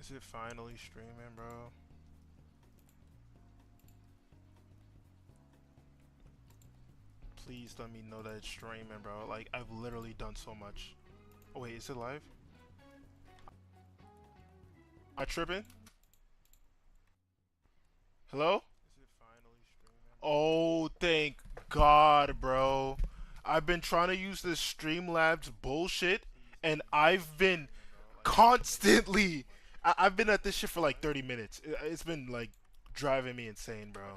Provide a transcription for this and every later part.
Is it finally streaming, bro? Please let me know that it's streaming, bro. Like, I've literally done so much. Oh, wait, is it live? Am I tripping? Hello? Is it finally streaming? Oh, thank God, bro. I've been trying to use this Streamlabs bullshit, and I've been constantly. I've been at this shit for like 30 minutes. It's been like driving me insane, bro.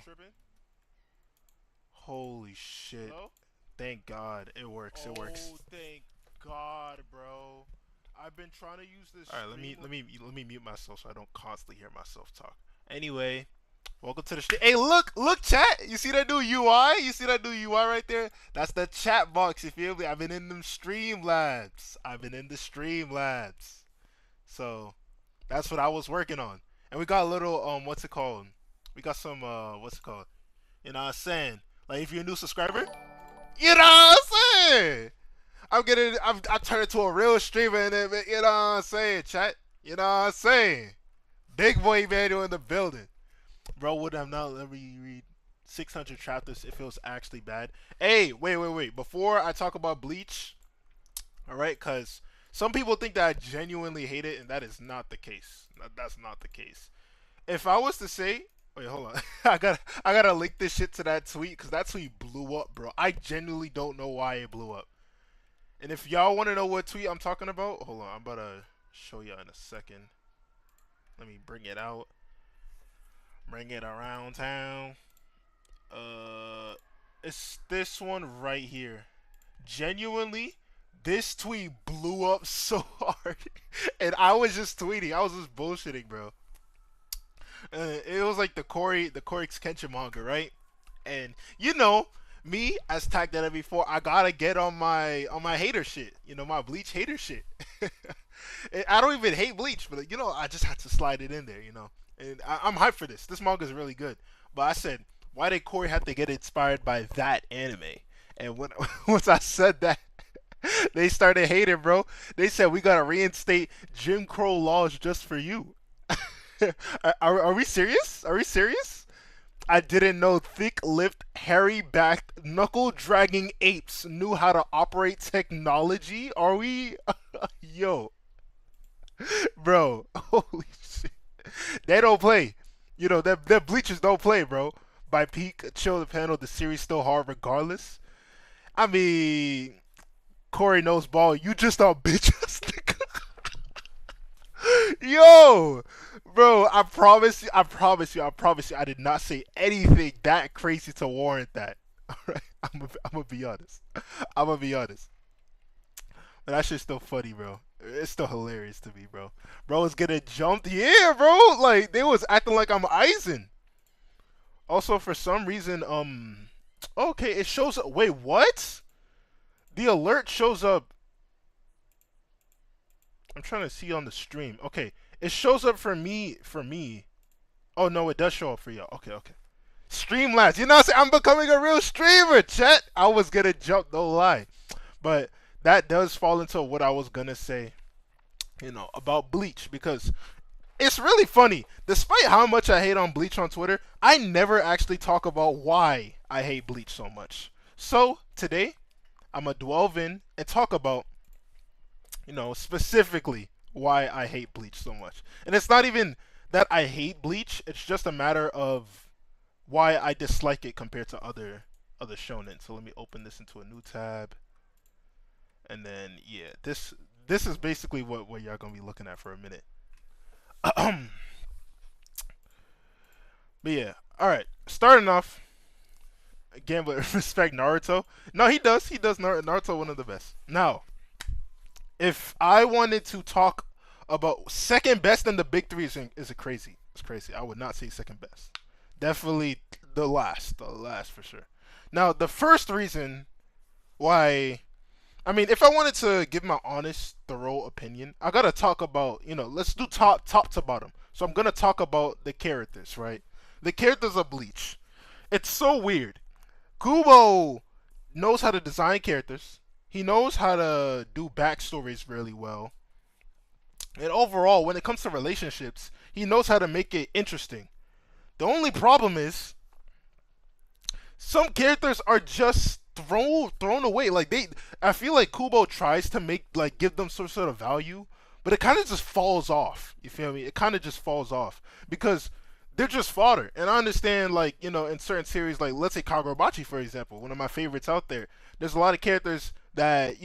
Holy shit. Hello? Thank God. It works. It works. Oh, thank God, bro. I've been trying to use this. All right, let me mute myself so I don't constantly hear myself talk. Anyway, welcome to the stream. Hey, look, chat. You see that new UI? You see that new UI right there? That's the chat box. You feel me? I've been in them stream labs. I've been in the stream labs. So that's what I was working on. And we got a little what's it called? We got some what's it called? You know what I'm saying? Like if you're a new subscriber, you know what I'm saying? I turned into a real streamer and then, you know what I'm saying, chat? You know what I'm saying? Big boy Manual in the building. Bro, would have not let me read 600 chapters if it was actually bad. Hey, wait. Before I talk about Bleach, alright, because some people think that I genuinely hate it, and that is not the case. That's not the case. If I was to say, wait, hold on. I gotta link this shit to that tweet because that tweet blew up, bro. I genuinely don't know why it blew up. And if y'all want to know what tweet I'm talking about, hold on. I'm about to show y'all in a second. Let me bring it out. Bring it around town. It's this one right here. Genuinely, this tweet blew up so hard, and I was just tweeting. I was just bullshitting, bro. It was like the Corey Kenshin manga, right? And you know, me as Takt did it before, I gotta get on my hater shit. You know, my Bleach hater shit. I don't even hate Bleach, but you know, I just had to slide it in there. You know, and I'm hyped for this. This manga is really good. But I said, why did Corey have to get inspired by that anime? And when once I said that, they started hating, bro. They said we gotta reinstate Jim Crow laws just for you. Are we serious? Are we serious? I didn't know thick-lipped, hairy-backed, knuckle-dragging apes knew how to operate technology. Are we? Yo, bro. Holy shit. They don't play. You know, their bleachers don't play, bro. By peak, chill the panel, the series still hard regardless. I mean, Corey knows ball. You just a bitch ass nigga. Yo, bro, I promise you, I did not say anything that crazy to warrant that. All right, I'm gonna be honest. I'm gonna be honest. But that shit's still funny, bro. It's still hilarious to me, bro. Bro was getting jumped. Yeah, bro. Like they was acting like I'm Eisen. Also, for some reason, okay, it shows up. Wait, what? The alert shows up. I'm trying to see on the stream. Okay, it shows up for me. For me. Oh no, it does show up for y'all. Okay. Streamlabs. You know what I'm saying? I'm becoming a real streamer, chat. I was gonna jump, no lie. But that does fall into what I was gonna say, you know, about Bleach because it's really funny. Despite how much I hate on Bleach on Twitter, I never actually talk about why I hate Bleach so much. So today, I'm gonna delve in and talk about, you know, specifically why I hate Bleach so much. And it's not even that I hate Bleach, it's just a matter of why I dislike it compared to other shonen. So let me open this into a new tab. And then yeah, this is basically what y'all gonna be looking at for a minute. But yeah, alright. Starting off, again with respect Naruto. No, he does Naruto one of the best. Now, if I wanted to talk about second best in the big three is it crazy. It's crazy. I would not say second best. Definitely the last for sure. Now, the first reason why, I mean, if I wanted to give my honest, thorough opinion, I gotta talk about, you know, let's do top to bottom. So I'm gonna talk about the characters, right? The characters of Bleach. It's so weird. Kubo knows how to design characters. He knows how to do backstories really well. And overall, when it comes to relationships, he knows how to make it interesting. The only problem is some characters are just thrown away. Like I feel like Kubo tries to make like give them some sort of value, but it kind of just falls off. You feel me? It kind of just falls off because they're just fodder. And I understand, like, in certain series, like let's say Kagurabachi for example, one of my favorites out there. There's a lot of characters that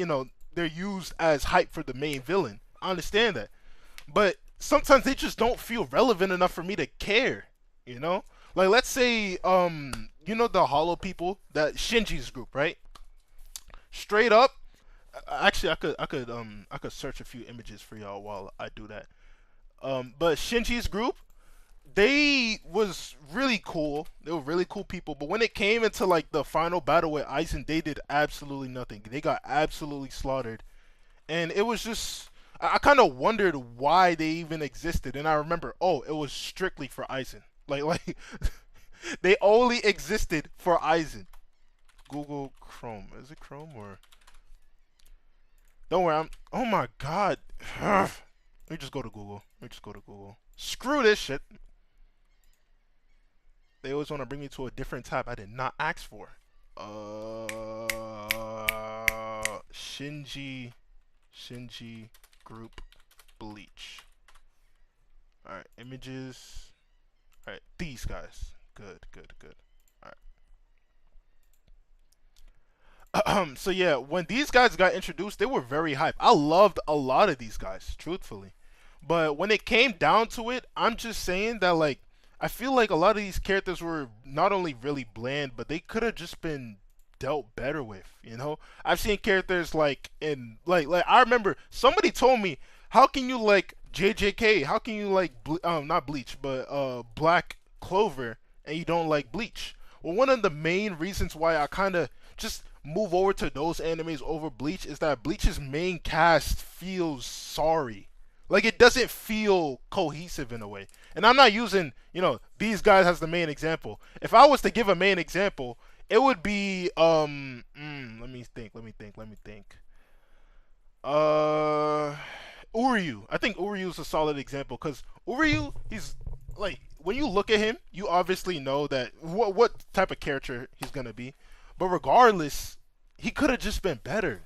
they're used as hype for the main villain. I understand that, but sometimes they just don't feel relevant enough for me to care. You know, like let's say the Hollow people, that Shinji's group, right? Straight up, actually I could search a few images for y'all while I do that. But Shinji's group, they was really cool. They were really cool people. But when it came into like the final battle with Aizen, they did absolutely nothing. They got absolutely slaughtered, and it was just I kind of wondered why they even existed. And I remember, oh, it was strictly for Aizen. Like they only existed for Aizen. Google Chrome. Is it Chrome or? Don't worry. Oh my God. Let me just go to Google. Screw this shit. They always want to bring me to a different tab I did not ask for. Shinji group Bleach. All right, images. All right, these guys. Good. All right. So yeah, when these guys got introduced, they were very hype. I loved a lot of these guys, truthfully. But when it came down to it, I'm just saying that like I feel like a lot of these characters were not only really bland, but they could have just been dealt better with. I've seen characters like in like I remember somebody told me, how can you like JJK? How can you like not Bleach, but Black Clover, and you don't like Bleach? Well, one of the main reasons why I kind of just move over to those animes over Bleach is that Bleach's main cast feels sorry. Like it doesn't feel cohesive in a way. And I'm not using, these guys as the main example. If I was to give a main example, it would be let me think. Uryu. I think Uryu is a solid example because Uryu, he's like when you look at him, you obviously know that what type of character he's gonna be. But regardless, he could have just been better.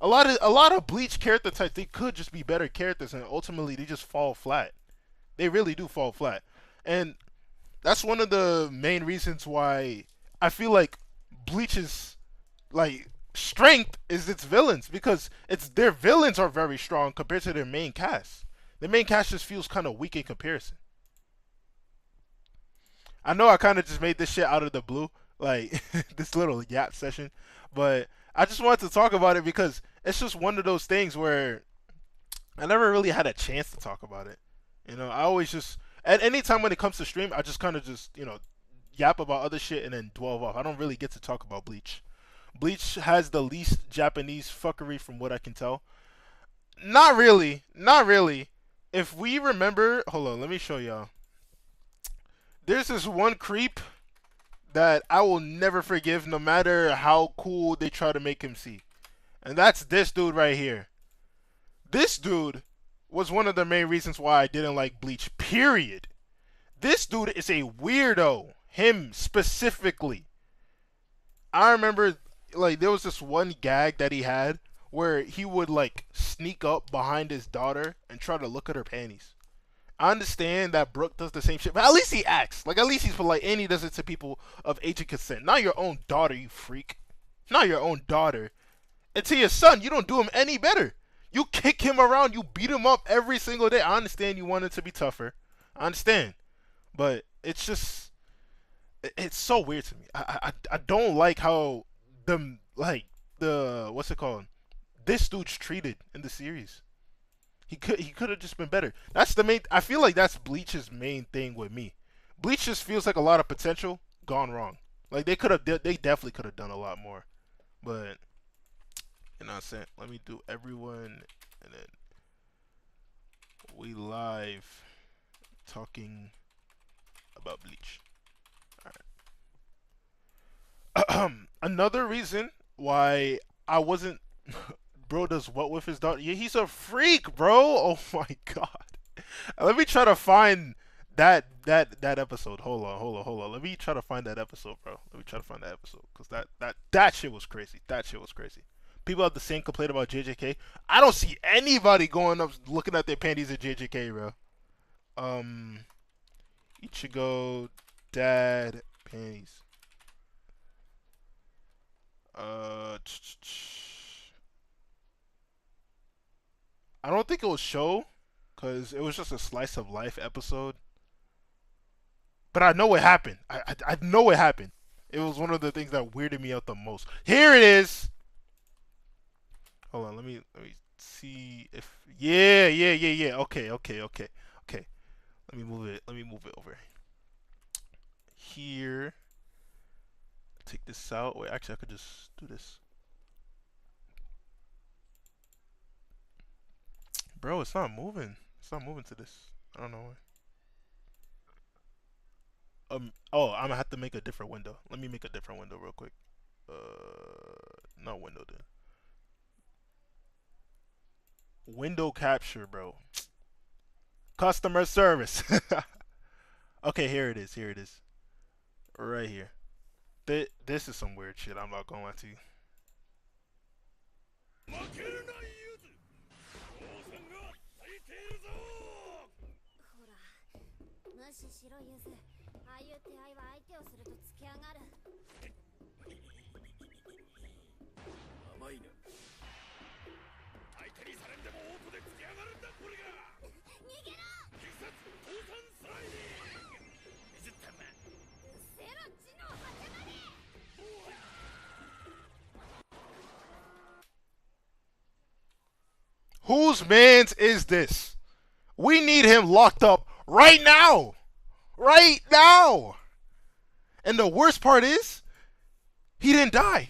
A lot of Bleach character types, they could just be better characters, and ultimately they just fall flat. They really do fall flat, and that's one of the main reasons why I feel like Bleach's like strength is its villains, because it's their villains are very strong compared to their main cast. The main cast just feels kind of weak in comparison. I know I kind of just made this shit out of the blue, like this little yap session, but I just wanted to talk about it because it's just one of those things where I never really had a chance to talk about it. I always just at any time when it comes to stream, I just kind of just yap about other shit and then dwell off. I don't really get to talk about Bleach. Bleach has the least Japanese fuckery from what I can tell. Not really, not really. If we remember, hold on, let me show y'all. There's this one creep that I will never forgive, no matter how cool they try to make him see. And that's this dude right here. This dude was one of the main reasons why I didn't like Bleach, period. This dude is a weirdo. Him specifically. I remember, like, there was this one gag that he had where he would, like, sneak up behind his daughter and try to look at her panties. I understand that Brooke does the same shit, but at least he acts. Like, at least he's polite, and he does it to people of age and consent. Not your own daughter, you freak. Not your own daughter. And to your son, you don't do him any better. You kick him around, you beat him up every single day. I understand you want it to be tougher. I understand. But it's just, it's so weird to me. I don't like how what's it called? This dude's treated in the series. He could have just been better. That's the main. I feel like that's Bleach's main thing with me. Bleach just feels like a lot of potential gone wrong. Like they definitely could have done a lot more. But you know what I'm saying? Let me do everyone, and then we live talking about Bleach. All right. Another reason why I wasn't bro does what with his daughter? Yeah, he's a freak, bro. Oh my god. Let me try to find that episode. Hold on. Let me try to find that episode, bro. Let me try to find that episode because that shit was crazy. That shit was crazy. People have the same complaint about JJK. I don't see anybody going up looking at their panties at JJK, bro. Um, Ichigo dad panties. I don't think it was show, cause it was just a slice of life episode. But I know what happened. I know what happened. It was one of the things that weirded me out the most. Here it is. Hold on, let me see if yeah. Okay. Let me move it. Let me move it over here. Take this out. Wait, actually, I could just do this. Bro, it's not moving. It's not moving to this. I don't know why. Oh, I'm gonna have to make a different window. Let me make a different window real quick. Not window then. Window capture, bro. Customer service. Okay, here it is. Here it is. Right here. This is some weird shit. I'm not going to. Whose man's is this? We need him locked up right now. Right now. And the worst part is, he didn't die.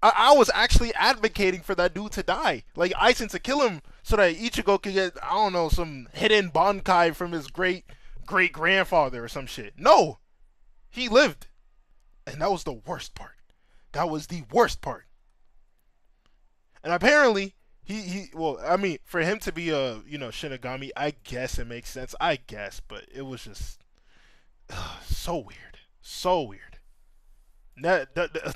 I was actually advocating for that dude to die. Like, Aizen to kill him so that Ichigo could get, I don't know, some hidden Bankai from his great-grandfather or some shit. No. He lived. And that was the worst part. That was the worst part. And apparently, well, I mean, for him to be a, Shinigami, I guess it makes sense. I guess, but it was just so weird. So weird.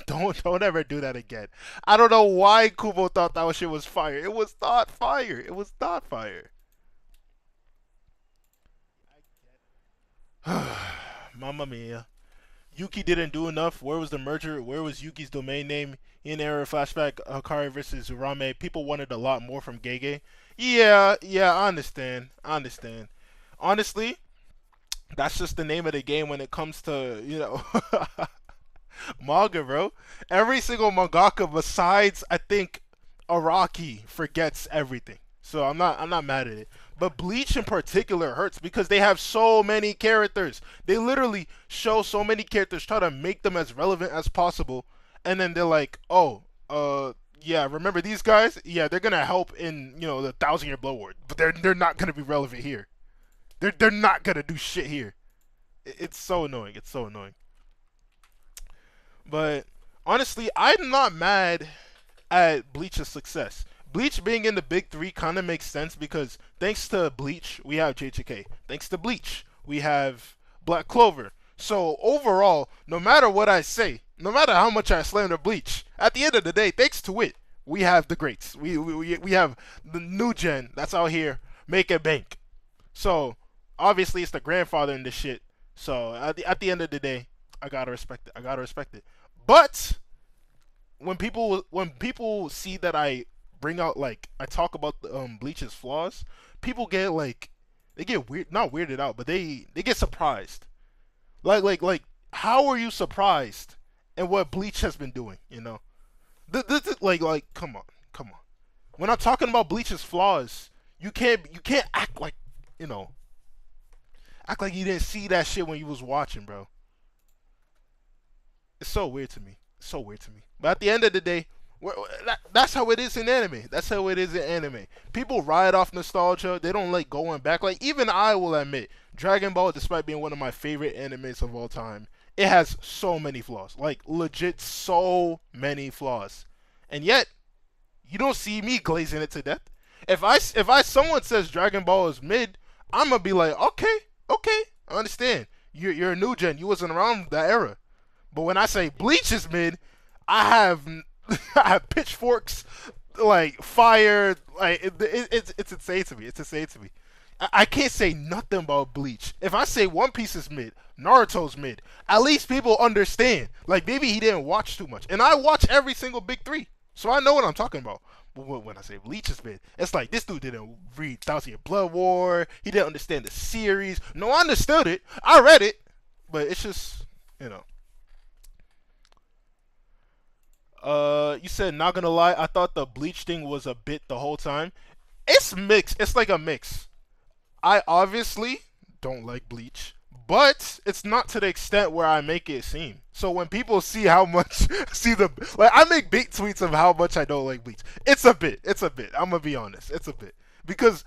Don't ever do that again. I don't know why Kubo thought that shit was fire. It was not fire. It was not fire. Mamma mia. Yuki didn't do enough. Where was the merger? Where was Yuki's domain name? In era flashback, Hikari versus Urame. People wanted a lot more from Gege. Yeah, I understand. Honestly, that's just the name of the game when it comes to, manga, bro. Every single mangaka besides, I think, Araki forgets everything. So I'm not mad at it. But Bleach in particular hurts because they have so many characters. They literally show so many characters, try to make them as relevant as possible, and then they're like, oh, yeah, remember these guys? Yeah, they're gonna help in, the 1,000-Year Blood War, but they're not gonna be relevant here. They're not gonna do shit here. It's so annoying. It's so annoying. But honestly, I'm not mad at Bleach's success. Bleach being in the big three kind of makes sense because thanks to Bleach, we have JJK. Thanks to Bleach, we have Black Clover. So overall, no matter what I say, no matter how much I slander Bleach, at the end of the day, thanks to it, we have the greats. We have the new gen that's out here making bank. So obviously, it's the grandfather in this shit. So at the end of the day, I gotta respect it. But when people see that I bring out, like, I talk about Bleach's flaws, people get they get weird, not weirded out, but they get surprised. Like how are you surprised at what Bleach has been doing? This like come on. When I'm talking about Bleach's flaws, you can't act like act like you didn't see that shit when you was watching, bro. It's so weird to me. But at the end of the day, that's how it is in anime. People ride off nostalgia. They don't like going back. Like, even I will admit, Dragon Ball, despite being one of my favorite animes of all time, it has so many flaws. Like, legit so many flaws. And yet, You don't see me glazing it to death. If I someone says Dragon Ball is mid, I'm gonna be like, okay, okay, I understand. You're a new gen. You wasn't around that era. But when I say Bleach is mid, I have I have pitchforks, like fire, like it's insane to me. It's insane to me. I can't say nothing about Bleach. If I say One Piece is mid, Naruto's mid, at least people understand. Like maybe he didn't watch too much, and I watch every single big three, so I know what I'm talking about. But when I say Bleach is mid, it's like this dude didn't read Thousand Year Blood War. He didn't understand the series. No, I understood it. I read it, but it's just you know. You said not gonna lie. I thought the Bleach thing was a bit the whole time. It's mixed. It's like a mix. I obviously don't like Bleach, but it's not to the extent where I make it seem. So when people see how much, see the like, I make big tweets of how much I don't like Bleach. It's a bit. It's a bit. I'm gonna be honest. It's a bit because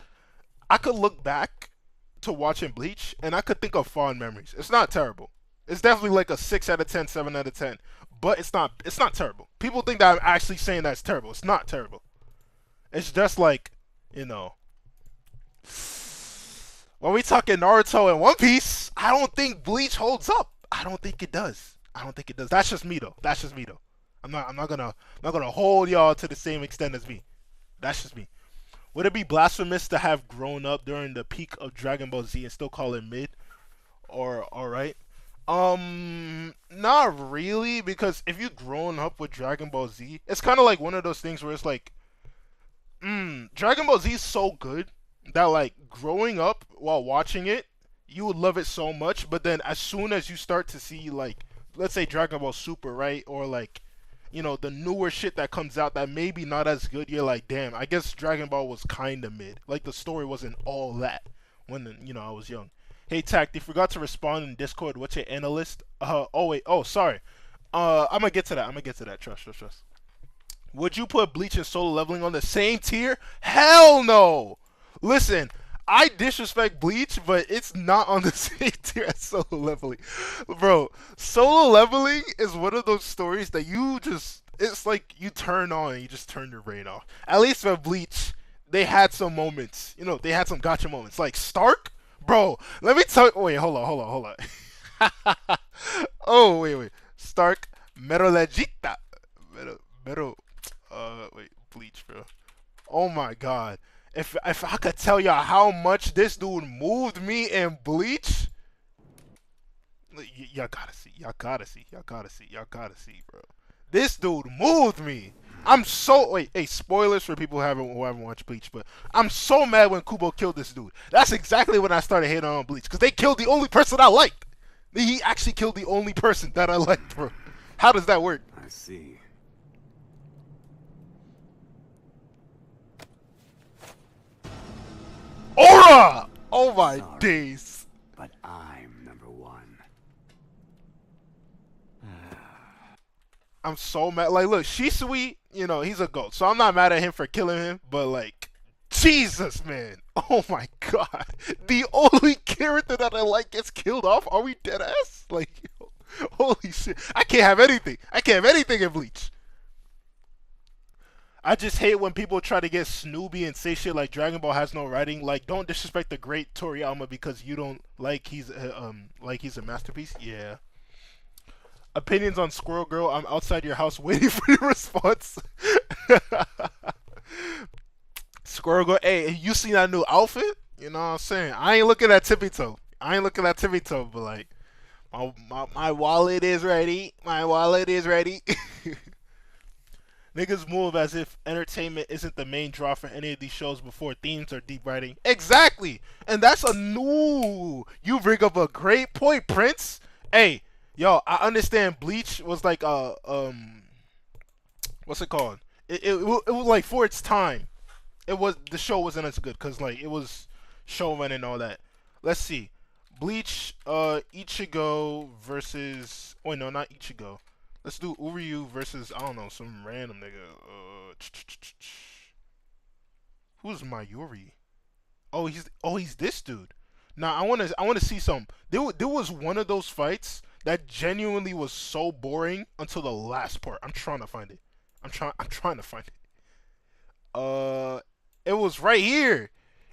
I could look back to watching Bleach and I could think of fond memories. It's not terrible. It's definitely like a 6 out of 10, 7 out of 10, but it's not. It's not terrible. People think that I'm actually saying that's terrible. It's not terrible. It's just like you know when we talking Naruto and One Piece, I don't think Bleach holds up. I don't think it does. I don't think it does. That's just me though. That's just me though. I'm not gonna hold y'all to the same extent as me. That's just me. Would it be blasphemous to have grown up during the peak of Dragon Ball Z and still call it mid? Or alright? Not really, because if you've grown up with Dragon Ball Z, it's kind of like one of those things where it's like, Dragon Ball Z is so good that like growing up while watching it, you would love it so much. But then as soon as you start to see like, let's say Dragon Ball Super, right, or like, the newer shit that comes out that maybe not as good, you're like, damn, I guess Dragon Ball was kind of mid. Like the story wasn't all that when I was young. Hey Takt, you forgot to respond in Discord. What's your analyst? Oh wait, oh sorry. I'm gonna get to that. Trust. Would you put Bleach and Solo Leveling on the same tier? Hell no! Listen, I disrespect Bleach, but it's not on the same tier as Solo Leveling. Bro, Solo Leveling is one of those stories that it's like you turn on and you just turn your brain off. At least for Bleach, they had some moments. They had some gotcha moments. Like Stark? Bro, let me tell you. Wait, hold on. Oh, wait. Stark, Mero Legita. Mero, wait, Bleach, bro. Oh my god. If I could tell y'all how much this dude moved me in Bleach, y'all gotta see, bro. This dude moved me. I'm so hey, spoilers for people who haven't watched Bleach, but I'm so mad when Kubo killed this dude. That's exactly when I started hating on Bleach, because they killed the only person I liked. He actually killed the only person that I liked, bro. How does that work? I see. Aura! Oh my Sorry, days. but I'm number one. I'm so mad. Like, look, Shisui, he's a GOAT, so I'm not mad at him for killing him, but like, Jesus, man. Oh my god. The only character that I like gets killed off? Are we dead ass? Like, holy shit. I can't have anything in Bleach. I just hate when people try to get Snoopy and say shit like Dragon Ball has no writing. Like, don't disrespect the great Toriyama because you don't like he's a masterpiece. Yeah. Opinions on Squirrel Girl. I'm outside your house waiting for your response. Squirrel Girl. Hey, you seen that new outfit? You know what I'm saying? I ain't looking at Tippy Toe. But like, my wallet is ready. Niggas move as if entertainment isn't the main draw for any of these shows before themes or deep writing. Exactly! And that's you bring up a great point, Prince. Hey, yo, I understand Bleach was like what's it called? It was like for its time. The show wasn't as good because like it was showman and all that. Let's see. Bleach, Ichigo versus no, not Ichigo. Let's do Uryu versus, I don't know, some random nigga. Who's Mayuri? Oh, he's this dude. Now I wanna see some. There was one of those fights that genuinely was so boring until the last part. I'm trying to find it. I'm trying to find it. Uh, it was right here.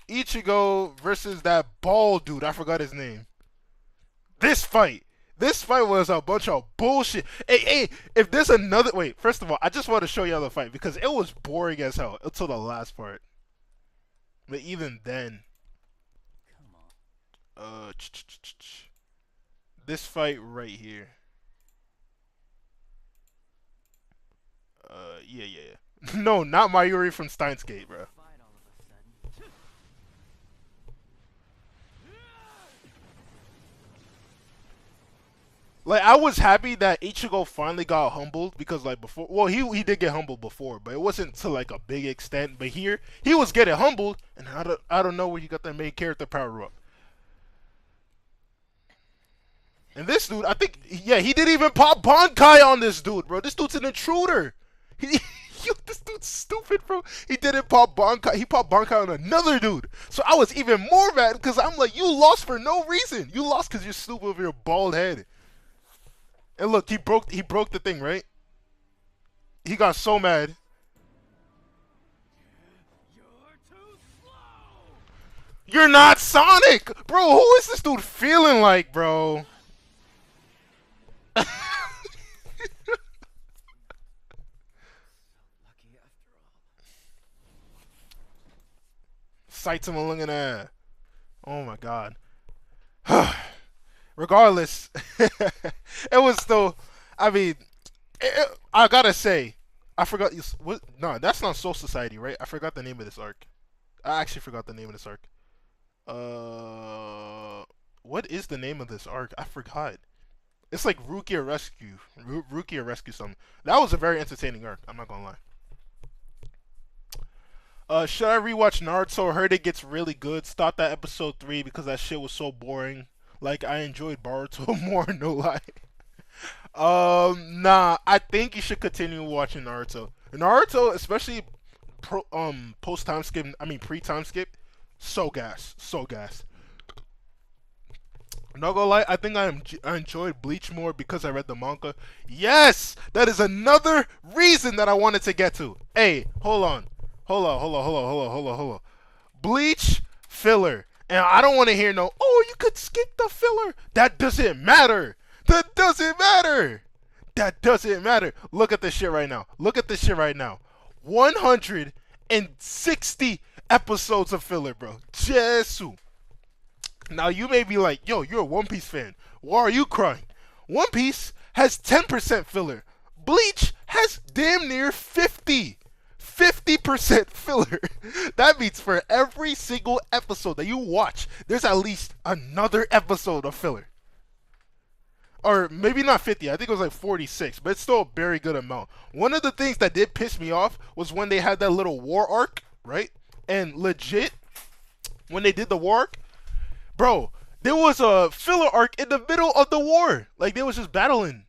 Ichigo versus that bald dude. I forgot his name. This fight. This fight was a bunch of bullshit. Hey, if there's another wait, first of all, I just want to show y'all the fight because it was boring as hell until the last part. But even then, uh, this fight right here. Yeah. No, not Mayuri from Steins Gate, bro. Like I was happy that Ichigo finally got humbled because like before, well he did get humbled before, but it wasn't to like a big extent. But here he was getting humbled, and I don't know where he got that main character power up. And this dude, I think, yeah, he didn't even pop Bankai on this dude, bro. This dude's an intruder. He, this dude's stupid, bro. He didn't pop Bankai. He popped Bankai on another dude. So I was even more mad because I'm like, you lost for no reason. You lost because you're stupid with your bald head. And look, he broke the thing, right? He got so mad. You're not Sonic, bro. Who is this dude feeling like, bro? Saitama looking at. Oh my god. Regardless, it was still. I mean, I gotta say, I forgot. What? No, that's not Soul Society, right? I forgot the name of this arc. I actually forgot the name of this arc. What is the name of this arc? I forgot. It's like Rukia Rescue. Rukia Rescue something. That was a very entertaining arc. I'm not gonna lie. Should I rewatch Naruto? Heard it gets really good. Stopped at episode 3 because that shit was so boring. Like I enjoyed Boruto more, no lie. Nah, I think you should continue watching Naruto. Naruto, especially post time skip. I mean pre time skip. So gas, so gas. Not gonna lie, I think I enjoyed Bleach more because I read the manga. Yes, that is another reason that I wanted to get to. Hey, hold on. Bleach filler, and I don't want to hear no. Oh, you could skip the filler. That doesn't matter. That doesn't matter. That doesn't matter. Look at this shit right now. 160 episodes of filler, bro. Jesu. Now you may be like, yo, you're a One Piece fan. Why are you crying? One Piece has 10% filler. Bleach has damn near 50% filler. That means for every single episode that you watch, there's at least another episode of filler. Or maybe not 50, I think it was like 46, but it's still a very good amount. One of the things that did piss me off was when they had that little war arc, right? And legit, when they did the war arc, bro, there was a filler arc in the middle of the war. Like they was just battling.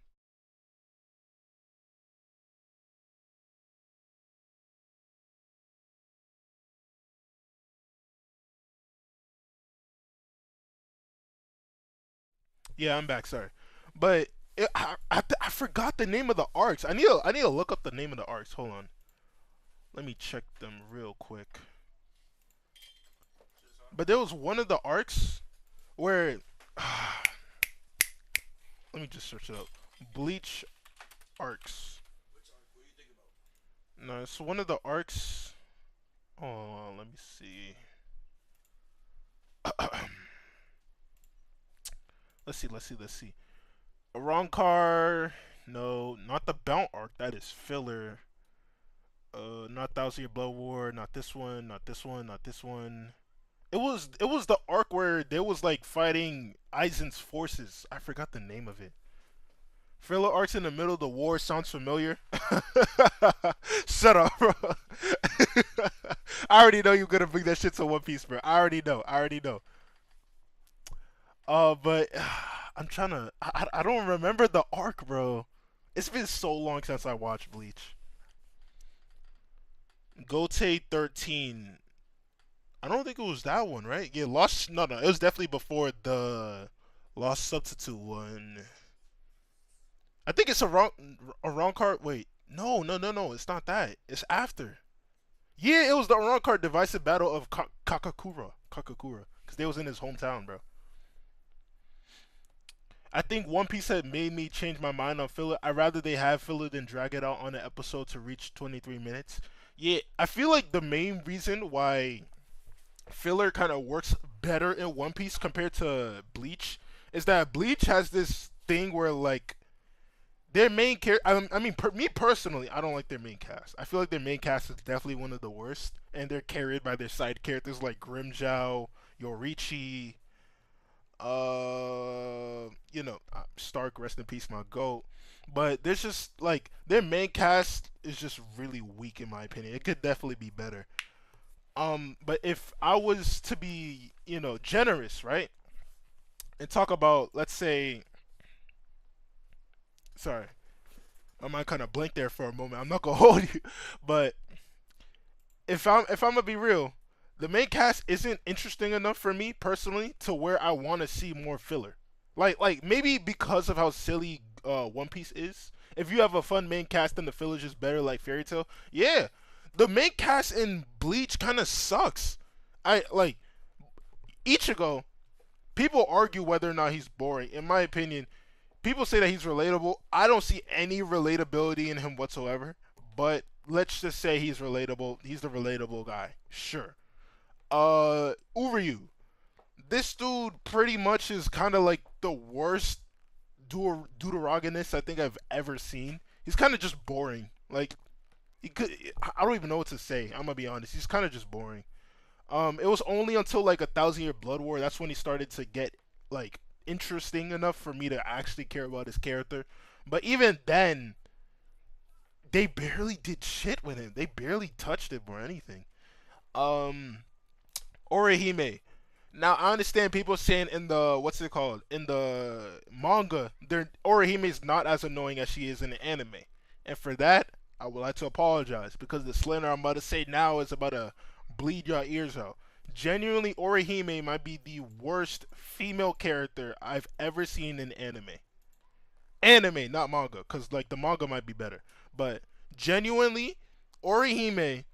Yeah, I'm back. Sorry, but I forgot the name of the arcs. I need to look up the name of the arcs. Hold on, let me check them real quick. But there was one of the arcs where let me just search it up. Bleach arcs. No, it's one of the arcs. Oh, let me see. Let's see. A wrong car. No, not the Bount arc. That is filler. Not Thousand Year Blood War. Not this one. Not this one. Not this one. It was the arc where they was like fighting Aizen's forces. I forgot the name of it. Filler arcs in the middle of the war sounds familiar. Shut up, bro. I already know you're gonna bring that shit to One Piece, bro. I already know. But I'm trying to. I don't remember the arc, bro. It's been so long since I watched Bleach. Gote 13. I don't think it was that one, right? Yeah, Lost. No, it was definitely before the Lost Substitute one. I think it's a wrong card. Wait, no. It's not that. It's after. Yeah, it was the Oran card divisive battle of Kakakura, because they was in his hometown, bro. I think One Piece had made me change my mind on filler. I'd rather they have filler than drag it out on an episode to reach 23 minutes. Yeah, I feel like the main reason why filler kind of works better in One Piece compared to Bleach is that Bleach has this thing where like their main character. I mean, me personally, I don't like their main cast. I feel like their main cast is definitely one of the worst, and they're carried by their side characters like Grimjow, Yorichi, Stark, rest in peace, my goat. But there's just like their main cast is just really weak in my opinion. It could definitely be better. But if I was to be, generous, right, and talk about, let's say, sorry, I might kind of blink there for a moment. I'm not gonna hold you, but if I'm gonna be real, the main cast isn't interesting enough for me personally to where I want to see more filler. Like maybe because of how silly One Piece is. If you have a fun main cast and the filler is better, like Fairy Tail, yeah. The main cast in Bleach kind of sucks. I like Ichigo. People argue whether or not he's boring. In my opinion, people say that he's relatable. I don't see any relatability in him whatsoever. But let's just say he's relatable. He's the relatable guy. Sure. Uryu. This dude pretty much is kind of like the worst deuteragonist I think I've ever seen. He's kind of just boring. Like he could. I don't even know what to say. I'm gonna be honest. He's kind of just boring. It was only until like a Thousand Year Blood War that's when he started to get like interesting enough for me to actually care about his character. But even then, they barely did shit with him. They barely touched him or anything. Um, Orihime. Now I understand people saying in the what's it called in the manga, their Orihime is not as annoying as she is in the anime, and for that I would like to apologize because the slander I'm about to say now is about to bleed your ears out. Genuinely, Orihime might be the worst female character I've ever seen in anime. Anime, not manga, because like the manga might be better, but genuinely, Orihime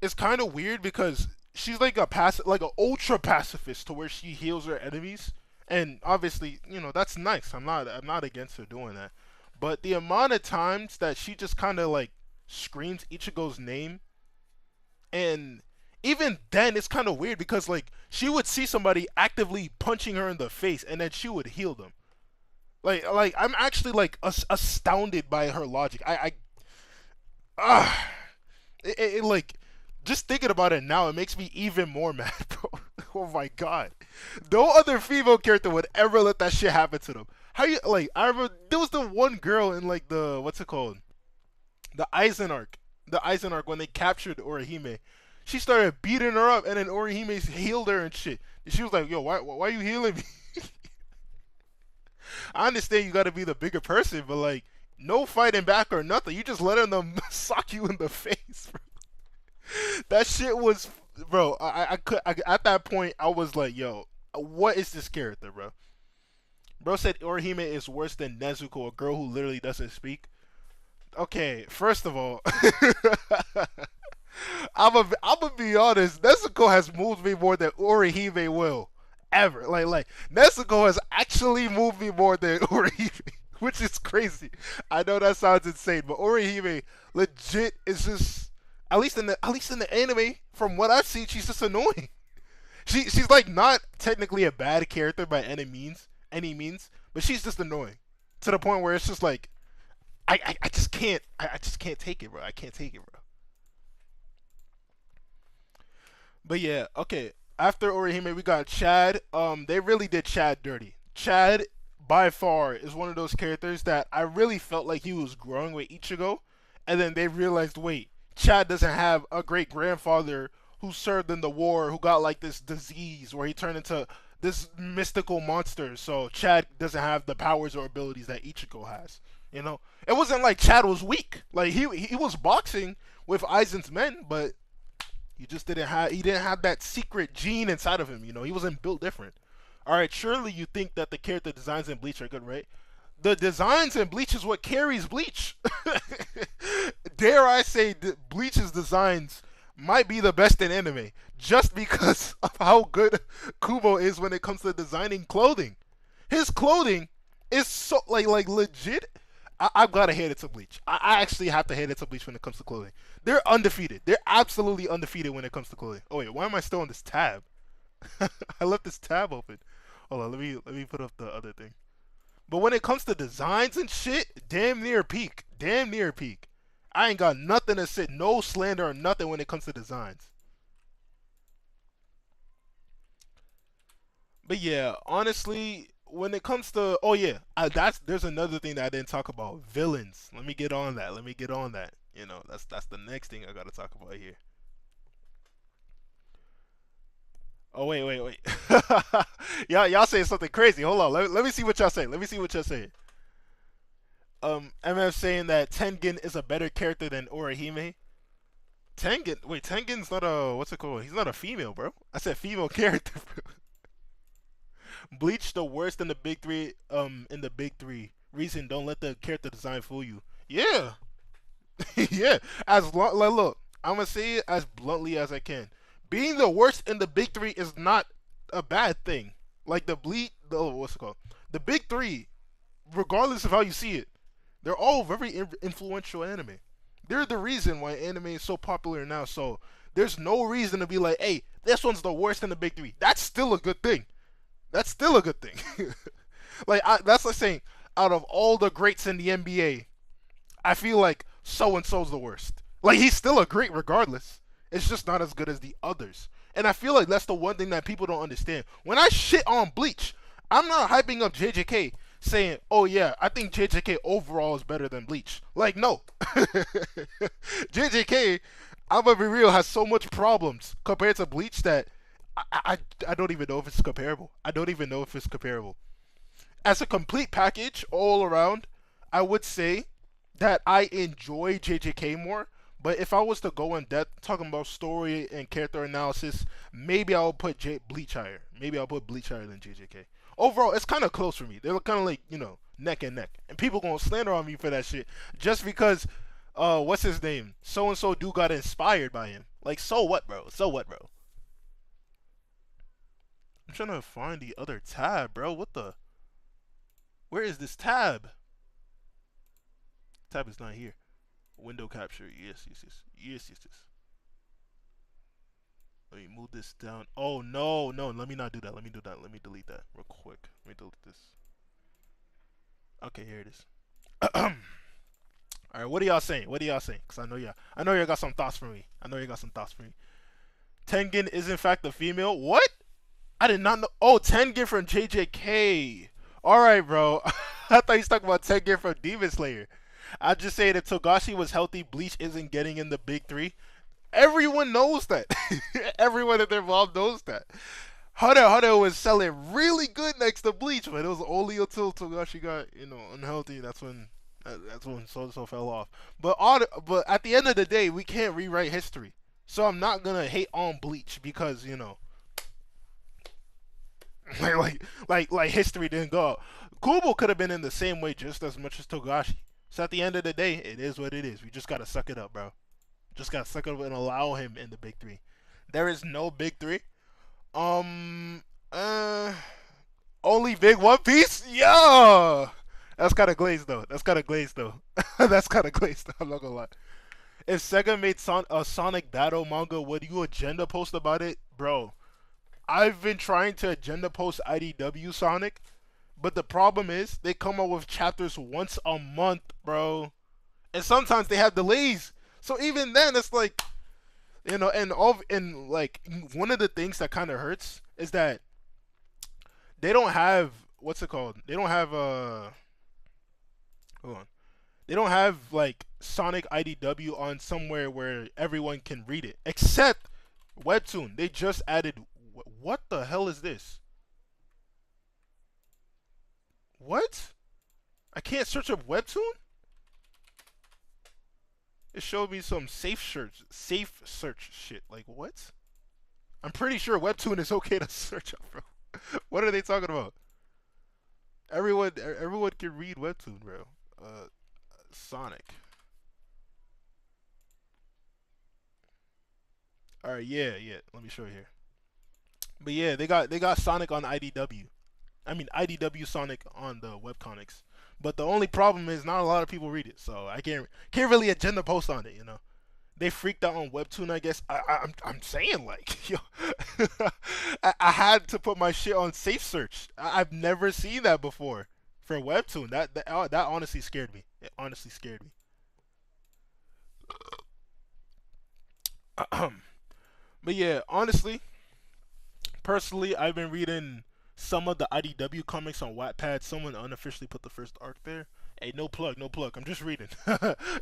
is kind of weird because she's like like a ultra pacifist to where she heals her enemies, and obviously, that's nice. I'm not against her doing that, but the amount of times that she just kind of like screams Ichigo's name, and even then it's kind of weird because like she would see somebody actively punching her in the face, and then she would heal them. Like I'm actually like astounded by her logic. Ah, like just thinking about it now, it makes me even more mad, bro. Oh my god, no other female character would ever let that shit happen to them. How you like? I remember there was the one girl in like the what's it called, the Eisen arc when they captured Orihime. She started beating her up, and then Orihime healed her and shit. And she was like, "Yo, why are you healing me?" I understand you got to be the bigger person, but like, no fighting back or nothing. You just letting them sock you in the face, bro. That shit was, bro. At that point I was like, yo, what is this character, bro? Bro said Orihime is worse than Nezuko, a girl who literally doesn't speak. Okay, first of all, I'm gonna be honest. Nezuko has moved me more than Orihime will ever. Like Nezuko has actually moved me more than Orihime, which is crazy. I know that sounds insane, but Orihime legit is just at least in the anime, from what I've seen, she's just annoying. She's like not technically a bad character by any means, but she's just annoying to the point where it's just like I just can't I just can't take it, bro. I can't take it, bro. But yeah, okay. After Orihime, we got Chad. They really did Chad dirty. Chad, by far, is one of those characters that I really felt like he was growing with Ichigo, and then they realized, wait, Chad doesn't have a great grandfather who served in the war, who got like this disease where he turned into this mystical monster. So Chad doesn't have the powers or abilities that Ichigo has. It wasn't like Chad was weak. Like he was boxing with Aizen's men, but he didn't have that secret gene inside of him. He wasn't built different. All right, surely you think that the character designs in Bleach are good, right? The designs in Bleach is what carries Bleach. dare I say that Bleach's designs might be the best in anime, just because of how good Kubo is when it comes to designing clothing. His clothing is so like legit. I've got to hand it to Bleach. I actually have to hand it to Bleach when it comes to clothing. They're undefeated. They're absolutely undefeated when it comes to clothing. Oh wait, why am I still on this tab? I left this tab open. Hold on, let me put up the other thing. But when it comes to designs and shit, damn near peak. Damn near peak. I ain't got nothing to say, no slander or nothing when it comes to designs. But yeah, honestly, when it comes to there's another thing that I didn't talk about. Villains. Let me get on that. Let me get on that. You know, that's the next thing I gotta talk about here. Oh wait. Y'all saying something crazy. Hold on. Let me see what y'all say. Let me see what y'all say. MF saying that Tengen is a better character than Orihime. Tengen's not a what's it called? He's not a female, bro. I said female character. Bro. Bleach the worst in the big three. In the big three. Reason don't let the character design fool you. Yeah, yeah. As long like look, I'm gonna say it as bluntly as I can. Being the worst in the big three is not a bad thing. Like what's it called? The big three, regardless of how you see it, they're all very influential anime. They're the reason why anime is so popular now. So there's no reason to be like, hey, this one's the worst in the big three. That's still a good thing. That's still a good thing. That's like saying, out of all the greats in the NBA, I feel like so and so's the worst. Like he's still a great regardless. It's just not as good as the others. And I feel like that's the one thing that people don't understand. When I shit on Bleach, I'm not hyping up JJK saying, "Oh yeah, I think JJK overall is better than Bleach." Like no, JJK, I'm gonna be real, has so much problems compared to Bleach that I don't even know if it's comparable. I don't even know if it's comparable. As a complete package all around, I would say that I enjoy JJK more. But if I was to go in depth talking about story and character analysis, maybe I'll put Bleach higher. Maybe I'll put Bleach higher than JJK. Overall, it's kind of close for me. They're kind of like, neck and neck. And people gonna slander on me for that shit just because, what's his name? So and so dude got inspired by him. Like, so what, bro? So what, bro? I'm trying to find the other tab, bro. What the? Where is this tab? Tab is not here. Window capture. Yes. Let me move this down. Oh, no. Let me not do that. Let me delete that real quick. Let me delete this. Okay, here it is. All right, what are y'all saying? Because I know y'all got some thoughts for me. Tengen is in fact a female. What? I did not know. Oh, Tengen from JJK. All right, bro. I thought he was talking about Tengen from Demon Slayer. I just say that Togashi was healthy. Bleach isn't getting in the big three. Everyone knows that. Everyone in their involved knows that. Hunter was selling really good next to Bleach, but it was only until Togashi got unhealthy. That's when so fell off. But at the end of the day, we can't rewrite history. So I'm not gonna hate on Bleach because like history didn't go. Kubo could have been in the same way just as much as Togashi. So at the end of the day, it is what it is. We just gotta suck it up, bro. Just gotta suck it up and allow him in the big three. There is no big three. Only big One Piece? Yo! That's kind of glazed though. That's kind of glazed though. I'm not gonna lie. If Sega made a Sonic Battle manga, would you agenda post about it? Bro, I've been trying to agenda post IDW Sonic, but the problem is they come out with chapters once a month, bro. And sometimes they have delays. So even then, it's like, and like one of the things that kind of hurts is that they don't have what's it called? They don't have hold on. They don't have like Sonic IDW on somewhere where everyone can read it, except Webtoon. They just added. What the hell is this? What? I can't search up Webtoon? It showed me some safe search shit. Like what? I'm pretty sure Webtoon is okay to search up, bro. What are they talking about? Everyone can read Webtoon, bro. Sonic. All right, yeah, yeah. Let me show you here. But yeah, they got Sonic on IDW. I mean IDW Sonic on the webcomics. But the only problem is not a lot of people read it, so I can't really agenda post on it. They freaked out on Webtoon. I guess I'm saying like, yo, I had to put my shit on safe search. I've never seen that before for Webtoon. That honestly scared me. It honestly scared me. But yeah, honestly, personally, I've been reading some of the IDW comics on Wattpad. Someone unofficially put the first arc there. Hey, no plug, no plug. I'm just reading.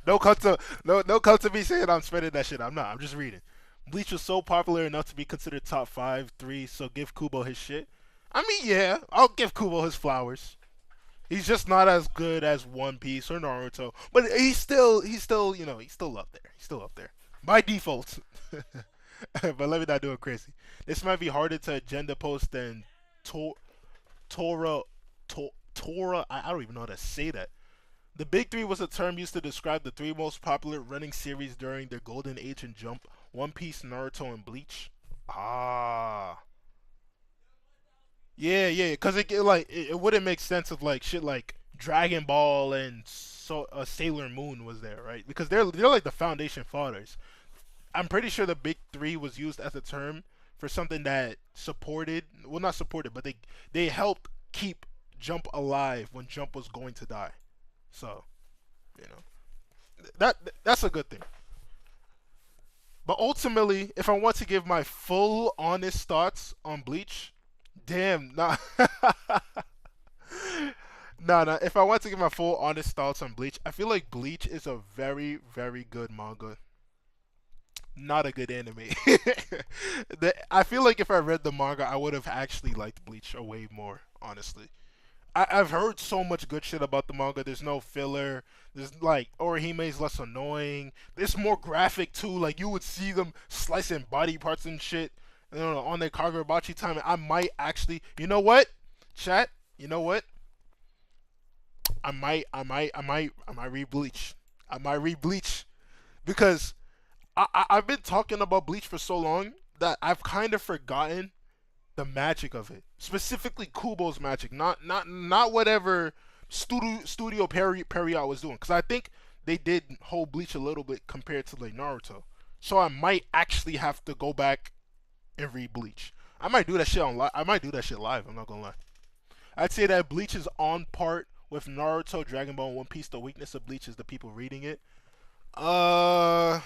No come to me saying I'm spreading that shit. I'm not. I'm just reading. Bleach was so popular enough to be considered top five, three. So give Kubo his shit. I mean, yeah, I'll give Kubo his flowers. He's just not as good as One Piece or Naruto, but he's still up there. He's still up there by default. But let me not do it crazy. This might be harder to agenda post than to- Torah. Torah. I don't even know how to say that. The Big Three was a term used to describe the three most popular running series during their golden age in Jump: One Piece, Naruto, and Bleach. Ah, yeah, yeah. Because it wouldn't make sense if like shit like Dragon Ball and Sailor Moon was there, right? Because they're like the foundation fathers. I'm pretty sure the Big Three was used as a term for something that supported, well, not supported, but they helped keep Jump alive when Jump was going to die. So you know that's a good thing. But ultimately, if I want to give my full honest thoughts on Bleach, damn, nah, nah, nah. If I want to give my full honest thoughts on Bleach, I feel like Bleach is a very, very good manga, not a good anime. I feel like if I read the manga, I would have actually liked Bleach a way more, honestly. I've heard so much good shit about the manga. There's no filler. There's like Orihime's less annoying. It's more graphic too. Like you would see them slicing body parts and shit, on their Kagurabachi time. I might actually, you know what, chat. You know what? I might read Bleach. I might read Bleach because I've been talking about Bleach for so long that I've kind of forgotten the magic of it. Specifically Kubo's magic, not whatever Studio Perry was doing. Because I think they did hold Bleach a little bit compared to like Naruto. So I might actually have to go back and read Bleach. I might do that shit on live. I might do that shit live. I'm not gonna lie. I'd say that Bleach is on part with Naruto, Dragon Ball, and One Piece. The weakness of Bleach is the people reading it. Uh,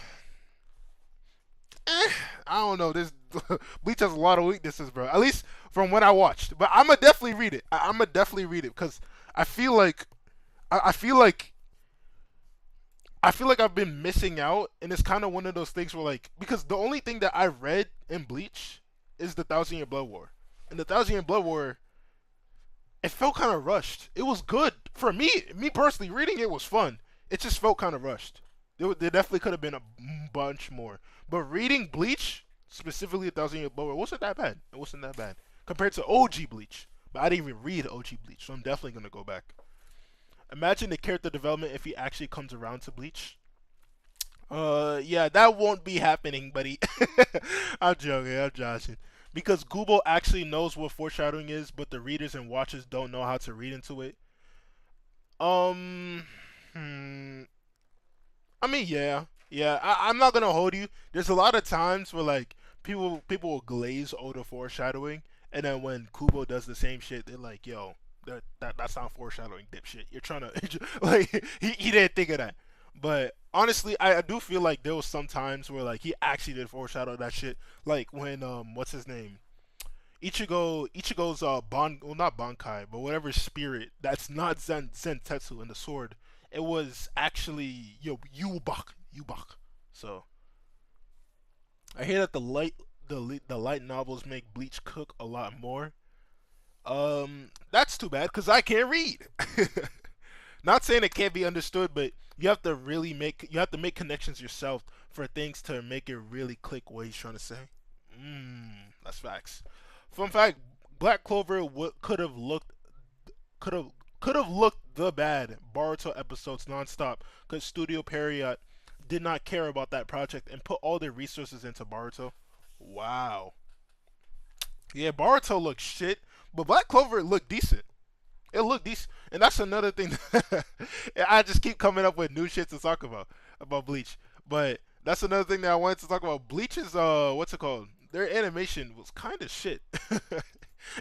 I don't know. This Bleach has a lot of weaknesses, bro. At least from when I watched. But I'ma definitely read it. I'ma definitely read it because I feel like I feel like I've been missing out, and it's kind of one of those things where like because the only thing that I read in Bleach is the Thousand Year Blood War, and the Thousand Year Blood War it felt kind of rushed. It was good for me personally. Reading it was fun. It just felt kind of rushed. There definitely could have been a bunch more. But reading Bleach, specifically a Thousand Year Blower, wasn't that bad. It wasn't that bad compared to OG Bleach. But I didn't even read OG Bleach, so I'm definitely gonna go back. Imagine the character development if he actually comes around to Bleach. Yeah, that won't be happening, buddy. I'm joking. I'm joshing. Because Kubo actually knows what foreshadowing is, but the readers and watchers don't know how to read into it. Um, hmm, I mean, yeah, yeah. I'm not gonna hold you. There's a lot of times where like people will glaze over foreshadowing, and then when Kubo does the same shit, they're like, "Yo, that's not foreshadowing, dipshit. You're trying to like he didn't think of that." But honestly, I do feel like there was some times where like he actually did foreshadow that shit. Like when what's his name? Ichigo's well, not Bankai, but whatever spirit that's not Zentetsu in the sword, it was actually Yubak. So I hear that the light novels make Bleach cook a lot more. That's too bad because I can't read. Not saying it can't be understood, but you have to make connections yourself for things to make it really click what he's trying to say. That's facts. Fun fact: Black Clover could have looked could have looked the bad Boruto episodes nonstop because Studio Period did not care about that project and put all their resources into Boruto. Wow. Yeah, Boruto looked shit, but Black Clover looked decent. It looked decent, and that's another thing. I just keep coming up with new shit to talk about Bleach, but that's another thing that I wanted to talk about. Bleach is what's it called? Their animation was kind of shit.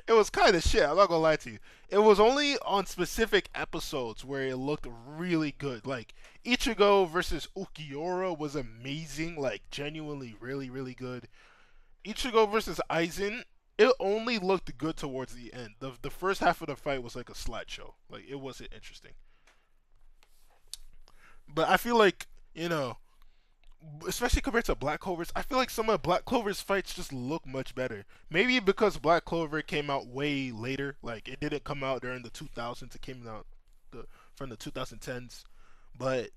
It was kind of shit. I'm not gonna lie to you. It was only on specific episodes where it looked really good. Like Ichigo versus Ukiura was amazing. Like genuinely, really, really good. Ichigo versus Aizen, it only looked good towards the end. The first half of the fight was like a slideshow. Like it wasn't interesting. But I feel like, especially compared to Black Clover's, I feel like some of Black Clover's fights just look much better. Maybe because Black Clover came out way later. Like it didn't come out during the 2000s. It came out from the 2010s. But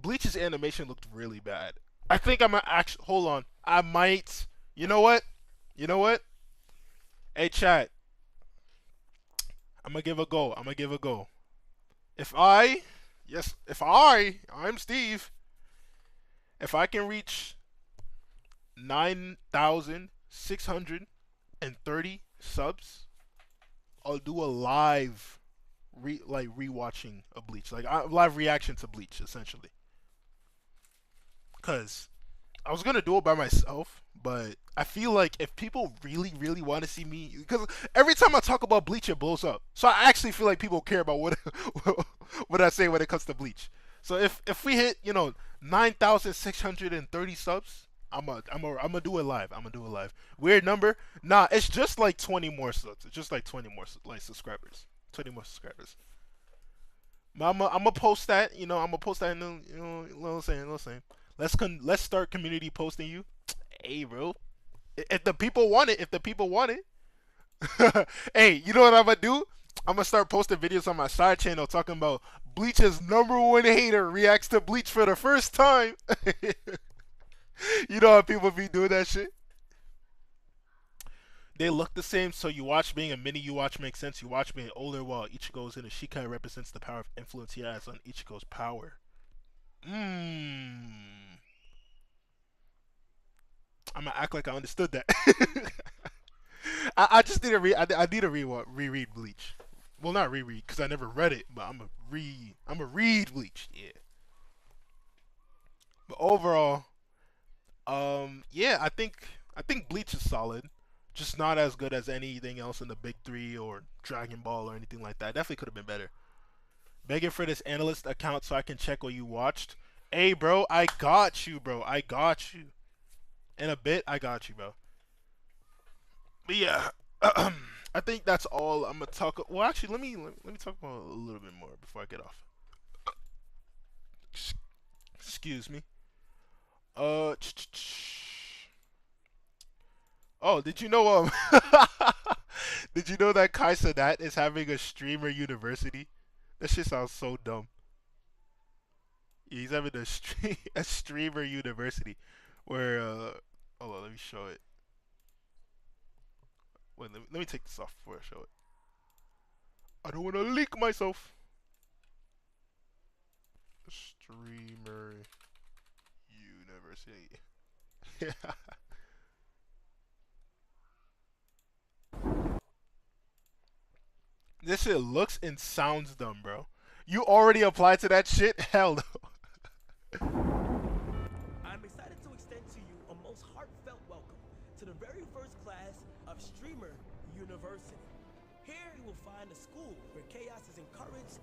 Bleach's animation looked really bad. I think I'm gonna actually hold on. I might. You know what? You know what? Hey chat, I'm gonna give a go. I'm gonna give a go. I'm Steve. If I can reach 9,630 subs, I'll do a live rewatching of Bleach, like a live reaction to Bleach, essentially. Cause I was gonna do it by myself, but I feel like if people really, really want to see me, because every time I talk about Bleach, it blows up. So I actually feel like people care about what what I say when it comes to Bleach. So if we hit 9,630 subs, I'm gonna do it live. I'm gonna do it live. Weird number? Nah, it's just like 20 more subs. It's just like 20 more like subscribers. 20 more subscribers. I'm gonna post that. I'm gonna post that in the, what I'm saying. What I'm saying. Let's start community posting you. Hey, bro. If the people want it, hey, you know what I'm gonna do? I'm gonna start posting videos on my side channel talking about Bleach's #1 hater reacts to Bleach for the first time. You know how people be doing that shit? They look the same, so you watch being a mini you watch makes sense. You watch being older while Ichigo's in a Shikai represents the power of influence he has on Ichigo's power. I'm gonna act like I understood that. I just need to read. I need to reread Bleach. Well, not reread because I never read it, but I'm gonna read. I'm gonna read Bleach. Yeah. But overall, yeah, I think Bleach is solid. Just not as good as anything else in the big three or Dragon Ball or anything like that. Definitely could have been better. Begging for this analyst account so I can check what you watched. Hey, bro, I got you, bro. I got you. In a bit, I got you, bro. But yeah, I think that's all I'm gonna talk. Well, actually, let me talk about a little bit more before I get off. Excuse me. Oh, did you know did you know that Kai Cenat is having a streamer university? That shit sounds so dumb. Yeah, he's having a streamer university where hold on, let me show it. Wait, let me take this off before I show it. I don't want to leak myself. Streamer university. Yeah. This shit looks and sounds dumb, bro. You already applied to that shit? Hell no. I'm excited to extend to you a most heartfelt welcome to the very first class of Streamer University. Here you will find a school where chaos is encouraged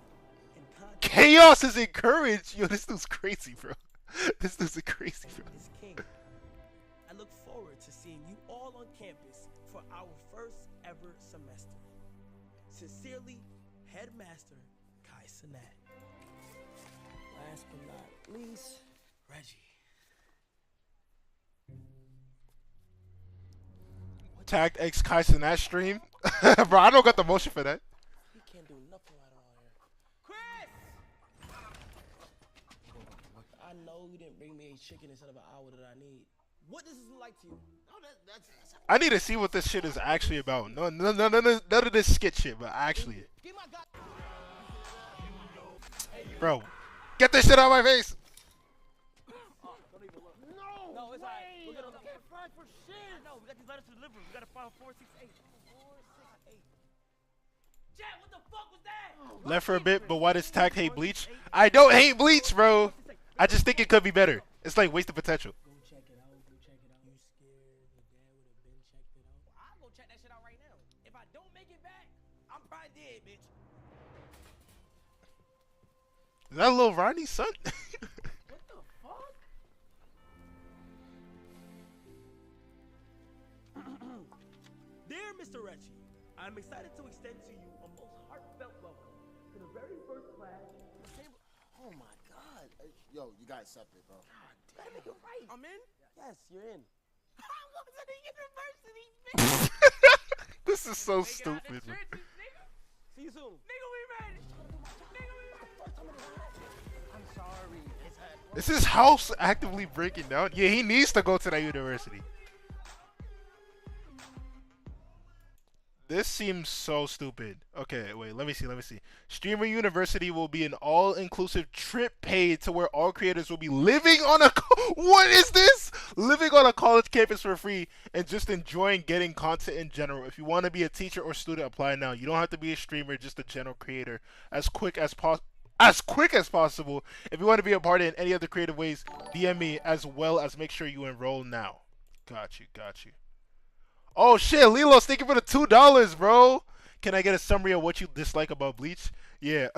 and content Chaos is encouraged? Yo, this dude's crazy, bro. This dude's crazy, bro. is king. I look forward to seeing you all on campus for our first ever semester. Sincerely, Headmaster Kai Cenat. Last but not least, Reggie. Takt X Kai Cenat stream? Bro, I don't got the motion for that. He can't do nothing right on here. Chris! I know you didn't bring me a chicken instead of an hour that I need. What does this look like to you? Oh, that's I need to see what this shit is actually about. None of this skit shit, but actually. Bro, get this shit out of my face! for shit. No, we got these letters to deliver. We gotta file 468. 468. Chat, what the fuck was that? Left for a bit, but why does Takt hate Bleach? I don't hate Bleach, bro. I just think it could be better. It's like wasted potential. Go check it out. Go check it out. You scared your dad would have been checked it out? Well, I'll go check that shit out right now. If I don't make it back, I'm probably dead, bitch. Is that little Ronnie's son? What the fuck? Dear Mr. Recchi, I'm excited to extend to you a most heartfelt welcome to the very first class. Oh my God. Yo, you got accepted, bro. God damn it, you're right. I'm in? Yes, you're in. I'm going to the university, bitch. This is so stupid. See you soon. Nigga, we made it. I'm sorry. Is his house actively breaking down? Yeah, he needs to go to that university. This seems so stupid. Okay, wait, let me see. Streamer University will be an all-inclusive trip paid to where all creators will be living on a... What is this? Living on a college campus for free and just enjoying getting content in general. If you want to be a teacher or student, apply now. You don't have to be a streamer, just a general creator. As quick as possible. If you want to be a part in any other creative ways, DM me as well as make sure you enroll now. Got you. Oh shit, Lilo's thank you for the $2, bro. Can I get a summary of what you dislike about Bleach? Yeah.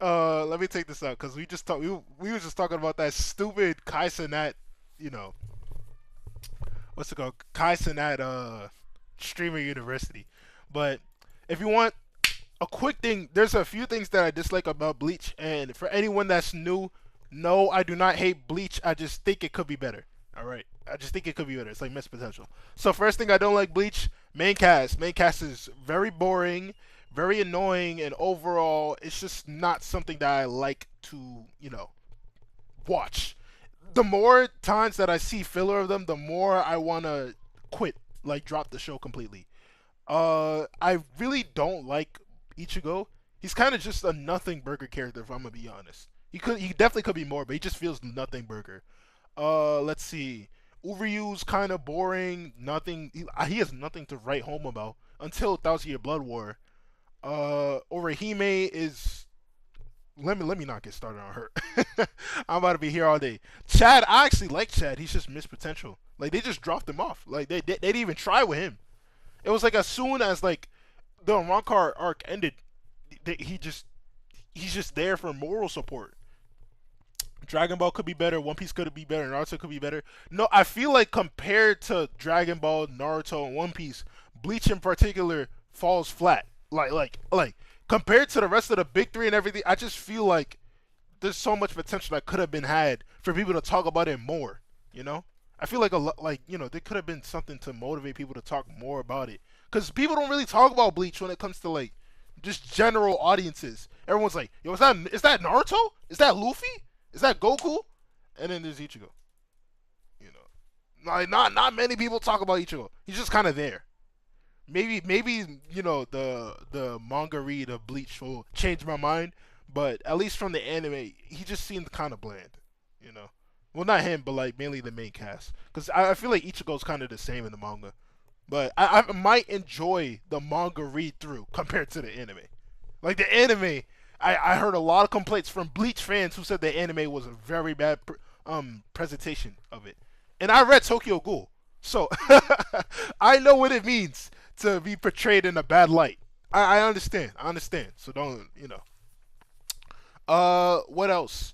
Let me take this out because we just we were just talking about that stupid Kai Cenat, you know. What's it called? Kai Cenat Streamer University. But if you want a quick thing, there's a few things that I dislike about Bleach, and for anyone that's new, no, I do not hate Bleach. I just think it could be better. All right, I just think it could be better. It's like missed potential. So first thing I don't like Bleach, main cast. Main cast is very boring, very annoying, and overall, it's just not something that I like to, you know, watch. The more times that I see filler of them, the more I want to quit, like drop the show completely. I really don't like Ichigo. He's kind of just a nothing burger character, if I'm gonna be honest. He definitely could be more, but he just feels nothing burger. Let's see. Uryu's kind of boring. Nothing. He has nothing to write home about until Thousand Year Blood War. Orihime is. Let me not get started on her. I'm about to be here all day. Chad, I actually like Chad. He's just missed potential. Like they just dropped him off. Like they didn't even try with him. It was like as soon as like the Rankar arc ended, he's just there for moral support. Dragon Ball could be better, One Piece could be better, Naruto could be better. No, I feel like compared to Dragon Ball, Naruto, and One Piece, Bleach in particular falls flat. Like compared to the rest of the big three and everything, I just feel like there's so much potential that could have been had for people to talk about it more. You know, I feel like there could have been something to motivate people to talk more about it, because people don't really talk about Bleach when it comes to like just general audiences. Everyone's like, yo, is that Naruto? Is that Luffy? Is that Goku? And then there's Ichigo. You know, like not many people talk about Ichigo. He's just kind of there. Maybe you know the manga read of Bleach will change my mind, but at least from the anime, he just seemed kind of bland. You know, well not him, but like mainly the main cast, because I feel like Ichigo's kind of the same in the manga, but I might enjoy the manga read through compared to the anime. Like the anime. I heard a lot of complaints from Bleach fans who said the anime was a very bad presentation of it. And I read Tokyo Ghoul, so I know what it means to be portrayed in a bad light. I understand. So don't, you know. What else?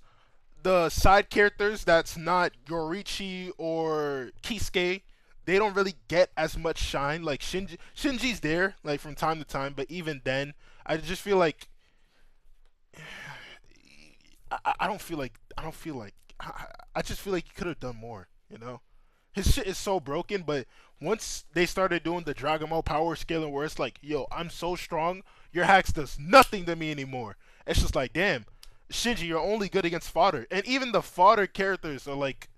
The side characters that's not Yorichi or Kisuke, they don't really get as much shine. Like Shinji's there, like from time to time, but even then, I just feel like I just feel like he could have done more, you know? His shit is so broken, but once they started doing the Dragon Ball power scaling where it's like, yo, I'm so strong, your hacks does nothing to me anymore. It's just like, damn, Shinji, you're only good against fodder. And even the fodder characters are like,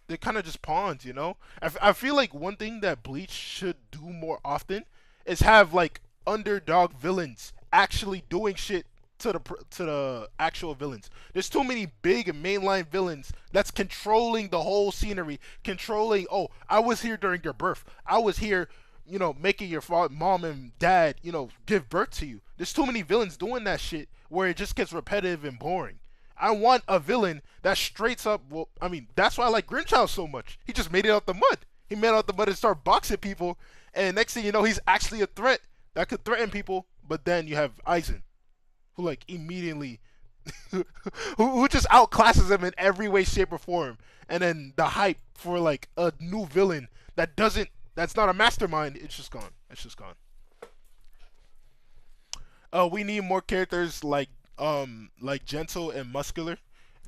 they're kind of just pawns, you know? I feel like one thing that Bleach should do more often is have like underdog villains actually doing shit to the actual villains. There's too many big mainline villains that's controlling the whole scenery, controlling. Oh, I was here during your birth. I was here, making your mom and dad, give birth to you. There's too many villains doing that shit where it just gets repetitive and boring. I want a villain that straight up. Well, I mean, that's why I like Grimchild so much. He just made it out the mud. He made it out the mud and started boxing people, and next thing you know, he's actually a threat that could threaten people. But then you have Aizen, who like immediately, who just outclasses him in every way, shape, or form. And then the hype for like a new villain that's not a mastermind, it's just gone. It's just gone. We need more characters like gentle and muscular.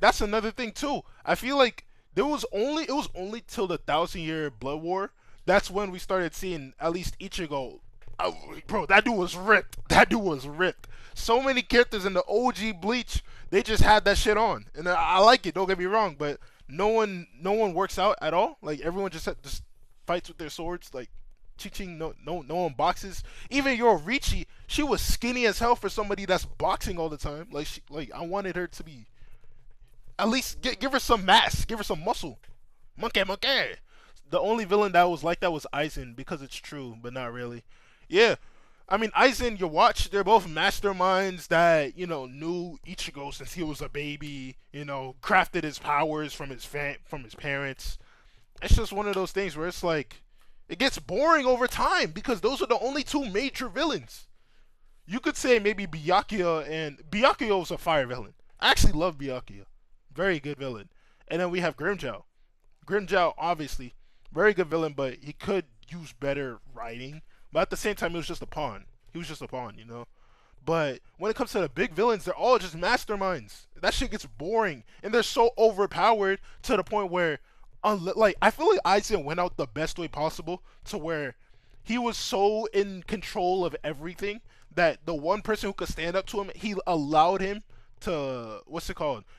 That's another thing too. I feel like it was only till the 1,000-Year Blood War that's when we started seeing at least Ichigo. Oh, bro, that dude was ripped. That dude was ripped. So many characters in the OG Bleach, they just had that shit on, and I like it. Don't get me wrong, but no one works out at all. Like everyone just fights with their swords, like ching. No one boxes. Even Yorichi, she was skinny as hell for somebody that's boxing all the time. Like I wanted her to be at least give her some mass, give her some muscle. Monkey. The only villain that was like that was Aizen, because it's true, but not really. Yeah, I mean Aizen, you watch, they're both masterminds that knew Ichigo since he was a baby. Crafted his powers from his parents. It's just one of those things where it's like it gets boring over time because those are the only two major villains. You could say maybe Byakuya, and Byakuya was a fire villain. I actually love Byakuya, very good villain. And then we have Grimjow. Grimjow, obviously, very good villain, but he could use better writing. But at the same time, he was just a pawn. But when it comes to the big villains, they're all just masterminds. That shit gets boring, and they're so overpowered to the point where, I feel like Aizen went out the best way possible to where he was so in control of everything that the one person who could stand up to him, he allowed him to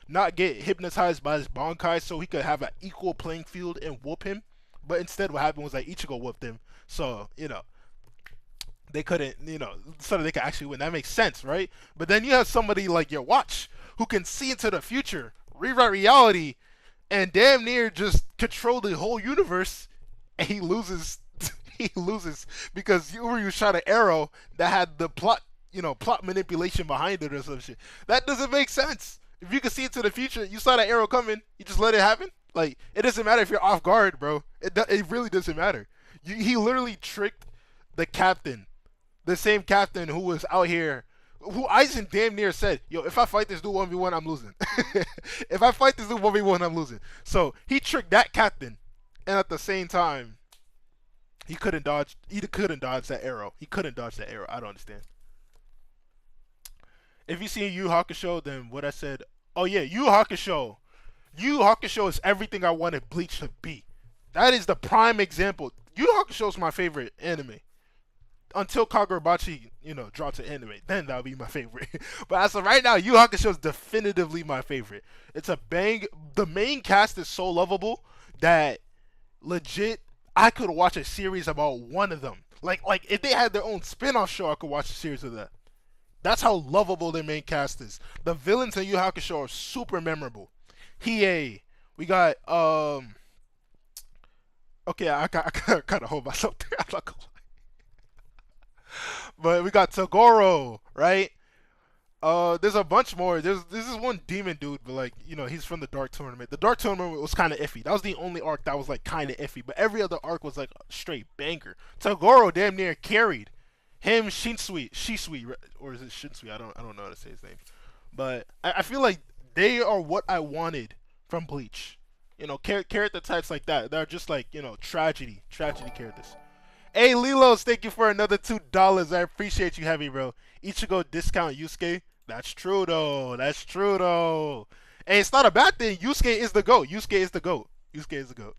not get hypnotized by his Bankai, so he could have an equal playing field and whoop him. But instead, what happened was like Ichigo whooped him, so they couldn't, so they could actually win. That makes sense, right? But then you have somebody like your Watch who can see into the future, rewrite reality, and damn near just control the whole universe, and he loses. He loses because Uryu shot an arrow that had the plot manipulation behind it or some shit. That doesn't make sense. If you can see into the future, you saw that arrow coming, you just let it happen. Like, it doesn't matter if you're off guard, bro. It really doesn't matter. He literally tricked the captain, the same captain who was out here, who Aizen damn near said, yo, if I fight this dude 1v1, I'm losing. If I fight this dude 1v1, I'm losing. So he tricked that captain, and at the same time, he couldn't dodge that arrow. I don't understand. If you see Yu Yu Hakusho, then what I said, oh yeah, Yu Yu Hakusho. Yu Yu Hakusho is everything I wanted Bleach to be. That is the prime example. Yu Yu Hakusho is my favorite anime. Until Kagurabachi, drops an anime, then that'll be my favorite. But as of right now, Yu Yu Hakusho is definitively my favorite. It's a bang. The main cast is so lovable that legit, I could watch a series about one of them. Like if they had their own spin-off show, I could watch a series of that. That's how lovable their main cast is. The villains in Yu Yu Hakusho are super memorable. Hiei. We got okay, I gotta hold myself there. I'm not gonna lie. But we got Togoro, right? There's a bunch more. This is one demon dude, but he's from the Dark Tournament. The Dark Tournament was kind of iffy. That was the only arc that was kind of iffy. But every other arc was a straight banger. Togoro damn near carried him. Shisui, or is it Shinsui? I don't know how to say his name. But I feel like they are what I wanted from Bleach. Character types like that. They're just tragedy characters. Hey, Lilos, thank you for another $2. I appreciate you heavy, bro. Ichigo discount Yusuke. That's true, though. Hey, it's not a bad thing. Yusuke is the GOAT.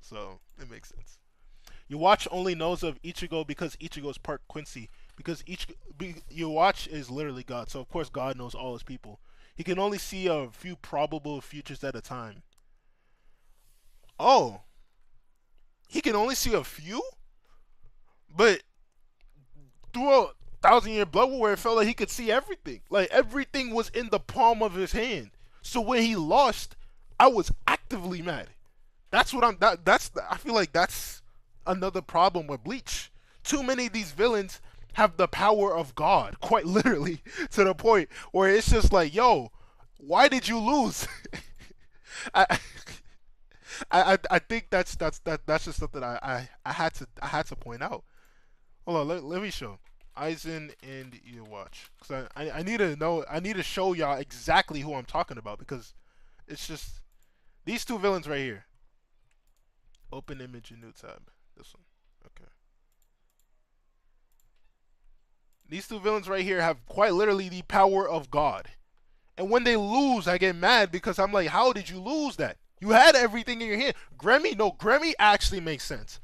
So, it makes sense. Your Watch only knows of Ichigo because Ichigo is part Quincy. Because your Watch is literally God. So, of course, God knows all his people. He can only see a few probable futures at a time. Oh. He can only see a few? But through Thousand Year Blood War where it felt like he could see everything. Like everything was in the palm of his hand. So when he lost, I was actively mad. That's what I'm. I feel like that's another problem with Bleach. Too many of these villains have the power of God, quite literally, to the point where it's just like, yo, why did you lose? I, I think that's just something I had to point out. Hold on, let me show Aizen and your watch, because I need to know, I need to show y'all exactly who I'm talking about, because it's just these two villains right here. Open image in new tab. This one. Okay. These two villains right here have quite literally the power of God. And when they lose, I get mad because I'm like, how did you lose that? You had everything in your hand. Grammy actually makes sense.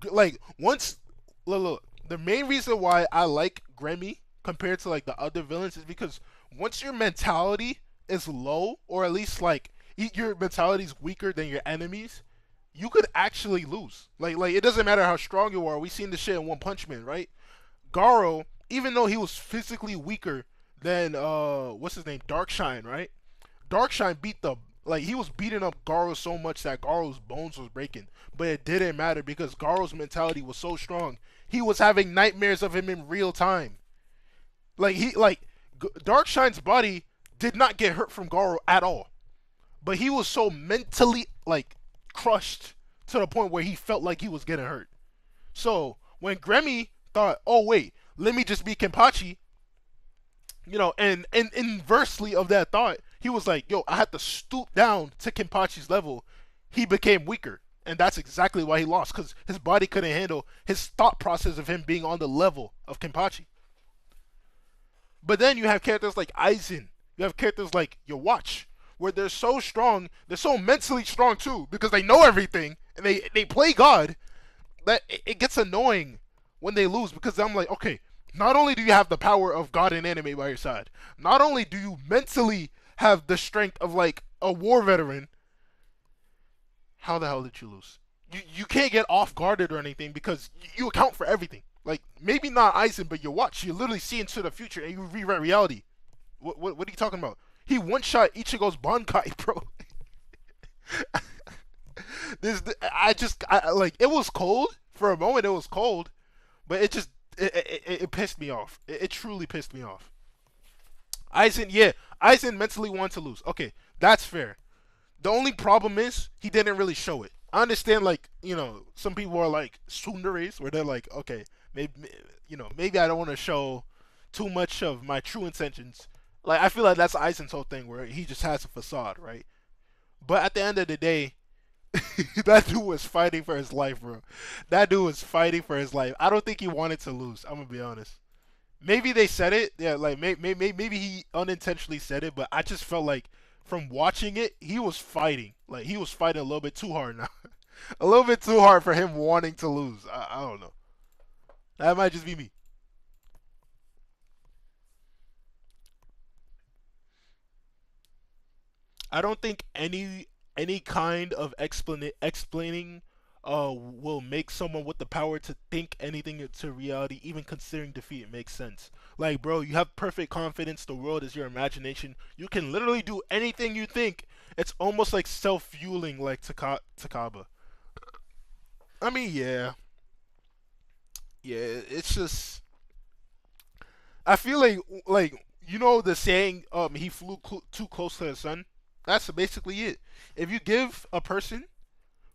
Like, once, look, the main reason why I like Grammy compared to like the other villains is because once your mentality is low, or at least like your mentality is weaker than your enemies, you could actually lose. Like it doesn't matter how strong you are. We seen this shit in One Punch Man, right? Garo, even though he was physically weaker than what's his name, Darkshine, right? Darkshine beat the, like, he was beating up Garo so much that Garo's bones was breaking, but it didn't matter because Garo's mentality was so strong. He was having nightmares of him in real time. Darkshine's body did not get hurt from Garo at all, but he was so mentally like crushed to the point where he felt like he was getting hurt. So when Grammy thought, oh wait, let me just be Kenpachi, you know, and inversely of that thought, he was like, yo, I had to stoop down to Kenpachi's level. He became weaker, and that's exactly why he lost, because his body couldn't handle his thought process of him being on the level of Kenpachi. But then you have characters like Aizen, you have characters like your watch, where they're so strong, they're so mentally strong too, because they know everything, and they play God, that it gets annoying when they lose, because I'm like, okay, not only do you have the power of God and anime by your side, not only do you mentally have the strength of like a war veteran, how the hell did you lose? You can't get off guarded or anything because you account for everything. Like, maybe not Aizen, but your watch, you literally see into the future and you rewrite reality. What are you talking about? He one-shot Ichigo's Bankai, bro. Like, it was cold. For a moment, it was cold. But it pissed me off. It truly pissed me off. Aizen mentally wanted to lose. Okay, that's fair. The only problem is he didn't really show it. I understand, like, you know, some people are like tsunderes, where they're like, okay, maybe I don't want to show too much of my true intentions. Like, I feel like that's Aizen's whole thing, where he just has a facade, right? But at the end of the day, that dude was fighting for his life, bro. That dude was fighting for his life. I don't think he wanted to lose. I'm gonna be honest. Maybe they said it, yeah, like maybe he unintentionally said it, but I just felt like from watching it, he was fighting. Like, he was fighting a little bit too hard now. A little bit too hard for him wanting to lose. I don't know. That might just be me. I don't think any kind of explaining will make someone with the power to think anything into reality, even considering defeat, makes sense. Like, bro, you have perfect confidence. The world is your imagination. You can literally do anything you think. It's almost like self-fueling, like Takaba. I mean, yeah. It's just, I feel like you know the saying, he flew too close to the sun. That's basically it. If you give a person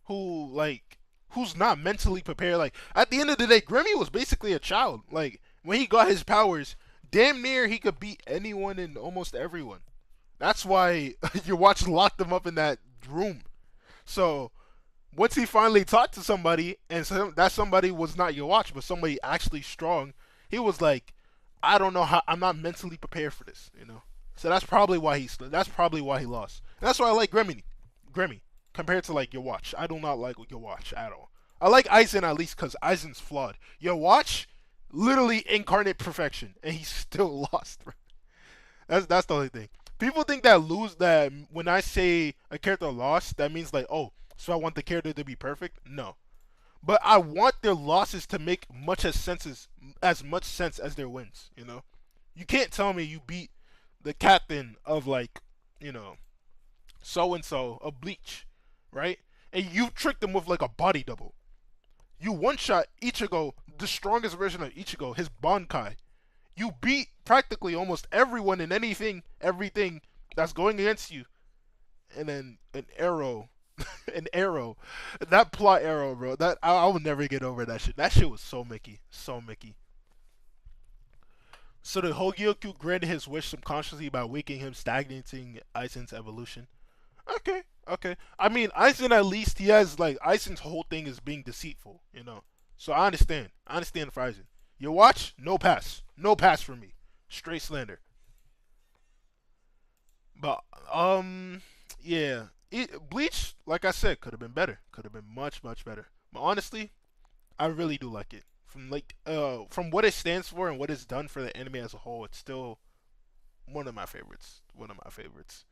who's not mentally prepared, like, at the end of the day, Grimmy was basically a child. Like, when he got his powers, damn near he could beat anyone and almost everyone. That's why your watch locked him up in that room. So once he finally talked to somebody, and that somebody was not your watch, but somebody actually strong, he was like, I don't know how, I'm not mentally prepared for this, you know. So that's probably why he lost. And that's why I like Grimmy compared to like your watch. I do not like your watch at all. I like Aizen at least because Aizen's flawed. Your watch, literally incarnate perfection, and he still lost. That's the only thing. People think that when I say a character lost, that means like, oh, so I want the character to be perfect. No, but I want their losses to make as much sense as their wins. You know, you can't tell me you beat the captain of like, you know, so and so of Bleach, right? And you tricked them with like a body double. You one shot Ichigo, the strongest version of Ichigo, his Bankai. You beat practically almost everyone in everything that's going against you. And then an arrow, an arrow, that plot arrow, bro. That I will never get over that shit. That shit was so Mickey, so Mickey. So the Hogyoku granted his wish subconsciously by waking him, stagnating Aizen's evolution. Okay, okay. I mean, Aizen at least he has like Aizen's whole thing is being deceitful, you know. So I understand. I understand for Aizen. Your watch, no pass, no pass for me. Straight slander. But yeah, Bleach, like I said, could have been better. Could have been much better. But honestly, I really do like it. From what it stands for and what it's done for the anime as a whole, it's still one of my favorites. One of my favorites.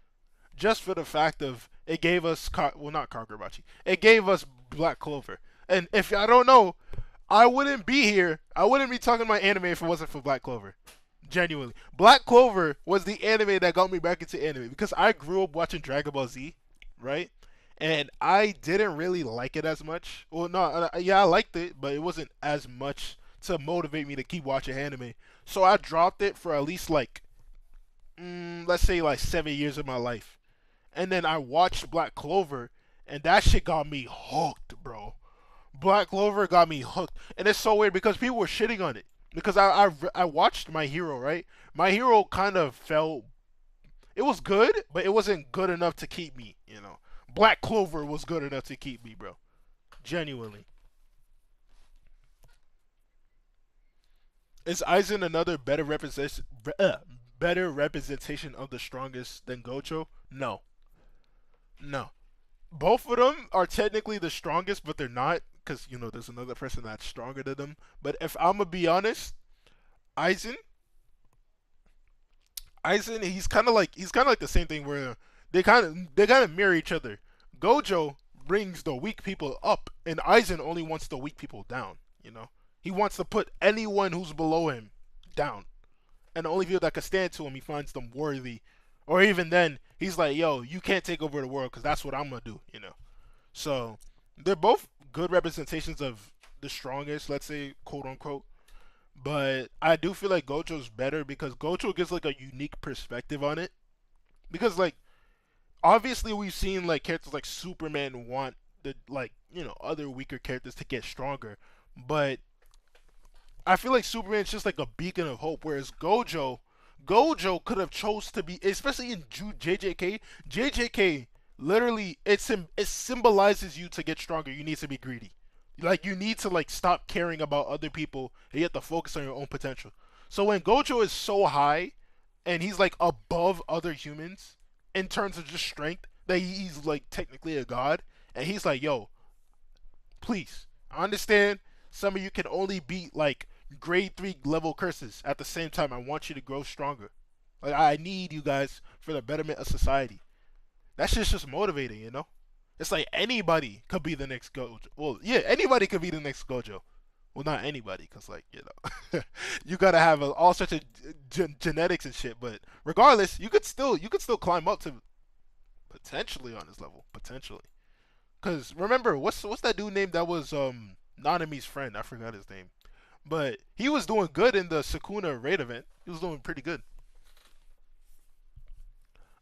Just for the fact of it gave us not Kagurabachi. It gave us Black Clover. And if y'all don't know, I wouldn't be here. I wouldn't be talking about anime if it wasn't for Black Clover. Genuinely. Black Clover was the anime that got me back into anime because I grew up watching Dragon Ball Z, right? And I didn't really like it as much. Well, no, yeah, I liked it, but it wasn't as much to motivate me to keep watching anime. So I dropped it for at least like, let's say like 7 years of my life. And then I watched Black Clover, and that shit got me hooked, bro. Black Clover got me hooked. And it's so weird because people were shitting on it. Because I watched My Hero, right? My Hero kind of felt... It was good, but it wasn't good enough to keep me, you know. Black Clover was good enough to keep me, bro. Genuinely. Is Aizen another better representation of the strongest than Gojo? No. No. Both of them are technically the strongest, but they're not, because, you know, there's another person that's stronger than them. But if I'm going to be honest, Aizen, he's kind of like the same thing where they kind of mirror each other. Gojo brings the weak people up, and Aizen only wants the weak people down, you know? He wants to put anyone who's below him down. And the only people that can stand to him, he finds them worthy. Or even then, he's like, yo, you can't take over the world because that's what I'm going to do, you know? So, they're both good representations of the strongest, let's say, quote unquote. But I do feel like Gojo's better because Gojo gives like a unique perspective on it. Because like, obviously we've seen like characters like Superman want the, like, you know, other weaker characters to get stronger. But I feel like Superman's just like a beacon of hope, whereas Gojo could have chose to be, especially in JJK literally it symbolizes you to get stronger. You need to be greedy. Like, you need to like stop caring about other people and you have to focus on your own potential. So when Gojo is so high and he's like above other humans in terms of just strength, that he's like technically a god, and he's like, yo, please, I understand some of you can only beat like grade 3 level curses. At the same time, I want you to grow stronger. Like, I need you guys for the betterment of society. That shit's just motivating, you know? It's like anybody could be the next Gojo. Well, yeah, anybody could be the next Gojo. Well, not anybody, because, like, you know, you gotta have all sorts of genetics and shit. But regardless, you could still climb up to potentially on his level, potentially. Because remember, what's that dude named that was Nanami's friend? I forgot his name, but he was doing good in the Sukuna raid event. He was doing pretty good.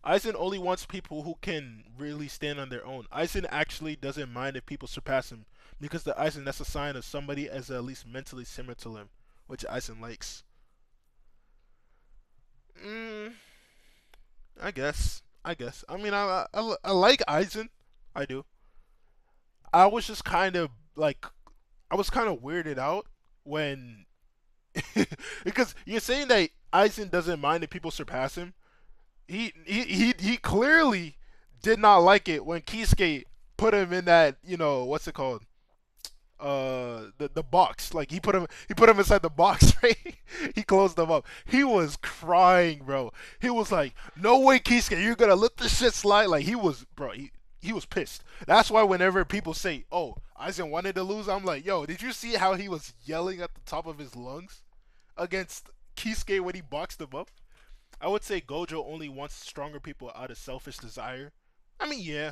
Aizen only wants people who can really stand on their own. Aizen actually doesn't mind if people surpass him, because the Aizen, that's a sign of somebody as at least mentally similar to him, which Aizen likes. I guess. I mean, I like Aizen. I do. I was just kind of like, I was kind of weirded out when, because you're saying that Aizen doesn't mind if people surpass him. He clearly did not like it when Kisuke put him in that, you know, what's it called? The box. Like, he put him inside the box, right? He closed them up. He was crying, bro. He was like, no way, Kisuke, you're gonna let this shit slide. Like, he was, bro, he was pissed. That's why whenever people say, oh, Aizen wanted to lose. I'm like, yo, did you see how he was yelling at the top of his lungs against Kisuke when he boxed him up? I would say Gojo only wants stronger people out of selfish desire. I mean, yeah,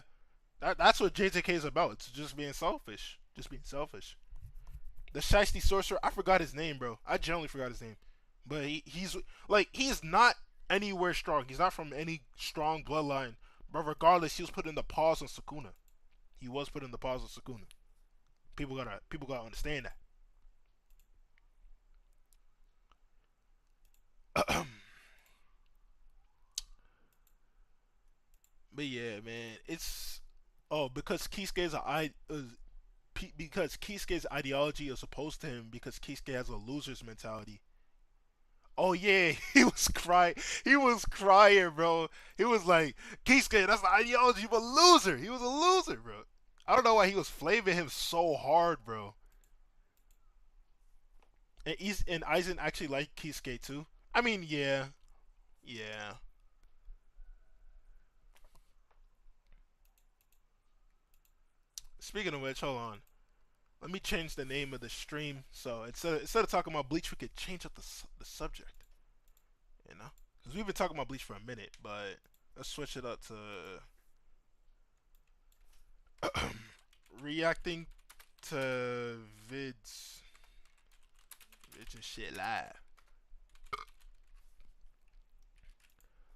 that's what JJK is about. It's just being selfish. Just being selfish. The Shiesty Sorcerer, I forgot his name, bro. I generally forgot his name. But he's not anywhere strong. He's not from any strong bloodline. But regardless, he was put in the paws on Sukuna. He was put in the paws on Sukuna. People gotta understand that. But yeah, man, it's because Kisuke's ideology is opposed to him because Kisuke has a loser's mentality. Oh yeah, he was crying. He was crying, bro. He was like, Kisuke, that's the ideology of a loser. He was a loser, bro. I don't know why he was flaming him so hard, bro. And Aizen actually liked Kisuke too. I mean, yeah, yeah. Speaking of which, hold on. Let me change the name of the stream. So instead of talking about Bleach, we could change up the subject. You know, because we've been talking about Bleach for a minute, but let's switch it up to reacting to vids and shit live.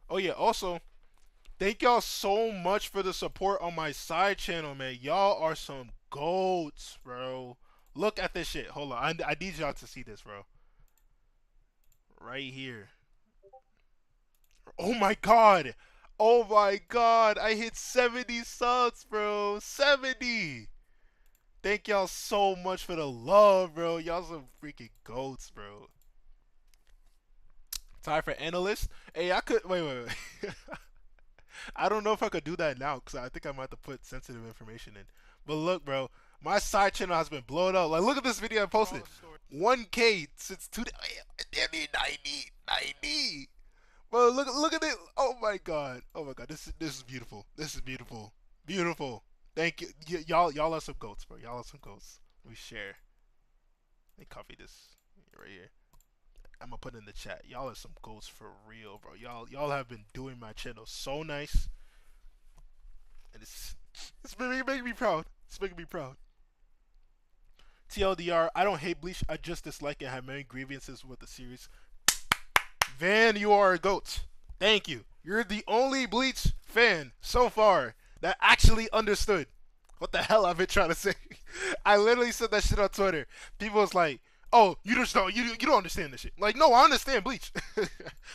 Oh yeah, also thank y'all so much for the support on my side channel, man. Y'all are some goats, bro. Look at this shit. Hold on, I need y'all to see this, bro. Right here. Oh my god. Oh my god. I hit 70 subs, bro. 70. Thank y'all so much for the love, bro. Y'all some freaking goats, bro. Time for analyst. Hey, I could wait. I don't know if I could do that now because I think I might have to put sensitive information in. But look, bro, my side channel has been blown up. Like, look at this video I posted. 1K since 2 days. 90. Bro, look at it. Oh my god. Oh my god. This is beautiful. This is beautiful. Beautiful. Thank you. Y'all are some goats, bro. Y'all are some goats. We share. Let me copy this right here. I'm gonna put it in the chat. Y'all are some goats for real, bro. Y'all have been doing my channel so nice, and it's making me proud. It's making me proud. TLDR, I don't hate Bleach. I just dislike it. I have many grievances with the series. Van, you are a goat. Thank you. You're the only Bleach fan so far that actually understood what the hell I've been trying to say. I literally said that shit on Twitter. People was like, "Oh, you just don't you don't understand this shit." Like, no, I understand Bleach.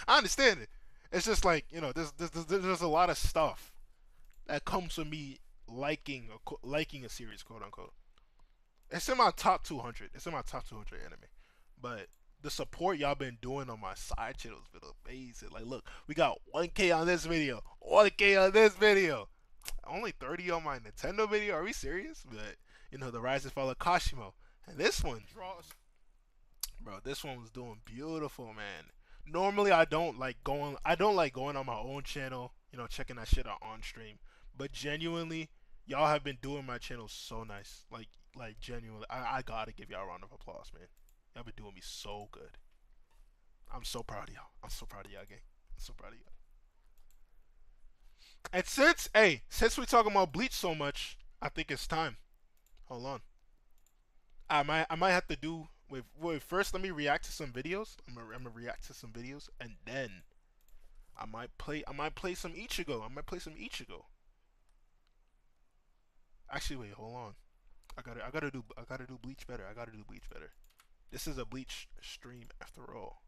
I understand it. It's just like, you know, there's a lot of stuff that comes with me liking a series, quote unquote. It's in my top 200. It's in my top 200 anime. But the support y'all been doing on my side channel has been amazing. Like, look, we got 1K on this video, 1K on this video, only 30 on my Nintendo video. Are we serious? But you know, the rise and fall of Kashimo, and this one, bro, this one was doing beautiful, man. Normally, I don't like going on my own channel, you know, checking that shit out on stream. But genuinely, y'all have been doing my channel so nice. Like genuinely, I gotta give y'all a round of applause, man. Y'all been doing me so good. I'm so proud of y'all. I'm so proud of y'all, gang. I'm so proud of y'all. And since we talking about Bleach so much, I think it's time. Hold on. I might have to do wait first. Let me react to some videos. I'm gonna react to some videos, and then I might play some Ichigo. I might play some Ichigo. Actually, wait, hold on. I gotta do Bleach better. I gotta do Bleach better. This is a Bleach stream after all.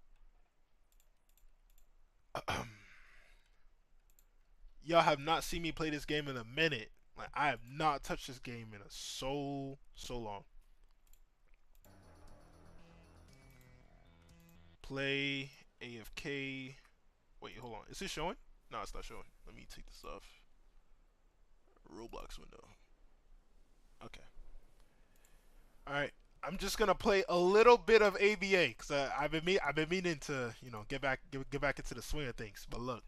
Y'all have not seen me play this game in a minute. Like, I have not touched this game in so long. Play AFK. Wait, hold on. Is it showing? No, it's not showing. Let me take this off. Roblox window. Okay. Alright, I'm just gonna play a little bit of ABA because I've been meaning to, you know, get back into the swing of things. But look,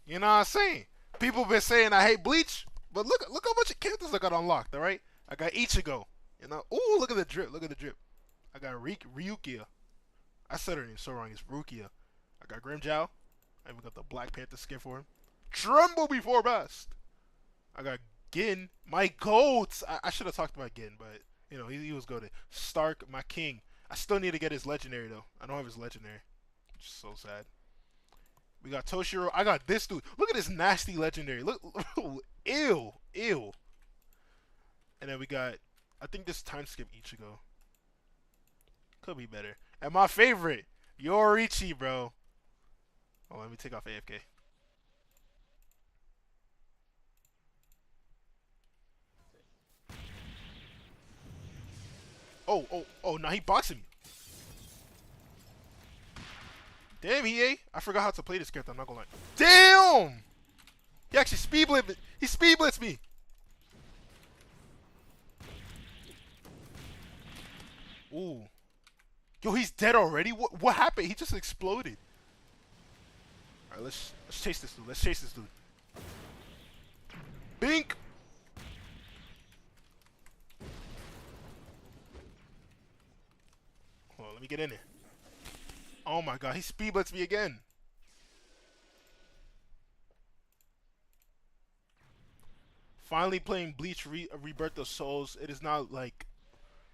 you know what I'm saying? People been saying I hate Bleach, but look how much characters I got unlocked. All right, I got Ichigo, And now, ooh, look at the drip. Look at the drip. I got Ryukia. I said her name so wrong. It's Rukia. I got Grimjow. I even got the Black Panther skin for him. Tremble before best. I got Gin. My goats. I should have talked about Gin, but you know he was good. Stark, my king. I still need to get his legendary though. I don't have his legendary. Which is so sad. We got Toshiro. I got this dude. Look at this nasty legendary. Look, ew, ew. And then we got, I think this time skip Ichigo. Could be better. And my favorite, Yorichi, bro. Oh, let me take off AFK. Oh, now he boxing me. Damn, EA. I forgot how to play this character, I'm not gonna lie. Damn! He actually speed blitzed me. Ooh. Yo, he's dead already? What happened? He just exploded. Alright, let's chase this dude. Let's chase this dude. Bink! Hold on, let me get in there. Oh my god, he speed blitzed me again. Finally playing Bleach Rebirth of Souls. It is not like...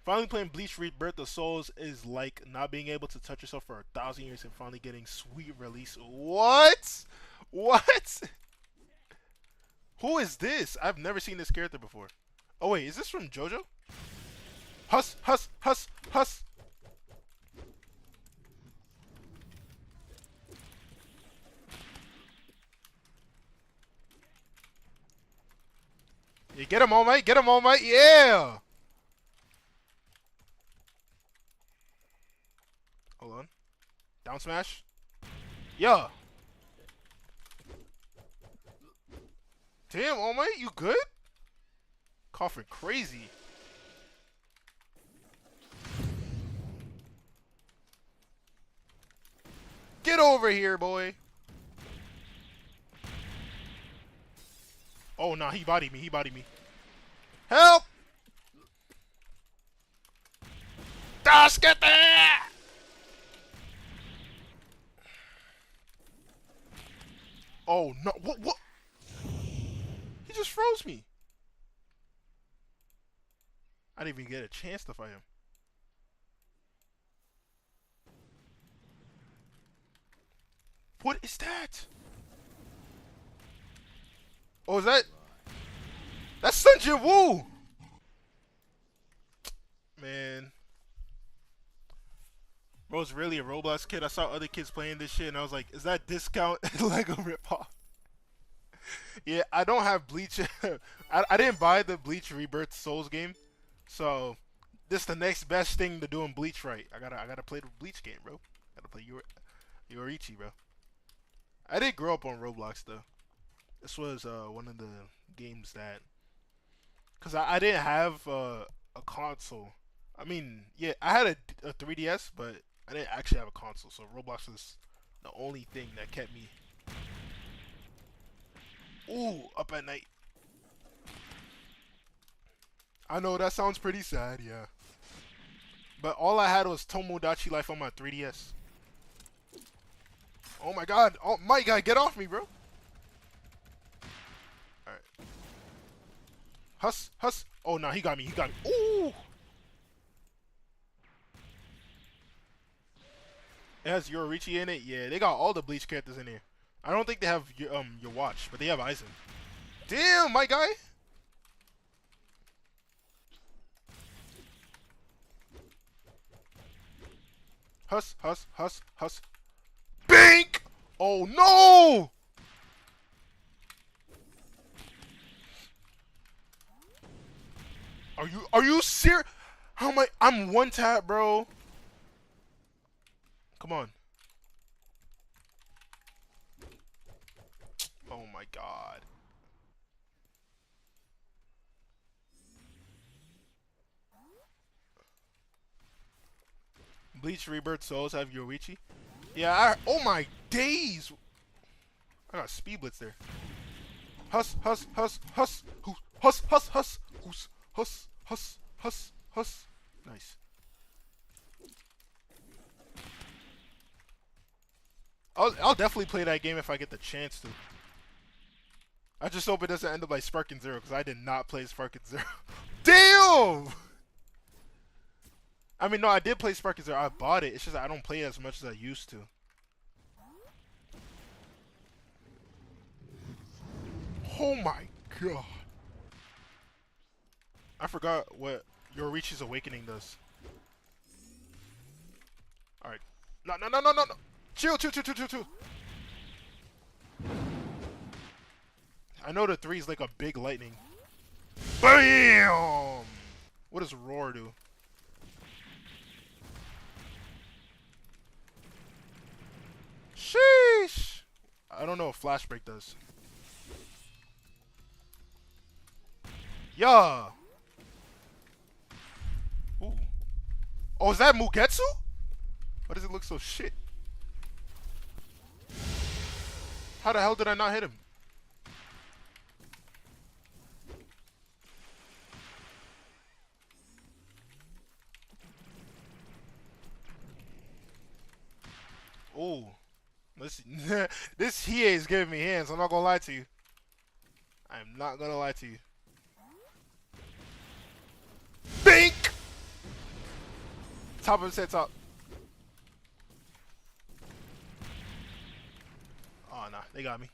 Finally playing Bleach Rebirth of Souls is like not being able to touch yourself for 1,000 years and finally getting sweet release. What? What? Who is this? I've never seen this character before. Oh wait, is this from JoJo? Huss, Huss, Huss, Huss. Yeah, get him, All Might. Get him, All Might. Yeah. Hold on. Down smash. Yeah. Damn, All Might, you good? Coughing crazy. Get over here, boy. Oh, nah, he bodied me. He bodied me. Help! Get there! Oh, no. What? He just froze me. I didn't even get a chance to fight him. What is that? Oh, is that? That's Sun Jin Woo! Man. Bro's really a Roblox kid. I saw other kids playing this shit and I was like, is that discount Lego ripoff? Yeah, I don't have Bleach. I didn't buy the Bleach Rebirth Souls game. So, this is the next best thing to do in Bleach right. I gotta play the Bleach game, bro. Gotta play Yorichi, bro. I did grow up on Roblox, though. This was one of the games that... Because I didn't have a console. I mean, yeah, I had a 3DS, but I didn't actually have a console. So Roblox was the only thing that kept me... Ooh, up at night. I know, that sounds pretty sad, yeah. But all I had was Tomodachi Life on my 3DS. Oh my god. Oh my god, get off me, bro. Alright. Huss, Huss. Oh, no, he got me. He got me. Ooh. It has Yorichi in it. Yeah, they got all the Bleach characters in here. I don't think they have your watch, but they have Aizen. Damn, my guy. Huss, Huss, Huss, Huss. Bink! Oh no! Are you serious? How am I'm one tap, bro. Come on. Oh my god. Bleach Rebirth Souls have Yoichi. Yeah, oh my days! I got speed blitz there. Huss, Huss, Huss, Huss, Huss, Huss, Huss, Huss, Huss, Huss, Huss, Hus. Nice. I'll definitely play that game if I get the chance to. I just hope it doesn't end up like Sparking Zero, because I did not play Sparking Zero. Damn! I mean, no, I did play Sparking Zero. I bought it. It's just I don't play it as much as I used to. Oh my god. I forgot what Yorichi's Awakening does. Alright. No. Chill. I know the 3 is like a big lightning. BAM! What does Roar do? Sheesh! I don't know what Flash Break does. Yeah! Ooh. Oh, is that Mugetsu? Why does it look so shit? How the hell did I not hit him? Oh, this Hiei is giving me hands. I'm not gonna lie to you. I'm not gonna lie to you. Bink! Top of his head top. Oh, nah. They got me.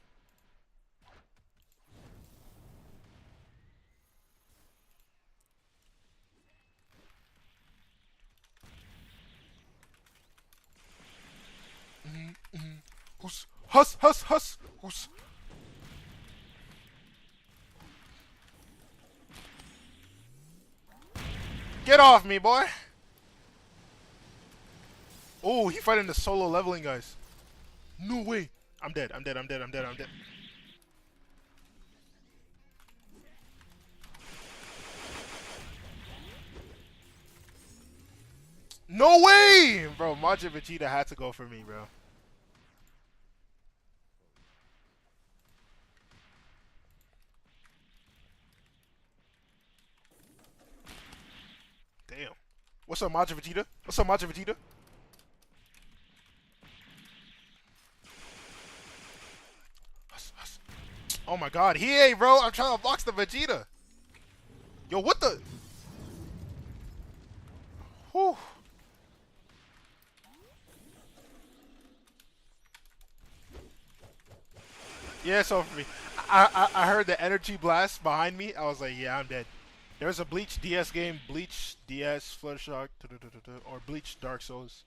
Hus. Who's? Get off me, boy. Oh, he fighting the solo leveling guys. No way. I'm dead. No way! Bro, Majin Vegeta had to go for me, bro. Damn. What's up, Majin Vegeta? Hus. Oh my god. Hey, bro. I'm trying to box the Vegeta. Yo, what the? Whew. Yeah, so for me, I heard the energy blast behind me. I was like, yeah, I'm dead. There's a Bleach DS game, Bleach DS Fluttershock, or Bleach Dark Souls.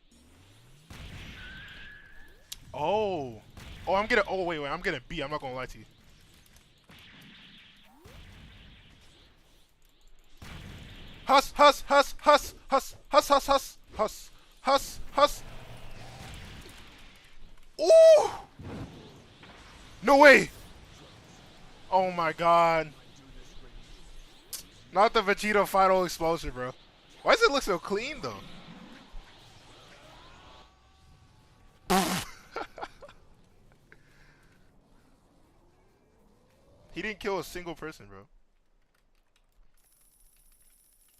Oh, I'm gonna. Oh wait, I'm gonna B. I'm not gonna lie to you. Hus. Ooh! No way! Oh my god. Not the Vegeta final explosion, bro. Why does it look so clean, though? He didn't kill a single person, bro.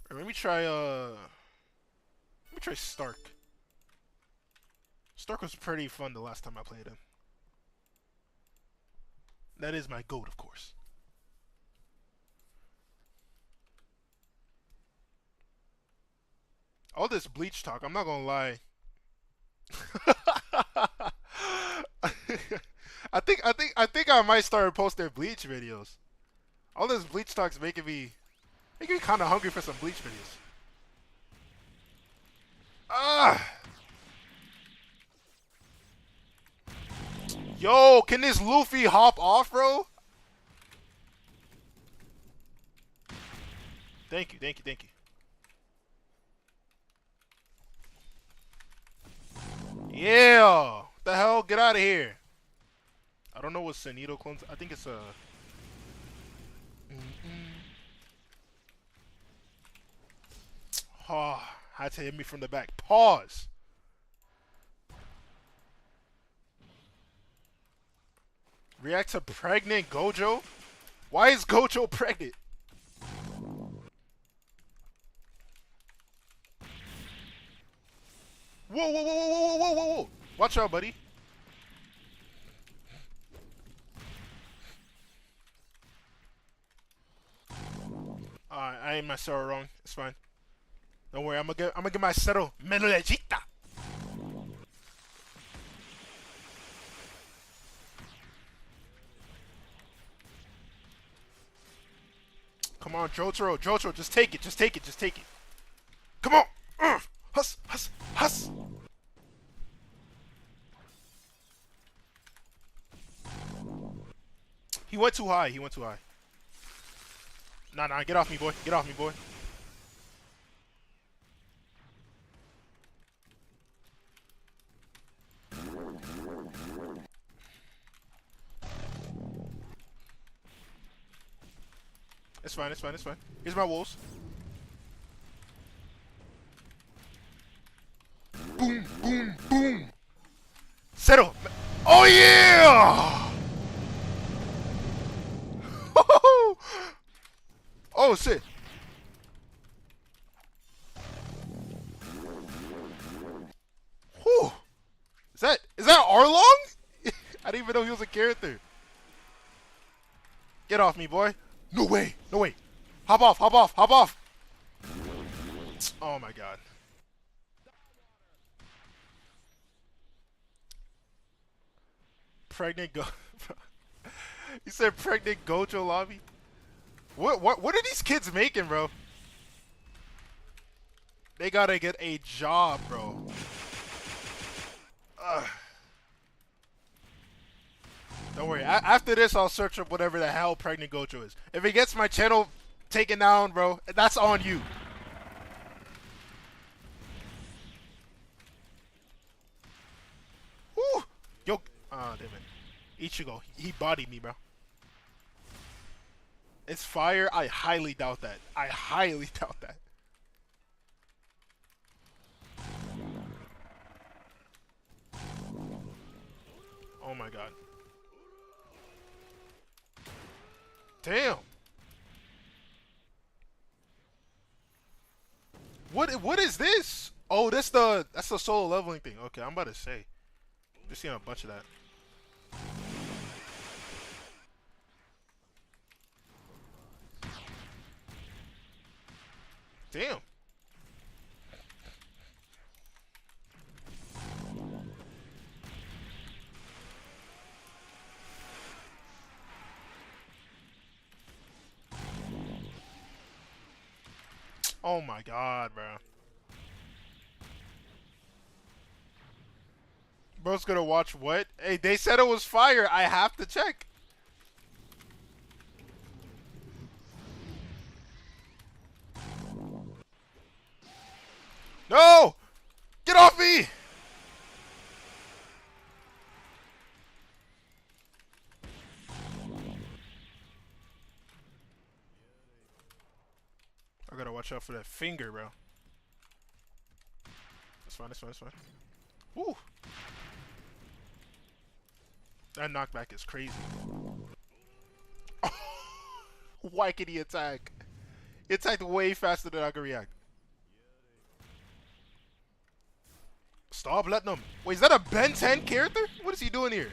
Right, let me try Stark. Stark was pretty fun the last time I played him. That is my GOAT, of course. All this Bleach talk, I'm not gonna lie. I think I might start posting Bleach videos. All this Bleach talk's making me kind of hungry for some Bleach videos. Yo, can this Luffy hop off, bro? Thank you. Yeah! What the hell? Get out of here. I don't know what Senito clones. I think it's a. Oh, had to hit me from the back. Pause. React to pregnant Gojo? Why is Gojo pregnant? Whoa, whoa, whoa, whoa, whoa, whoa, whoa, whoa. Watch out, buddy. I aimed my Sora wrong. It's fine. Don't worry. I'm gonna get my Sero Menolejita. Come on, Jotaro. Jotaro, just take it. Just take it. Just take it. Come on. Hus, hus, hus. He went too high. He went too high. Nah, nah. Get off me, boy. Get off me, boy. It's fine. It's fine. It's fine. Here's my wolves. Boom, boom, boom. Settle. Oh, yeah! Oh, shit. Whew. Is that Arlong? I didn't even know he was a character. Get off me, boy. No way. No way. Hop off. Hop off. Hop off. Oh, my God. Pregnant go. You said pregnant Gojo lobby? What are these kids making, bro? They gotta get a job, bro. Don't worry. After this, I'll search up whatever the hell pregnant Gojo is. If it gets my channel taken down, bro, that's on you. Woo! Yo. Ah, damn it. Ichigo. He bodied me, bro. It's fire? I highly doubt that. I highly doubt that. Oh my God. Damn. What is this? Oh, that's the solo leveling thing. Okay, I'm about to say. Just seeing a bunch of that. Damn. Oh my God, bro. Bro's gonna watch what? Hey, they said it was fire. I have to check. No! Get off me! I gotta watch out for that finger, bro. That's fine, that's fine, that's fine. Woo! That knockback is crazy. Why could he attack? He attacked way faster than I could react. Stop letting him. Wait, is that a Ben 10 character? What is he doing here?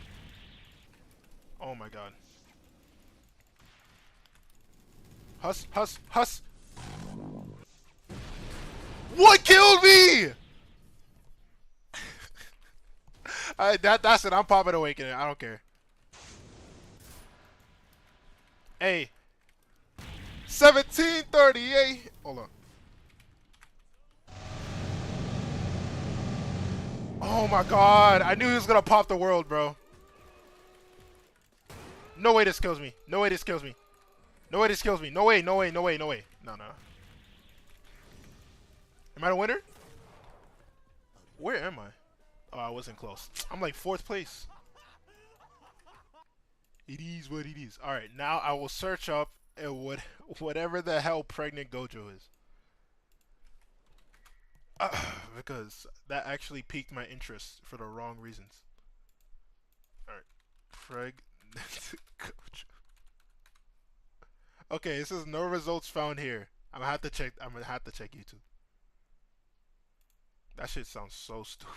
Oh my God. Hus, hus, hus. What killed me? That's it. I'm popping Awakening. I don't care. Hey. 1738. Hold on. Oh my God. I knew he was going to pop the world, bro. No way this kills me. No way this kills me. No way this kills me. No way, no way, no way, no way. No, no. Am I the winner? Where am I? Oh, I wasn't close. I'm like 4th place. It is what it is. Alright, now I will search up whatever the hell pregnant Gojo is. Because that actually piqued my interest for the wrong reasons. Alright. Pregnant Gojo. Okay, it says no results found here. I'm gonna have to check YouTube. That shit sounds so stupid.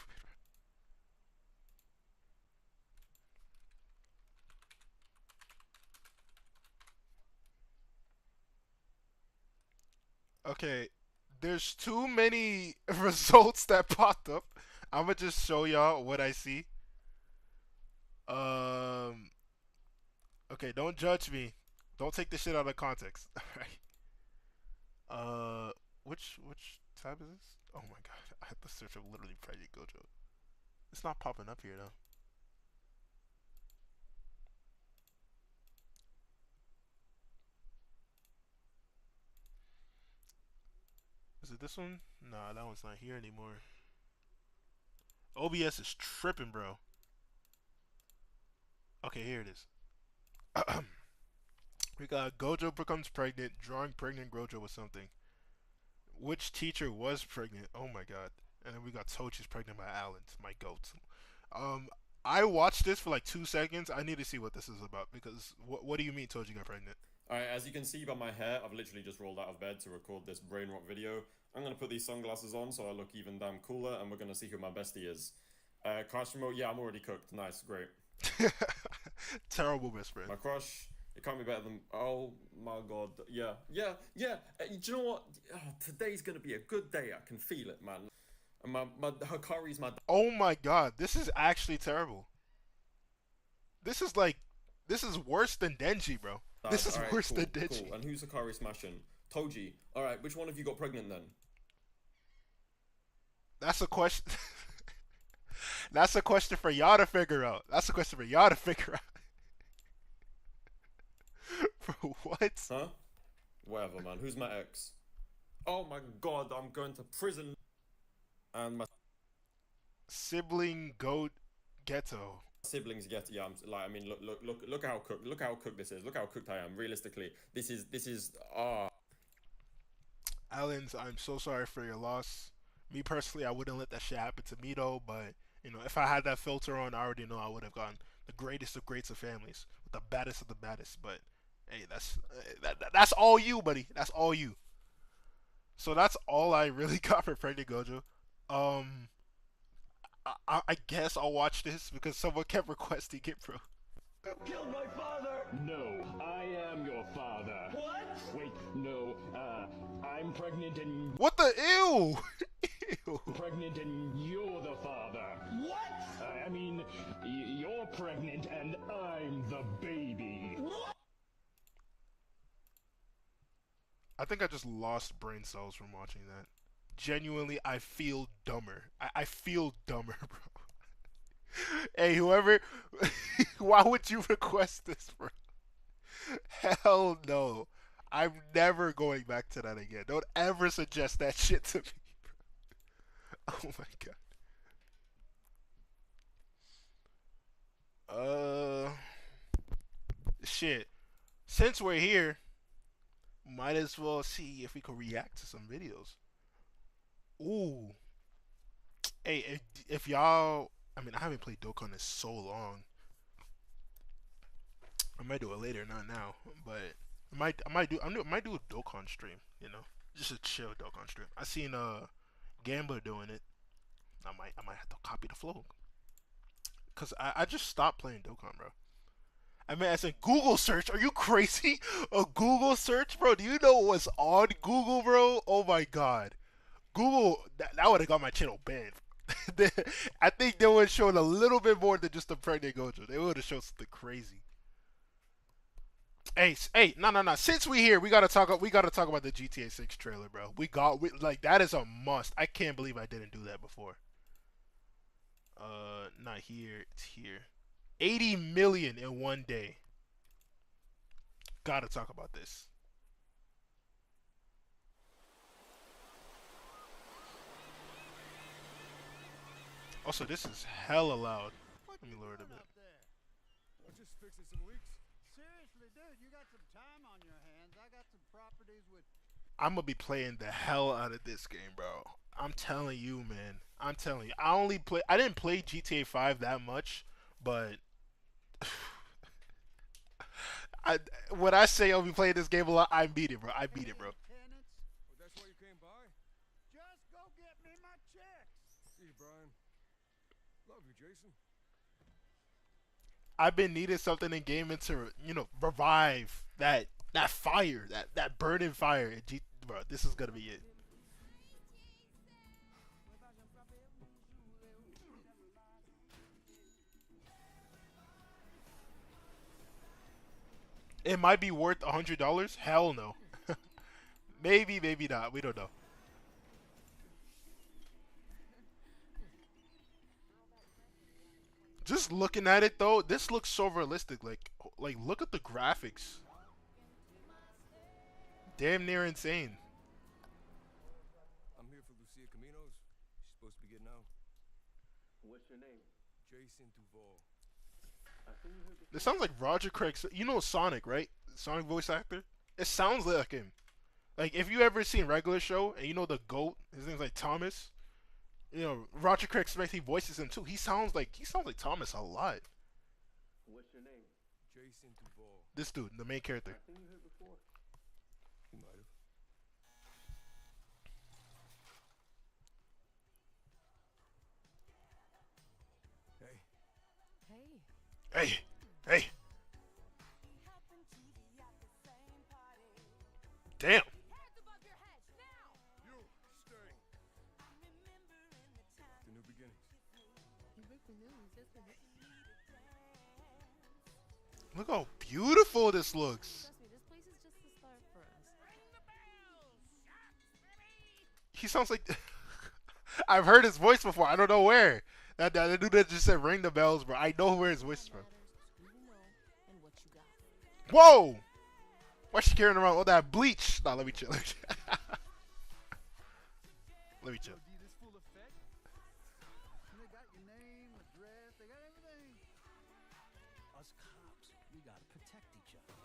Okay, there's too many results that popped up. I'm gonna just show y'all what I see. Um, okay, don't judge me. Don't take this shit out of context. Alright. Uh, which tab is this? Oh my god, I have to search up literally Project Gojo. It's not popping up here though. Is it this one? Nah, that one's not here anymore. OBS is tripping, bro. Okay, here it is. We got Gojo becomes pregnant, drawing pregnant Gojo with something. Which teacher was pregnant? Oh my god. And then we got Tochi's pregnant by Alan, my goat. Um, I watched this for like 2 seconds. I need to see what this is about because what do you mean Tochi got pregnant? Alright, as you can see by my hair, I've literally just rolled out of bed to record this brain rot video. I'm gonna put these sunglasses on so I look even damn cooler, and we're gonna see who my bestie is. Crush remote, yeah, I'm already cooked. Nice, great. Terrible best friend. My crush, it can't be better than. Oh my god, yeah. Do you know what? Oh, today's gonna be a good day. I can feel it, man. And my Hikari's my. Oh my god, this is actually terrible. This is worse than Denji, bro. This is worse than Denji. Cool. And who's Hikari smashing? Toji. All right, which one of you got pregnant then? That's a question. That's a question for y'all to figure out. That's a question for y'all to figure out. For what? Huh? Whatever, man. Who's my ex? Oh my god, I'm going to prison. And my sibling goat ghetto. Siblings get, yeah. I'm like, I mean, look how cooked this is. Look how cooked I am. Realistically, this is Allens, I'm so sorry for your loss. Me personally, I wouldn't let that shit happen to me though. But you know, if I had that filter on, I already know I would have gone the greatest of greats of families with the baddest of the baddest. But hey, that's all you, buddy. That's all you. So that's all I really got for Pregnant Gojo. I guess I'll watch this because someone kept requesting it, bro. You killed my father! No, I am your father. What? Wait, no, I'm pregnant and... What the ew? Ew. Pregnant and you're the father. What? I mean, you're pregnant and I'm the baby. What? I think I just lost brain cells from watching that. Genuinely, I feel dumber. I feel dumber, bro. Hey, whoever, why would you request this, bro? Hell no. I'm never going back to that again. Don't ever suggest that shit to me, bro. Oh my god. Shit. Since we're here, might as well see if we can react to some videos. Ooh. Hey, if y'all, I mean, I haven't played Dokkan in so long. I might do it later, not now, but I might do a Dokkan stream, you know, just a chill Dokkan stream. I seen Gambler doing it. I might have to copy the flow, cause I just stopped playing Dokkan, bro. I mean, as in Google search. Are you crazy? A Google search, bro? Do you know what's on Google, bro? Oh my god. Google, that would have got my channel banned. I think they would have shown a little bit more than just the pregnant Gojo. They would have shown something crazy. Hey, no. Since we here, we gotta talk about the GTA 6 trailer, bro. Like that is a must. I can't believe I didn't do that before. Not here. It's here. 80 million in one day. Gotta talk about this. Also, this is hella loud. Let me lower it a bit. We're just fixing some leaks. Seriously, dude, you got some time on your hands. I got some properties with... I'm gonna be playing the hell out of this game, bro. I'm telling you, man. I'm telling you. I didn't play GTA 5 that much, but when I say I'll be playing this game a lot, I beat it, bro. I beat it, bro. Tenants? Oh, that's why you came by? Just go get me my checks. I've been needing something in gaming to, you know, revive that fire, that burning fire. Bro, this is gonna be it. It might be worth $100. Hell no. Maybe, maybe not. We don't know. Just looking at it though, this looks so realistic. Like look at the graphics. Damn near insane. I'm here for Lucia Caminos. She's supposed to be getting out. What's your name? Jason Duval. This sounds like Roger Craig. You know Sonic, right? Sonic voice actor. It sounds like him. Like if you ever seen regular show and you know the goat, his name's like Thomas. You know Roger Craig Smith. He voices him too. He sounds like Thomas a lot. What's your name? Jason Duval. This dude, the main character. I think you heard before. You might have. Hey. Hey, hey. Damn. You stay. The new beginnings. Look how beautiful this looks. Trust me, this place is just the start for us. He sounds like I've heard his voice before. I don't know where. That dude that just said ring the bells, bro. I know where his voice is from. Whoa! Why's she carrying around all that bleach? Nah, let me chill. Let me chill. This full effect. They got your name, address, they got everything. Us cops, we gotta protect each other.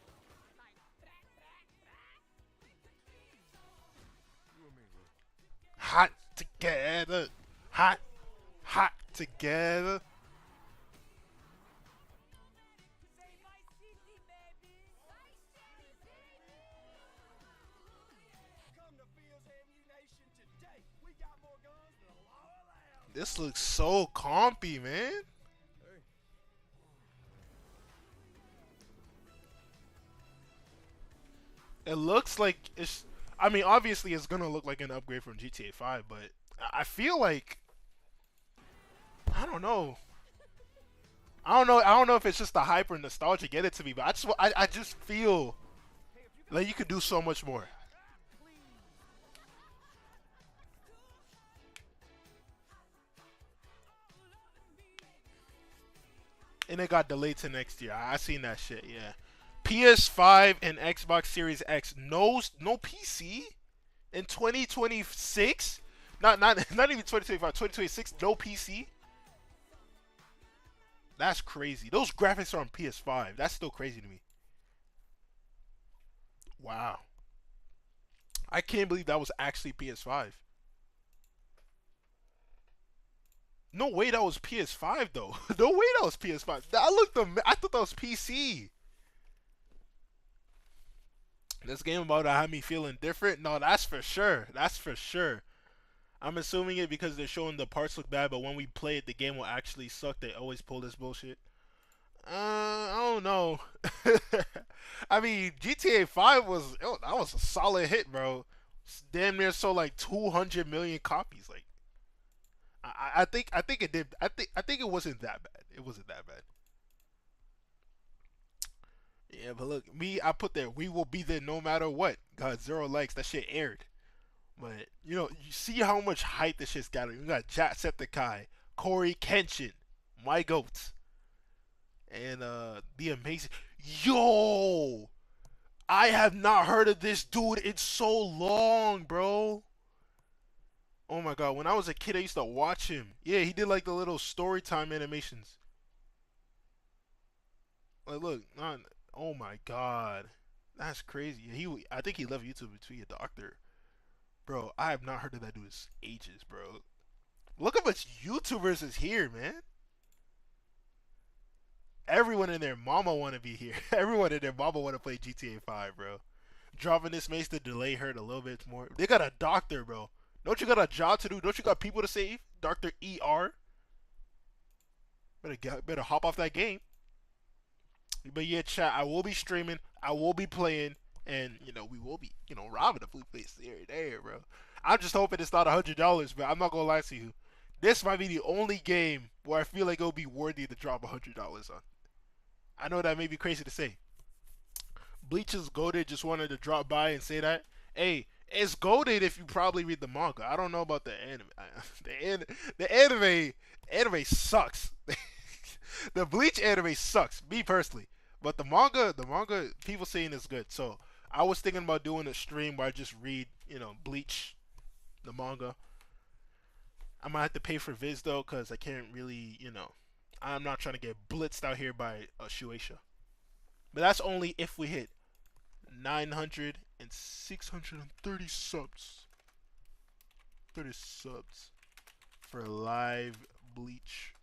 You and me, bro. Hot together. Hot together. This looks so compy, man. Hey. It looks like it's. I mean, obviously, it's gonna look like an upgrade from GTA 5, but I feel like I don't know. I don't know if it's just the hype or nostalgia get it to me, but I just feel like you could do so much more. And it got delayed to next year. I seen that shit, yeah. PS5 and Xbox Series X. No PC in 2026. Not even 2025. 2026. No PC. That's crazy. Those graphics are on PS5. That's still crazy to me. Wow. I can't believe that was actually PS5. No way that was PS5 though. No way that was PS5. I thought that was PC. This game about to have me feeling different? No, that's for sure. That's for sure. I'm assuming it because they're showing the parts look bad, but when we play it, the game will actually suck. They always pull this bullshit. I don't know. I mean, GTA 5 that was a solid hit, bro. Damn near sold like 200 million copies. Like, I think it did. I think it wasn't that bad. It wasn't that bad. Yeah, but look, I put there. We will be there no matter what. Got 0 likes. That shit aired. But you see how much hype this shit's got. We got Jacksepticeye, Corey Kenshin, my goats, and the amazing. Yo, I have not heard of this dude in so long, bro. Oh my god, when I was a kid, I used to watch him. Yeah, he did like the little story time animations. Like, look, oh my god, that's crazy. I think he left YouTube to be a doctor. Bro, I have not heard of that dude in ages, bro. Look how much YouTubers is here, man. Everyone and their mama want to be here. Everyone and their mama want to play GTA 5, bro. Dropping this makes the delay hurt a little bit more. They got a doctor, bro. Don't you got a job to do? Don't you got people to save? Dr. ER. Better hop off that game. But yeah, chat. I will be streaming. I will be playing, and we will be robbing the food place here and there, bro. I'm just hoping it's not $100, but I'm not gonna lie to you. This might be the only game where I feel like it'll be worthy to drop $100 on. I know that may be crazy to say. Bleach's goaded just wanted to drop by and say that. Hey, it's goaded if you probably read the manga. I don't know about the anime. The anime sucks. The Bleach anime sucks. Me personally, but the manga, people saying it's good. So I was thinking about doing a stream where I just read, Bleach, the manga. I might have to pay for Vids though, cause I can't really, I'm not trying to get blitzed out here by Shueisha. But that's only if we hit 900 and 630 subs. 30 subs for live Bleach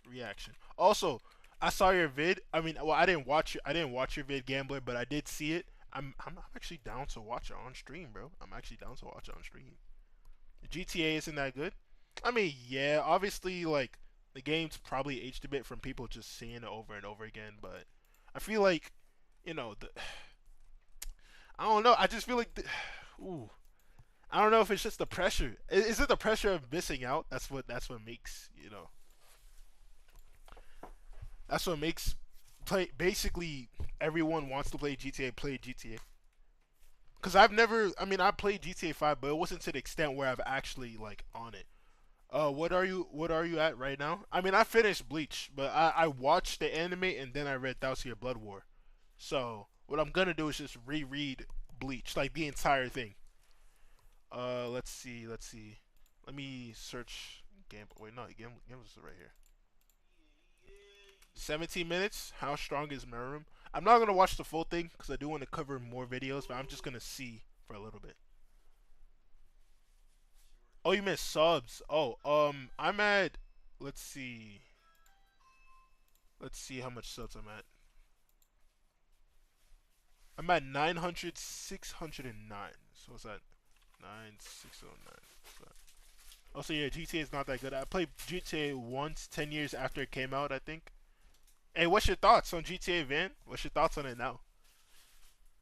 reaction. Also, I saw your vid. I mean, well, I didn't watch your vid, Gambler, but I did see it. I'm actually down to watch it on stream, bro. I'm actually down to watch it on stream. GTA isn't that good. I mean, yeah, obviously, like, the game's probably aged a bit from people just seeing it over and over again, but I feel like, I don't know. I just feel like, ooh, I don't know if it's just the pressure. Is it the pressure of missing out? That's what makes, that's what makes basically everyone wants to play GTA, play GTA. Cause I played GTA 5, but it wasn't to the extent where I've actually like on it. What are you at right now? I mean, I finished Bleach, but I watched the anime and then I read Thousand Blood War. So what I'm gonna do is just reread Bleach, like the entire thing. Let's see. Let me search Wait, no, Gambler's right here. 17 minutes. How strong is Meruem? I'm not gonna watch the full thing because I do want to cover more videos, but I'm just gonna see for a little bit. Oh, you missed subs. Oh, I'm at. Let's see. Let's see how much subs I'm at. I'm at 900, 609. So what's that? 9609. Also, yeah, GTA is not that good. I played GTA once, 10 years after it came out, I think. Hey, what's your thoughts on GTA, Van? What's your thoughts on it now?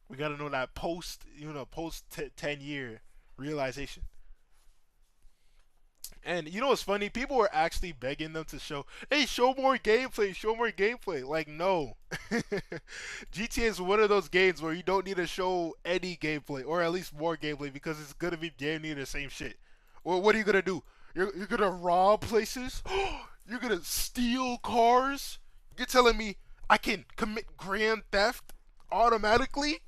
We gotta know that post 10-year realization. And you know what's funny? People were actually begging them to show more gameplay. Like, no. GTA is one of those games where you don't need to show any gameplay, or at least more gameplay, because it's gonna be damn near the same shit. Well, what are you gonna do? You're gonna rob places? You're gonna steal cars? You're telling me I can commit grand theft automatically?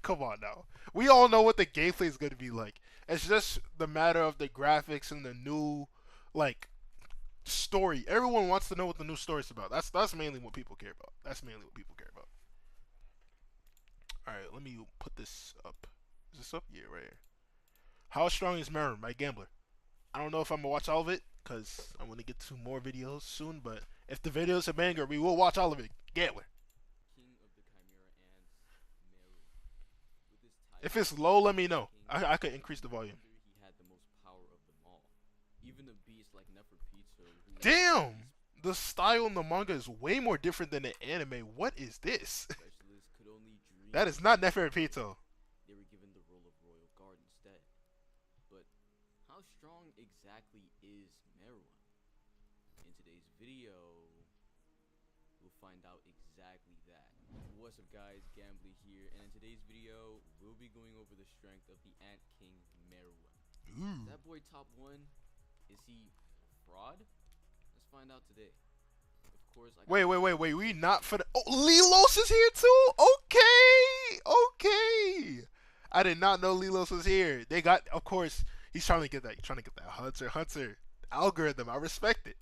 Come on now. We all know what the gameplay is gonna be like. It's just the matter of the graphics and the new, like, story. Everyone wants to know what the new story is about. That's mainly what people care about. All right, let me put this up. Is this up? Yeah, right here. How strong is Meruem by Gambler? I don't know if I'm gonna watch all of it because I want to get to more videos soon. But if the video is a banger, we will watch all of it. Gambler. If it's low, let me know. I could increase the volume. Damn! The style in the manga is way more different than the anime. What is this? That is not Neferpito. They were given the role of royal guard instead. But how strong exactly is Meruem? In today's video, we'll find out exactly that. What's up, guys? Gambly here, and in today's video, we'll be going over the strength of the Ant King Meruem. That boy top 1, is he fraud? Let's find out today. Of course, wait. We not for the. Oh, Lilos is here too. Okay. I did not know Lilos was here. They got, of course, he's trying to get that Hunter algorithm. I respect it.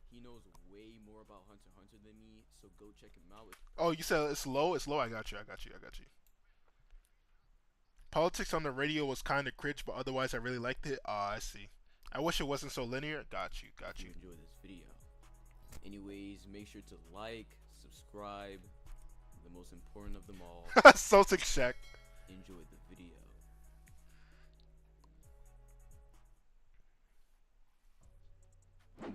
He knows way more about Hunter x Hunter than me, so go check him out. Oh, you said it's low. I got you. Politics on the radio was kind of cringe, but otherwise I really liked it. I see. I wish it wasn't so linear. Got you. Enjoy this video. Anyways, make sure to like, subscribe, the most important of them all. Celtic Shack. Enjoy the video.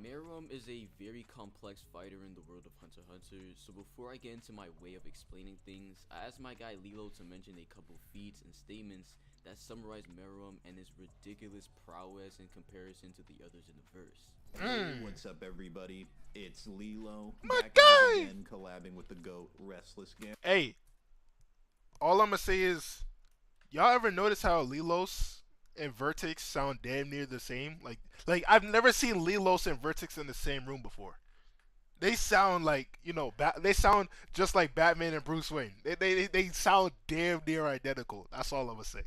Meruem is a very complex fighter in the world of Hunter x Hunter, so before I get into my way of explaining things, I asked my guy Lilo to mention a couple feats and statements that summarize Meruem and his ridiculous prowess in comparison to the others in the verse. Hey, what's up, everybody? It's Lilo, My back guy! again, collabing with the GOAT, Restless Game. Hey, all I'm gonna say is, y'all ever notice how Lilos and Vertex sound damn near the same? Like I've never seen Lilos and Vertex in the same room before. They sound like, you know, they sound just like Batman and Bruce Wayne. They sound damn near identical. That's all I'm gonna say.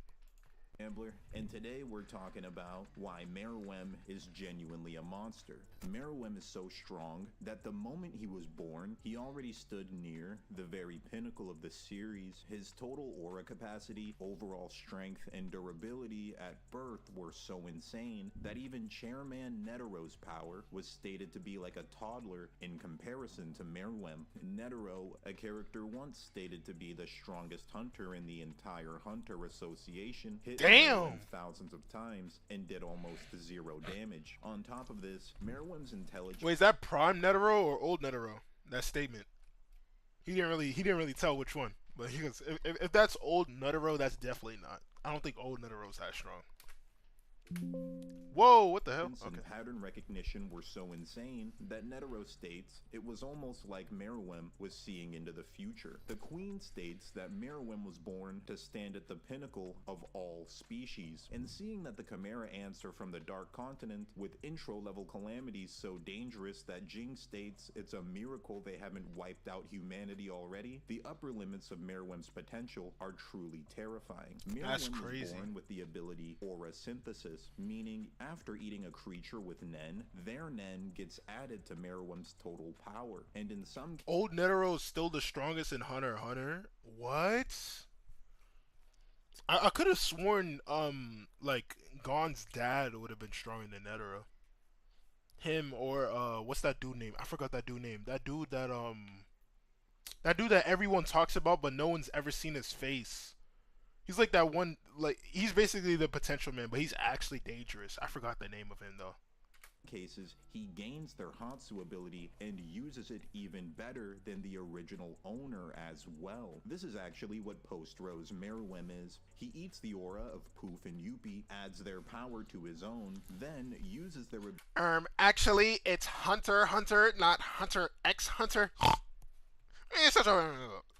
Gambler, and today we're talking about why Meruem is genuinely a monster. Meruem is so strong that the moment he was born, he already stood near the very pinnacle of the series. His total aura capacity, overall strength, and durability at birth were so insane that even Chairman Netero's power was stated to be like a toddler in comparison to Meruem. Netero, a character once stated to be the strongest hunter in the entire Hunter Association, hit Damn! thousands of times and did almost 0 damage. On top of this, Meruem's intelligence. Wait, is that Prime Netero or Old Netero? That statement. He didn't really tell which one. But he goes, if that's Old Netero, that's definitely not. I don't think Old Netero's that strong. Whoa, what the hell? And pattern recognition were so insane that Netero states it was almost like Meruem was seeing into the future. The Queen states that Meruem was born to stand at the pinnacle of all species, and seeing that the Chimera ants are from the Dark Continent with intro-level calamities so dangerous that Jing states it's a miracle they haven't wiped out humanity already, the upper limits of Meruem's potential are truly terrifying. That's Meruem crazy. was born with the ability aura synthesis, meaning after eating a creature with Nen, their Nen gets added to Meruem's total power, and in some Old Netero is still the strongest in Hunter x Hunter? What? I could have sworn like Gon's dad would have been stronger than Netero. Him or what's that dude name? I forgot that dude name. That dude that everyone talks about but no one's ever seen his face. He's like that one, like, he's basically the potential man, but he's actually dangerous. I forgot the name of him, though. cases, he gains their Hatsu ability and uses it even better than the original owner as well. This is actually what Post-Rose Meruem is. He eats the aura of Poof and Yuppie, adds their power to his own, then uses their actually, it's Hunter x Hunter, not Hunter x Hunter. It's such a...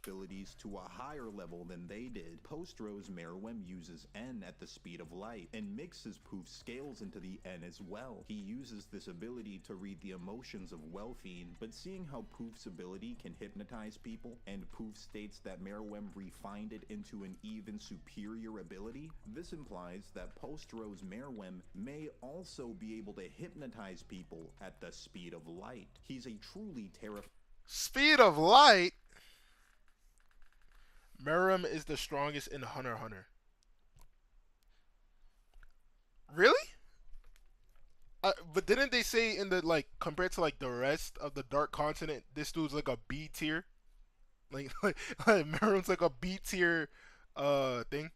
abilities to a higher level than they did. Post-Rose Meruem uses N at the speed of light and mixes Poof's scales into the N as well. He uses this ability to read the emotions of Welfine, but seeing how Poof's ability can hypnotize people, and Poof states that Meruem refined it into an even superior ability, this implies that Post-Rose Meruem may also be able to hypnotize people at the speed of light. He's a truly terrifying... Speed of light? Meruem is the strongest in Hunter x Hunter. Really? But didn't they say in the, like, compared to, like, the rest of the Dark Continent, this dude's like a B tier? Like Meruem's like a B tier thing?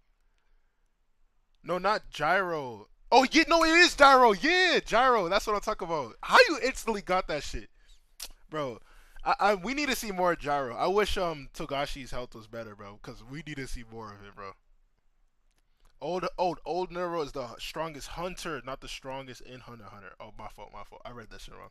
No, not Gyro. Oh, yeah, no, it is Gyro. Yeah, Gyro. That's what I'm talking about. How you instantly got that shit? Bro, we need to see more Gyro. I wish Togashi's health was better, bro, because we need to see more of it, bro. Old Nero is the strongest hunter, not the strongest in Hunter x Hunter. Oh, my fault. I read that shit wrong.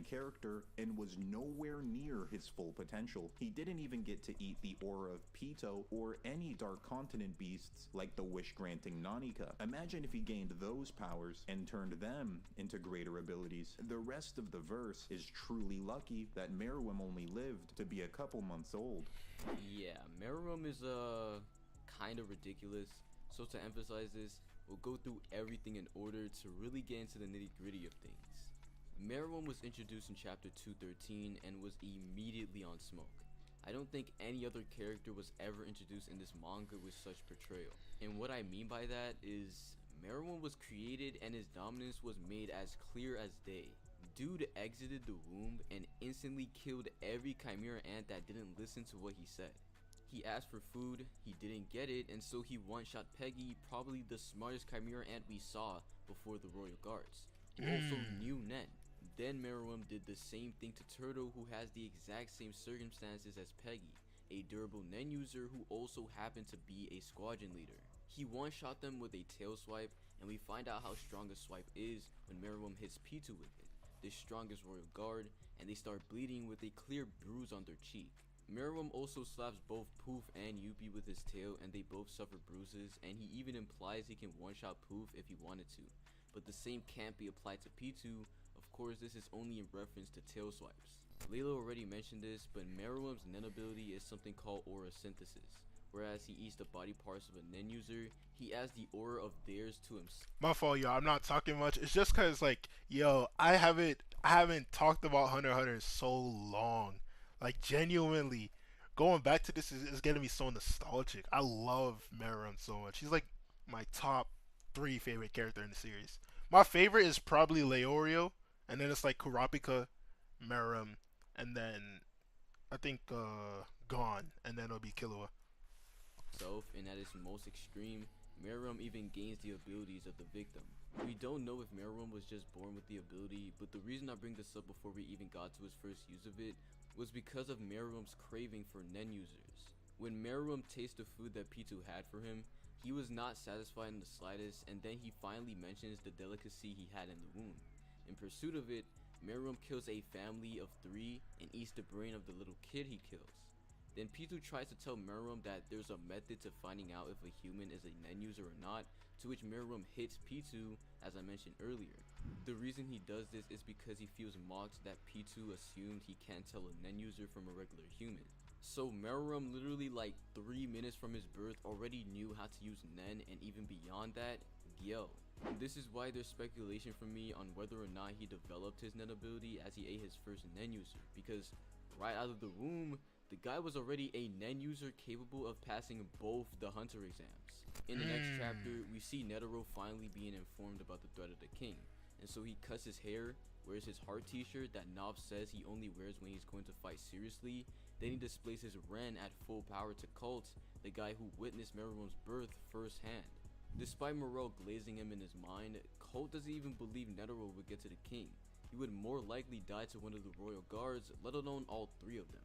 Character and was nowhere near his full potential. He didn't even get to eat the aura of Pito or any Dark Continent beasts like the wish-granting Nanika. Imagine if he gained those powers and turned them into greater abilities. The rest of the verse is truly lucky that Meruem only lived to be a couple months old. Yeah, Meruem is kind of ridiculous. So to emphasize this, we'll go through everything in order to really get into the nitty-gritty of things. Meruem was introduced in chapter 213 and was immediately on smoke. I don't think any other character was ever introduced in this manga with such portrayal. And what I mean by that is, Meruem was created and his dominance was made as clear as day. Dude exited the womb and instantly killed every Chimera ant that didn't listen to what he said. He asked for food, he didn't get it, and so he one-shot Peggy, probably the smartest Chimera ant we saw before the Royal Guards, who also knew Nen. Then Meruem did the same thing to Turtle, who has the exact same circumstances as Peggy, a durable Nen user who also happened to be a squadron leader. He one-shot them with a tail swipe, and we find out how strong a swipe is when Meruem hits P2 with it, the strongest royal guard, and they start bleeding with a clear bruise on their cheek. Meruem also slaps both Poof and Yuppie with his tail, and they both suffer bruises, and he even implies he can one-shot Poof if he wanted to, but the same can't be applied to P2. Of course, this is only in reference to tail swipes. Layla already mentioned this, but Meruem's Nen ability is something called aura synthesis. Whereas he eats the body parts of a Nen user, he adds the aura of theirs to himself. My fault, y'all. I'm not talking much. It's just cause like, yo, I haven't talked about Hunter x Hunter in so long. Like, genuinely, going back to this is getting me so nostalgic. I love Meruem so much. He's like my top 3 favorite character in the series. My favorite is probably Leorio, and then it's like Kurapika, Meruem, and then I think Gon, and then it'll be Killua. And at its most extreme, Meruem even gains the abilities of the victim. We don't know if Meruem was just born with the ability, but the reason I bring this up before we even got to his first use of it was because of Meruem's craving for Nen users. When Meruem tasted the food that P2 had for him, he was not satisfied in the slightest, and then he finally mentions the delicacy he had in the womb. In pursuit of it, Meruem kills a family of 3 and eats the brain of the little kid he kills. Then P2 tries to tell Meruem that there's a method to finding out if a human is a Nen user or not, to which Meruem hits P2, as I mentioned earlier. The reason he does this is because he feels mocked that P2 assumed he can't tell a Nen user from a regular human. So Meruem literally like 3 minutes from his birth already knew how to use Nen, and even beyond that, Gyo. This is why there's speculation from me on whether or not he developed his Nen ability as he ate his first Nen user, because right out of the womb, the guy was already a Nen user capable of passing both the Hunter exams. In the next chapter, we see Netero finally being informed about the threat of the king, and so he cuts his hair, wears his heart t-shirt that Nov says he only wears when he's going to fight seriously, then he displays his Ren at full power to Colt, the guy who witnessed Meruem's birth firsthand. Despite Morel glazing him in his mind, Colt doesn't even believe Netero would get to the king. He would more likely die to one of the royal guards, let alone all 3 of them.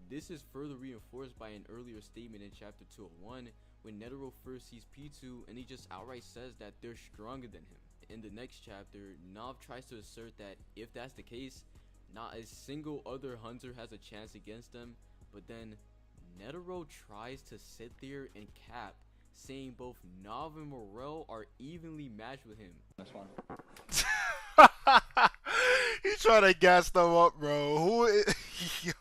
This is further reinforced by an earlier statement in chapter 201 when Netero first sees P2 and he just outright says that they're stronger than him. In the next chapter, Nov tries to assert that if that's the case, not a single other hunter has a chance against them, but then Netero tries to sit there and cap, saying both Nov and Morel are evenly matched with him. This one. He's trying to gas them up, bro. Who is... Yo.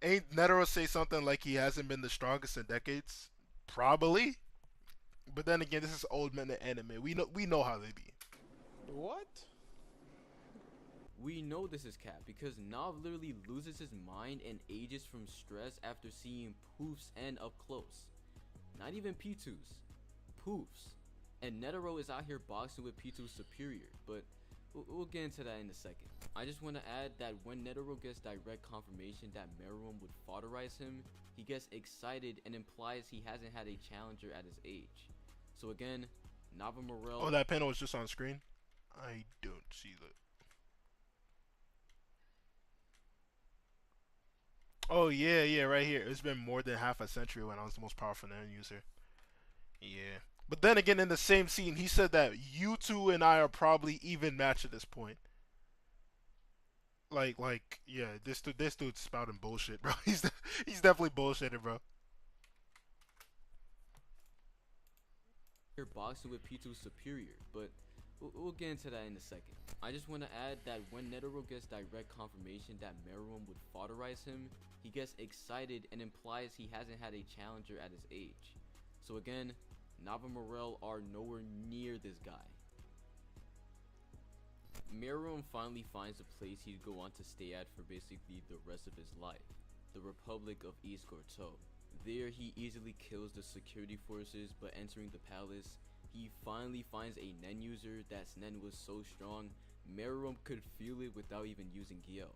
Ain't Netero say something like he hasn't been the strongest in decades? Probably. But then again, this is old men in anime. We know how they be. What? We know this is cap because Nov literally loses his mind and ages from stress after seeing Poof's end up close. Not even P2's. Poof's. And Netero is out here boxing with P2's superior, but we'll get into that in a second. I just want to add that when Netero gets direct confirmation that Meruem would foderize him, he gets excited and implies he hasn't had a challenger at his age. So again, Nava Morel... Oh, that panel was just on screen? I don't see that. Oh, yeah, right here. It's been more than half a century when I was the most powerful Nen user. Yeah. But then again, in the same scene, he said that you two and I are probably even matched at this point. Like, yeah, this dude's spouting bullshit, bro. He's definitely bullshitting, bro. You're boxing with P2's superior, but we'll get into that in a second. I just want to add that when Netero gets direct confirmation that Meruem would foderize him, he gets excited and implies he hasn't had a challenger at his age. So again, Nava Morel are nowhere near this guy. Meruem finally finds a place he'd go on to stay at for basically the rest of his life, the Republic of East Gorto. There he easily kills the security forces, but entering the palace, he finally finds a Nen user that's Nen was so strong, Meruem could feel it without even using Gyo.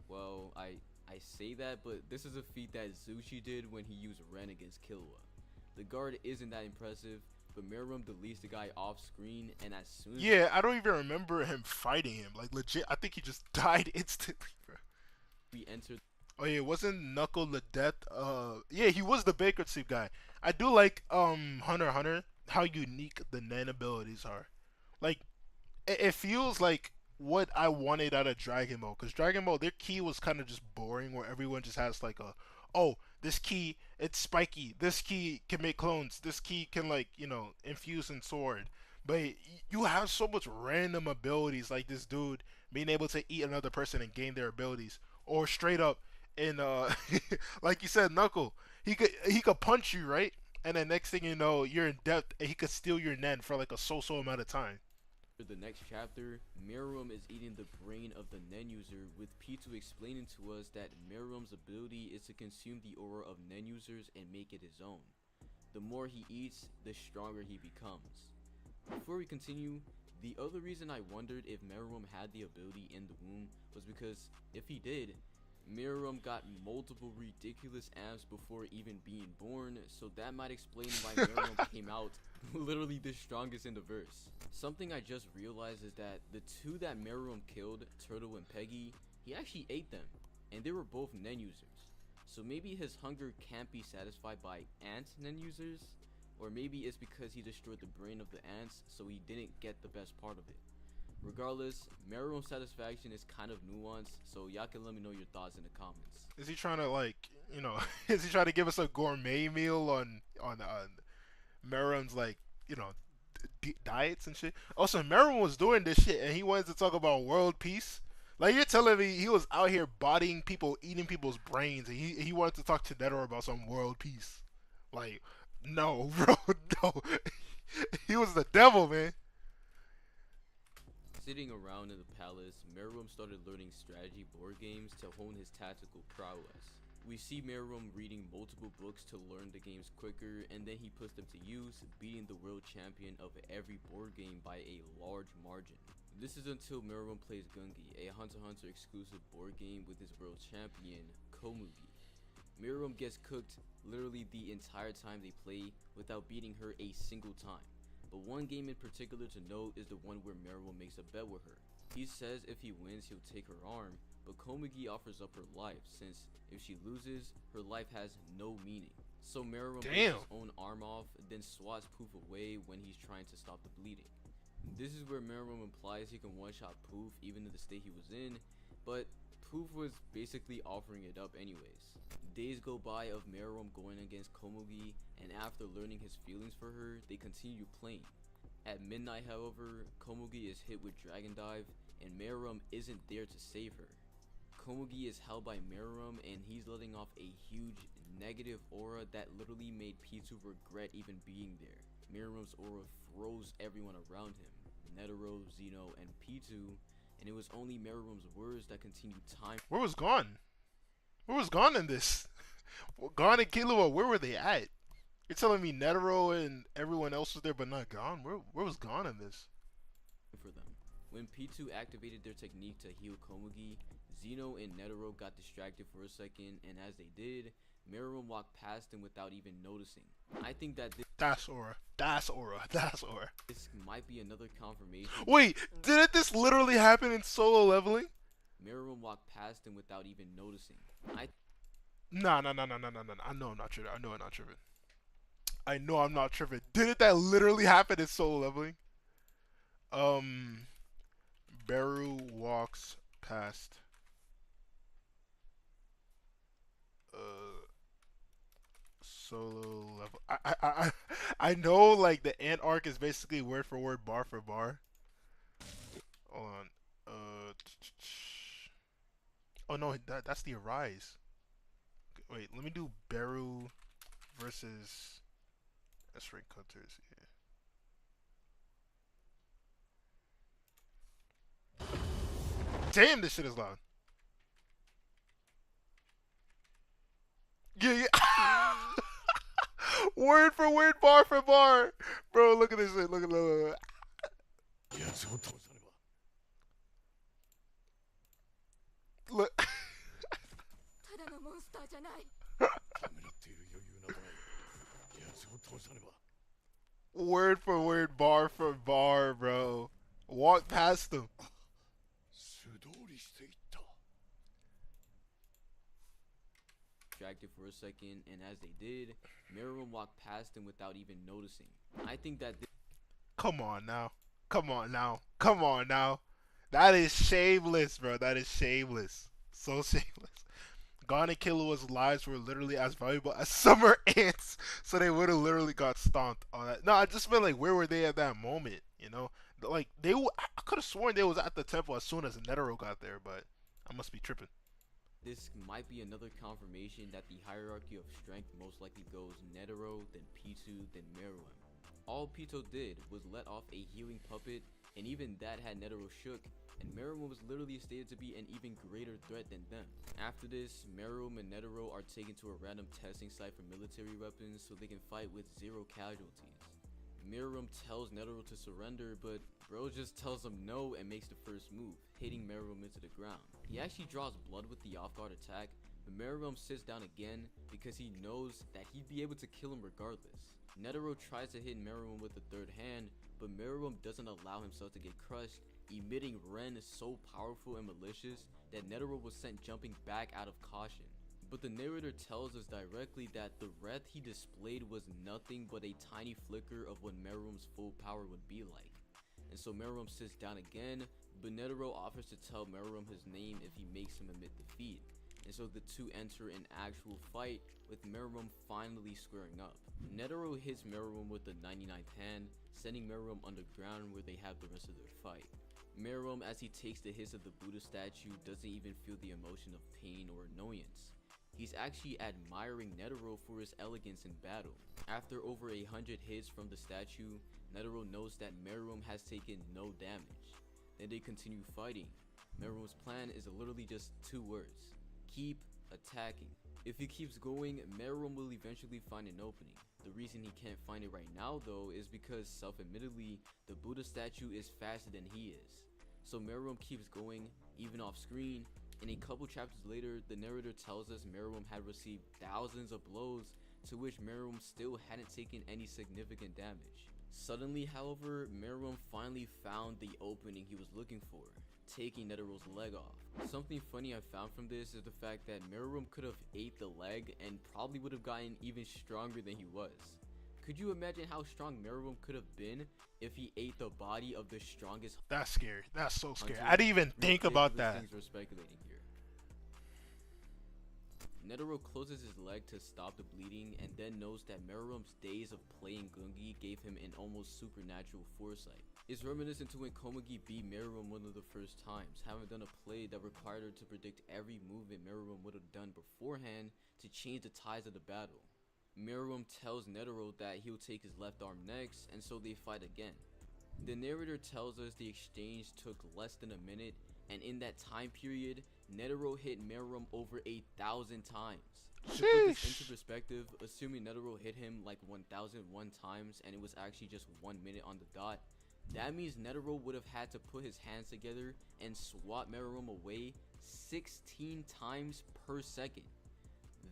Well, I say that, but this is a feat that Zushi did when he used Ren against Killua. The guard isn't that impressive, but Meruem deletes the guy off screen, and as soon as yeah, I don't even remember him fighting him. Like legit, I think he just died instantly, bro. we enter. Oh yeah, wasn't Knuckle the death? Yeah, he was the Baker suit guy. I do like Hunter x Hunter how unique the Nen abilities are. Like it feels like what I wanted out of Dragon Ball, because Dragon Ball their key was kind of just boring, where everyone just has like a, oh, this key it's spiky, this key can make clones, this key can, like, infuse in sword. But you have so much random abilities, like this dude being able to eat another person and gain their abilities, or straight up in like you said, Knuckle, he could punch you, right, and then next thing you know you're in depth and he could steal your Nen for like a so amount of time. The next chapter, Meruem is eating the brain of the Nen user, with Pitou explaining to us that Meruem's ability is to consume the aura of Nen users and make it his own. The more he eats, the stronger he becomes. Before we continue, the other reason I wondered if Meruem had the ability in the womb was because if he did, Meruem got multiple ridiculous amps before even being born, so that might explain why Meruem came out literally the strongest in the verse. Something I just realized is that the two that Meruem killed, Turtle and Peggy, he actually ate them, and they were both Nen users. So maybe his hunger can't be satisfied by ant Nen users, or maybe it's because he destroyed the brain of the ants, so he didn't get the best part of it. Regardless, Meruem's satisfaction is kind of nuanced, so y'all can let me know your thoughts in the comments. Is he trying to, like, is he trying to give us a gourmet meal on Meruem's, like, diets and shit? Also, Meruem was doing this shit and he wanted to talk about world peace. Like, you're telling me he was out here bodying people, eating people's brains, and he wanted to talk to Netero about some world peace? Like, no, bro, no. He was the devil, man. Sitting around in the palace, Meruem started learning strategy board games to hone his tactical prowess. We see Meruem reading multiple books to learn the games quicker, and then he puts them to use, beating the world champion of every board game by a large margin. This is until Meruem plays Gungi, a Hunter x Hunter exclusive board game with his world champion, Komugi. Meruem gets cooked literally the entire time they play without beating her a single time. But one game in particular to note is the one where Meruem makes a bet with her. He says if he wins, he'll take her arm, but Komugi offers up her life, since if she loses, her life has no meaning. So Meruem takes his own arm off, then swats Poof away when he's trying to stop the bleeding. This is where Meruem implies he can one-shot Poof even in the state he was in, but Poof was basically offering it up anyways. Days go by of Meruem going against Komugi, and after learning his feelings for her, they continue playing. At midnight, however, Komugi is hit with Dragon Dive, and Meruem isn't there to save her. Komugi is held by Meruem, and he's letting off a huge negative aura that literally made Pitou regret even being there. Meruem's aura froze everyone around him, Netero, Zeno, and Pitou, and it was only Meruem's words that continued time. Where was Gon? Where was Gon in this? Gon and Killua, where were they at? You're telling me Netero and everyone else was there but not Gon? Where was Gon in this? For them. When Pitou activated their technique to heal Komugi, Zeno and Netero got distracted for a second, and as they did, Meruem walked past them without even noticing. I think that that's aura. That's aura. That's aura. This might be another confirmation. Wait, didn't this literally happen in solo leveling? Meruem walked past him without even noticing. No. I know I'm not tripping. I know I'm not tripping. Didn't that literally happen in solo leveling? Beru walks past. Solo level. I know, like, the ant arc is basically word for word, bar for bar. Hold on. Oh no, that's the Arise. Wait, let me do Beru versus S-Rank Hunters. Yeah. Damn, this shit is loud. Yeah. Word for word, bar for bar. Bro, look at this shit. Look. Look. Word for word, bar for bar, bro. Walk past him. Distracted for a second, and as they did, Meruem walked past him without even noticing. I think that Come on now. Come on now. Come on now. That is shameless, bro. That is shameless. So shameless. Gon and Killua's lives were literally as valuable as summer ants, so they would have literally got stomped on that. No, I just meant like, where were they at that moment? You know, like I could have sworn they was at the temple as soon as Netero got there, but I must be tripping. this might be another confirmation that the hierarchy of strength most likely goes Netero, then Pitou, then Meruem. All Pitou did was let off a healing puppet, and even that had Netero shook, and Meruem was literally stated to be an even greater threat than them. After this, Meruem and Netero are taken to a random testing site for military weapons so they can fight with 0 casualties. Meruem tells Netero to surrender, but bro just tells him no and makes the first move, hitting Meruem into the ground. He actually draws blood with the off-guard attack, but Meruem sits down again because he knows that he'd be able to kill him regardless. Netero tries to hit Meruem with the third hand, but Meruem doesn't allow himself to get crushed, emitting Ren so powerful and malicious that Netero was sent jumping back out of caution. But the narrator tells us directly that the wrath he displayed was nothing but a tiny flicker of what Meruem's full power would be like. And so Meruem sits down again, but Netero offers to tell Meruem his name if he makes him admit defeat. And so the two enter an actual fight, with Meruem finally squaring up. Netero hits Meruem with the 99th hand, sending Meruem underground where they have the rest of their fight. Meruem, as he takes the hits of the Buddha statue, doesn't even feel the emotion of pain or annoyance. He's actually admiring Netero for his elegance in battle. After over 100 hits from the statue, Netero knows that Meruem has taken no damage. Then they continue fighting. Meruem's plan is literally just 2 words: keep attacking. If he keeps going, Meruem will eventually find an opening. The reason he can't find it right now though is because, self-admittedly, the Buddha statue is faster than he is. So Meruem keeps going, even off screen, and a couple chapters later, the narrator tells us Meruem had received thousands of blows, to which Meruem still hadn't taken any significant damage. Suddenly, however, Meruem finally found the opening he was looking for, taking Netero's leg off. Something funny I found from this is the fact that Meruem could have ate the leg and probably would have gotten even stronger than he was. Could you imagine how strong Meruem could have been if he ate the body of the strongest? That's scary. That's so scary. Hunter? I didn't even think about that. Things we're speculating here. Netero closes his leg to stop the bleeding, and then knows that Meruem's days of playing Gungi gave him an almost supernatural foresight. It's reminiscent to when Komugi beat Meruem one of the first times, having done a play that required her to predict every movement Meruem would have done beforehand to change the tides of the battle. Meruem tells Netero that he'll take his left arm next, and so they fight again. The narrator tells us the exchange took less than a minute, and in that time period, Netero hit Meruem over 1,000 times. To put this into perspective, assuming Netero hit him like 1,001 times and it was actually just 1 minute on the dot, that means Netero would have had to put his hands together and swat Meruem away 16 times per second.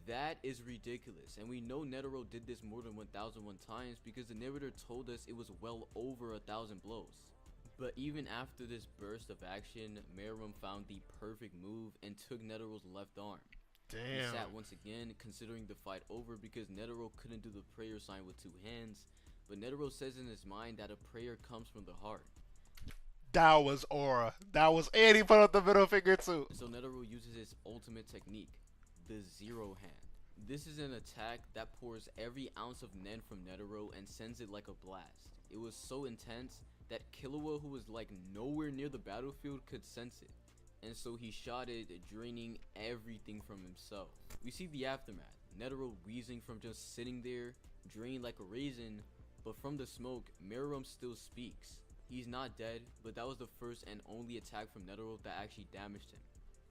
That is ridiculous, and we know Netero did this more than 1,001 times because the narrator told us it was well over 1,000 blows. But even after this burst of action, Meruem found the perfect move and took Netero's left arm. Damn. He sat once again, considering the fight over because Netero couldn't do the prayer sign with 2 hands, but Netero says in his mind that a prayer comes from the heart. That was aura. That was, and he put up the middle finger too. So Netero uses his ultimate technique, the 0 hand. This is an attack that pours every ounce of Nen from Netero and sends it like a blast. It was so intense that Killua, who was like nowhere near the battlefield, could sense it. And so he shot it, draining everything from himself. We see the aftermath. Netero wheezing from just sitting there, drained like a raisin, but from the smoke, Meruem still speaks. He's not dead, but that was the first and only attack from Netero that actually damaged him.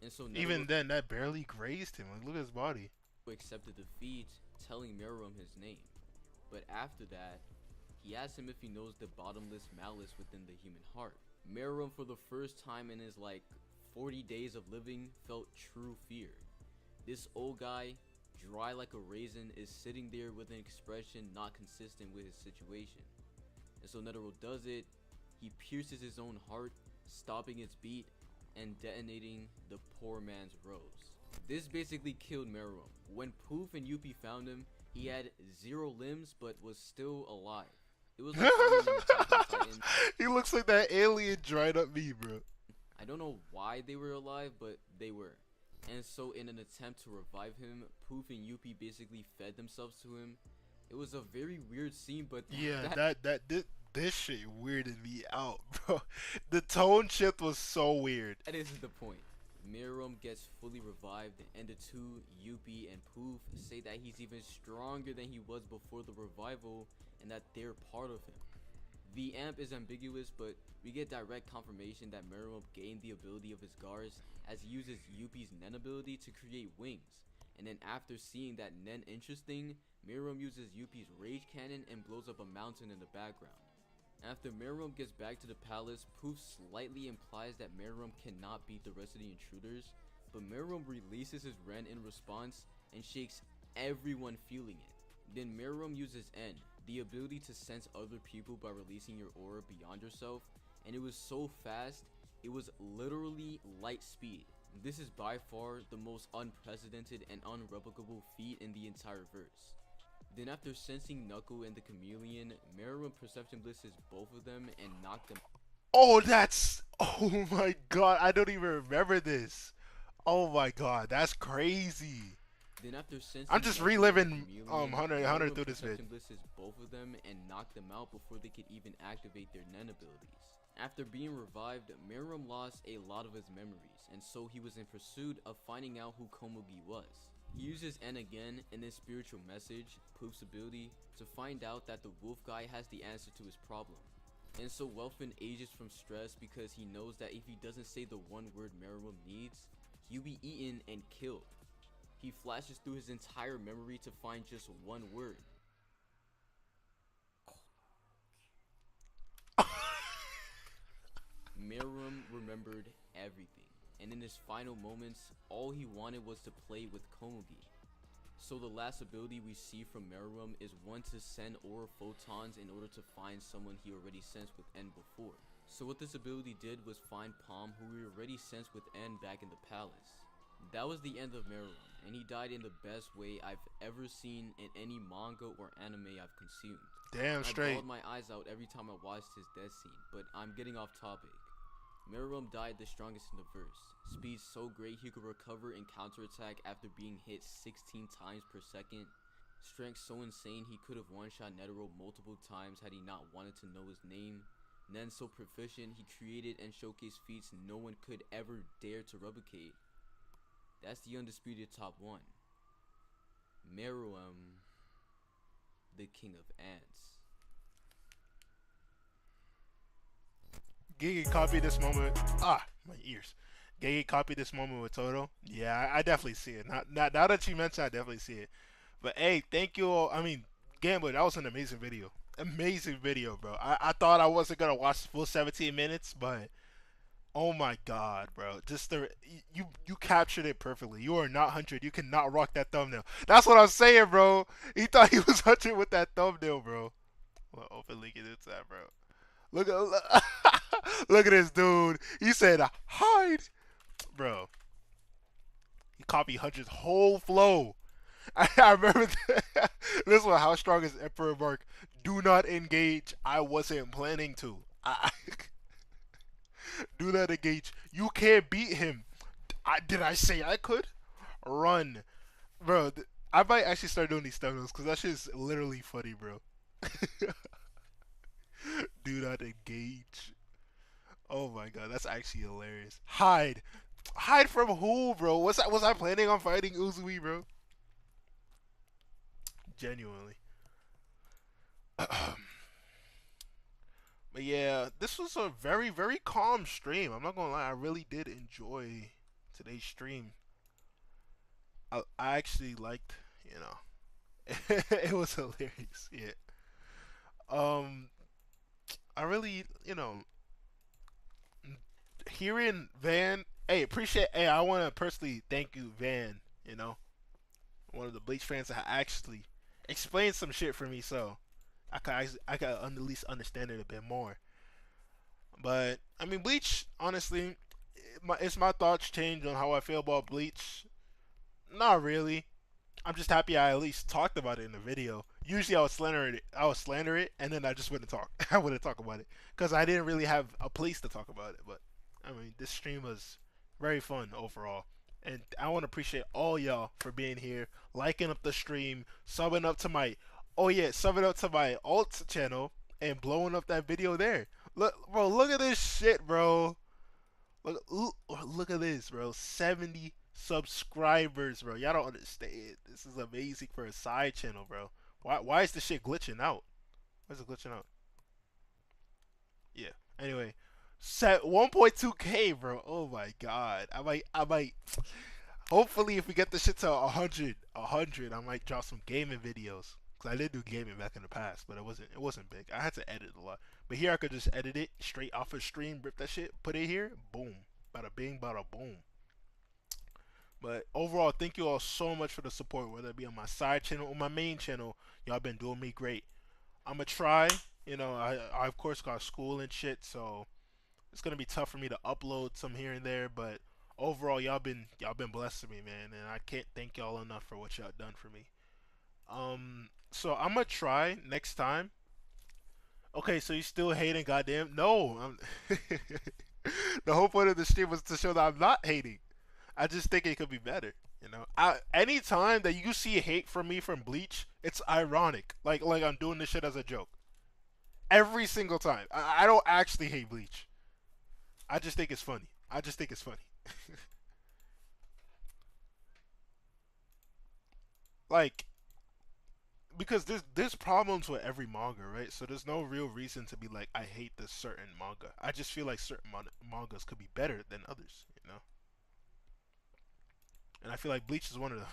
And so Netero, even then, that barely grazed him. Like, look at his body. Accepted defeat, telling Meruem his name. But after that, he asks him if he knows the bottomless malice within the human heart. Meruem, for the first time in his 40 days of living, felt true fear. This old guy, dry like a raisin, is sitting there with an expression not consistent with his situation. And so Netero does it, he pierces his own heart, stopping its beat and detonating the poor man's rose. This basically killed Meruem. When Poof and Yuppie found him, he had 0 limbs but was still alive. It was like Armin in Attack on Titan. He looks like that alien dried up me, bro. I don't know why they were alive, but they were. And so in an attempt to revive him, Poof and Yuppie basically fed themselves to him. It was a very weird scene, but yeah, this shit weirded me out, bro. The tone shift was so weird. That isn't the point. Meruem gets fully revived, and the two, Yuppie and Poof, say that he's even stronger than he was before the revival, and that they're part of him. The amp is ambiguous, but we get direct confirmation that Meruem gained the ability of his guards as he uses Yuppie's Nen ability to create wings. And then after seeing that Nen interesting, Meruem uses Yuppie's rage cannon and blows up a mountain in the background. After Meruem gets back to the palace, Poof slightly implies that Meruem cannot beat the rest of the intruders, but Meruem releases his Ren in response and shakes everyone feeling it. Then Meruem uses N, the ability to sense other people by releasing your aura beyond yourself, and it was so fast, it was literally light speed. This is by far the most unprecedented and unreplicable feat in the entire verse. Then after sensing Knuckle and the Chameleon, Meruem perception blitzes both of them and knocked them. Oh my god, I don't even remember this. Oh my god, that's crazy. Then after sensing I'm just reliving Hunter through this vid. Blitzes both of them and knocked them out before they could even activate their Nen abilities. After being revived, Meruem lost a lot of his memories, and so he was in pursuit of finding out who Komugi was. He uses N again in this spiritual message, Poof's ability, to find out that the wolf guy has the answer to his problem. And so Welfin ages from stress because he knows that if he doesn't say the one word Meruem needs, he'll be eaten and killed. He flashes through his entire memory to find just one word. Meruem remembered everything, and in his final moments, all he wanted was to play with Komugi. So the last ability we see from Meruem is one to send aura photons in order to find someone he already sensed with N before. So what this ability did was find Palm, who we already sensed with N back in the palace. That was the end of Meruem, and he died in the best way I've ever seen in any manga or anime I've consumed. Damn straight. I bawled my eyes out every time I watched his death scene, but I'm getting off topic. Meruem died the strongest in the verse. Speed so great he could recover and counterattack after being hit 16 times per second. Strength so insane he could have one-shot Netero multiple times had he not wanted to know his name. Nen so proficient he created and showcased feats no one could ever dare to replicate. That's the undisputed top 1. Meruem, the king of ants. Gigi copied this moment. My ears. Gigi copied this moment with Toto. Yeah, I definitely see it. Now that you mentioned, I definitely see it. But hey, thank you all. I mean, Gambler, that was an amazing video. Amazing video, bro. I thought I wasn't gonna watch the full 17 minutes, but oh my god, bro. Just you captured it perfectly. You are not 100. You cannot rock that thumbnail. That's what I'm saying, bro. He thought he was 100 with that thumbnail, bro. Well, open link it inside, bro. Look at this dude. He said, hide. Bro. He copied 100's whole flow. I remember that. This one, how strong is Emperor Mark? Do not engage. I wasn't planning to. Do not engage. You can't beat him. Did I say I could? Run. Bro, I might actually start doing these thumbnails because that shit is literally funny, bro. Do not engage. Oh my god, that's actually hilarious. Hide. Hide from who, bro? Was I planning on fighting Uzui, bro? Genuinely. But yeah, this was a very, very calm stream. I'm not gonna lie, I really did enjoy today's stream. I actually liked, it was hilarious. Yeah. I really, hearing Van, hey, I want to personally thank you, Van, one of the Bleach fans that actually explained some shit for me, so, I could at least understand it a bit more. But I mean, Bleach, honestly, it's my thoughts change on how I feel about Bleach. Not really. I'm just happy I at least talked about it in the video. Usually I would slander it, and then I just wouldn't talk. I wouldn't talk about it because I didn't really have a place to talk about it. But I mean, this stream was very fun overall, and I want to appreciate all y'all for being here, liking up the stream, subbing up to my, oh yeah, subbing up to my alt channel, and blowing up that video there. Look, bro, look at this shit, bro. Look at this, bro. 70 subscribers, bro. Y'all don't understand. This is amazing for a side channel, bro. Why is this shit glitching out? Why is it glitching out? Yeah. Anyway, set 1.2K, bro. Oh my god. I might. Hopefully, if we get this shit to 100, I might drop some gaming videos. Cause I did do gaming back in the past, but it wasn't big. I had to edit a lot. But here I could just edit it straight off a stream, rip that shit, put it here, boom, bada bing, bada boom. But overall, thank you all so much for the support, whether it be on my side channel or my main channel. Y'all been doing me great. I'ma try. You know, I of course got school and shit, so it's gonna be tough for me to upload some here and there. But overall, y'all been blessing me, man, and I can't thank y'all enough for what y'all done for me. So I'm gonna try next time. Okay, so you still hating, goddamn? No, the whole point of the stream was to show that I'm not hating. I just think it could be better. You know, any time that you see hate from me from Bleach, it's ironic. Like I'm doing this shit as a joke. Every single time. I don't actually hate Bleach. I just think it's funny. Like, because there's problems with every manga, right? So there's no real reason to be like, I hate this certain manga. I just feel like certain mangas could be better than others, you know? And I feel like Bleach is one of them.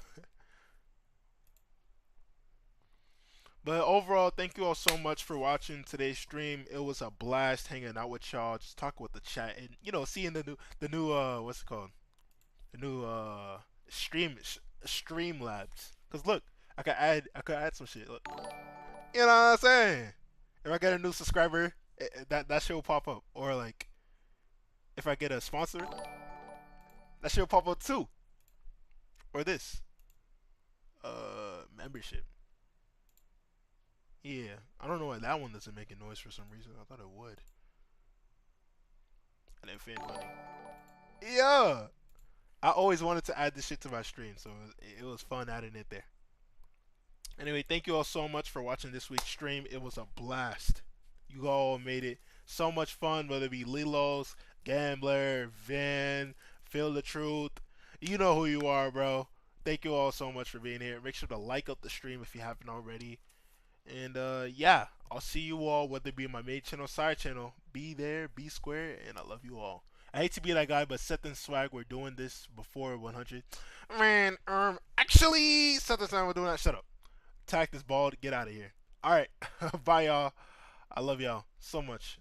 But overall, thank you all so much for watching today's stream. It was a blast hanging out with y'all, just talking with the chat, and you know, seeing the new what's it called, the new stream labs. Cause look, I could add some shit. Look, you know what I'm saying? If I get a new subscriber, that shit will pop up. Or like, if I get a sponsor, that shit will pop up too. Or this, membership. Yeah, I don't know why that one doesn't make a noise for some reason. I thought it would. And then fan money. Yeah, I always wanted to add this shit to my stream, so it was fun adding it there. Anyway, thank you all so much for watching this week's stream. It was a blast. You all made it so much fun, whether it be Lilos, Gambler, Van, Feel the Truth. You know who you are, bro. Thank you all so much for being here. Make sure to like up the stream if you haven't already. And yeah, I'll see you all, whether it be my main channel, side channel. Be there, be square, and I love you all. I hate to be that guy, but Seth and Swag were doing this before 100. Man, actually, Seth and Swag were doing that. Shut up. Takt is bald. Get out of here. All right, bye, y'all. I love y'all so much.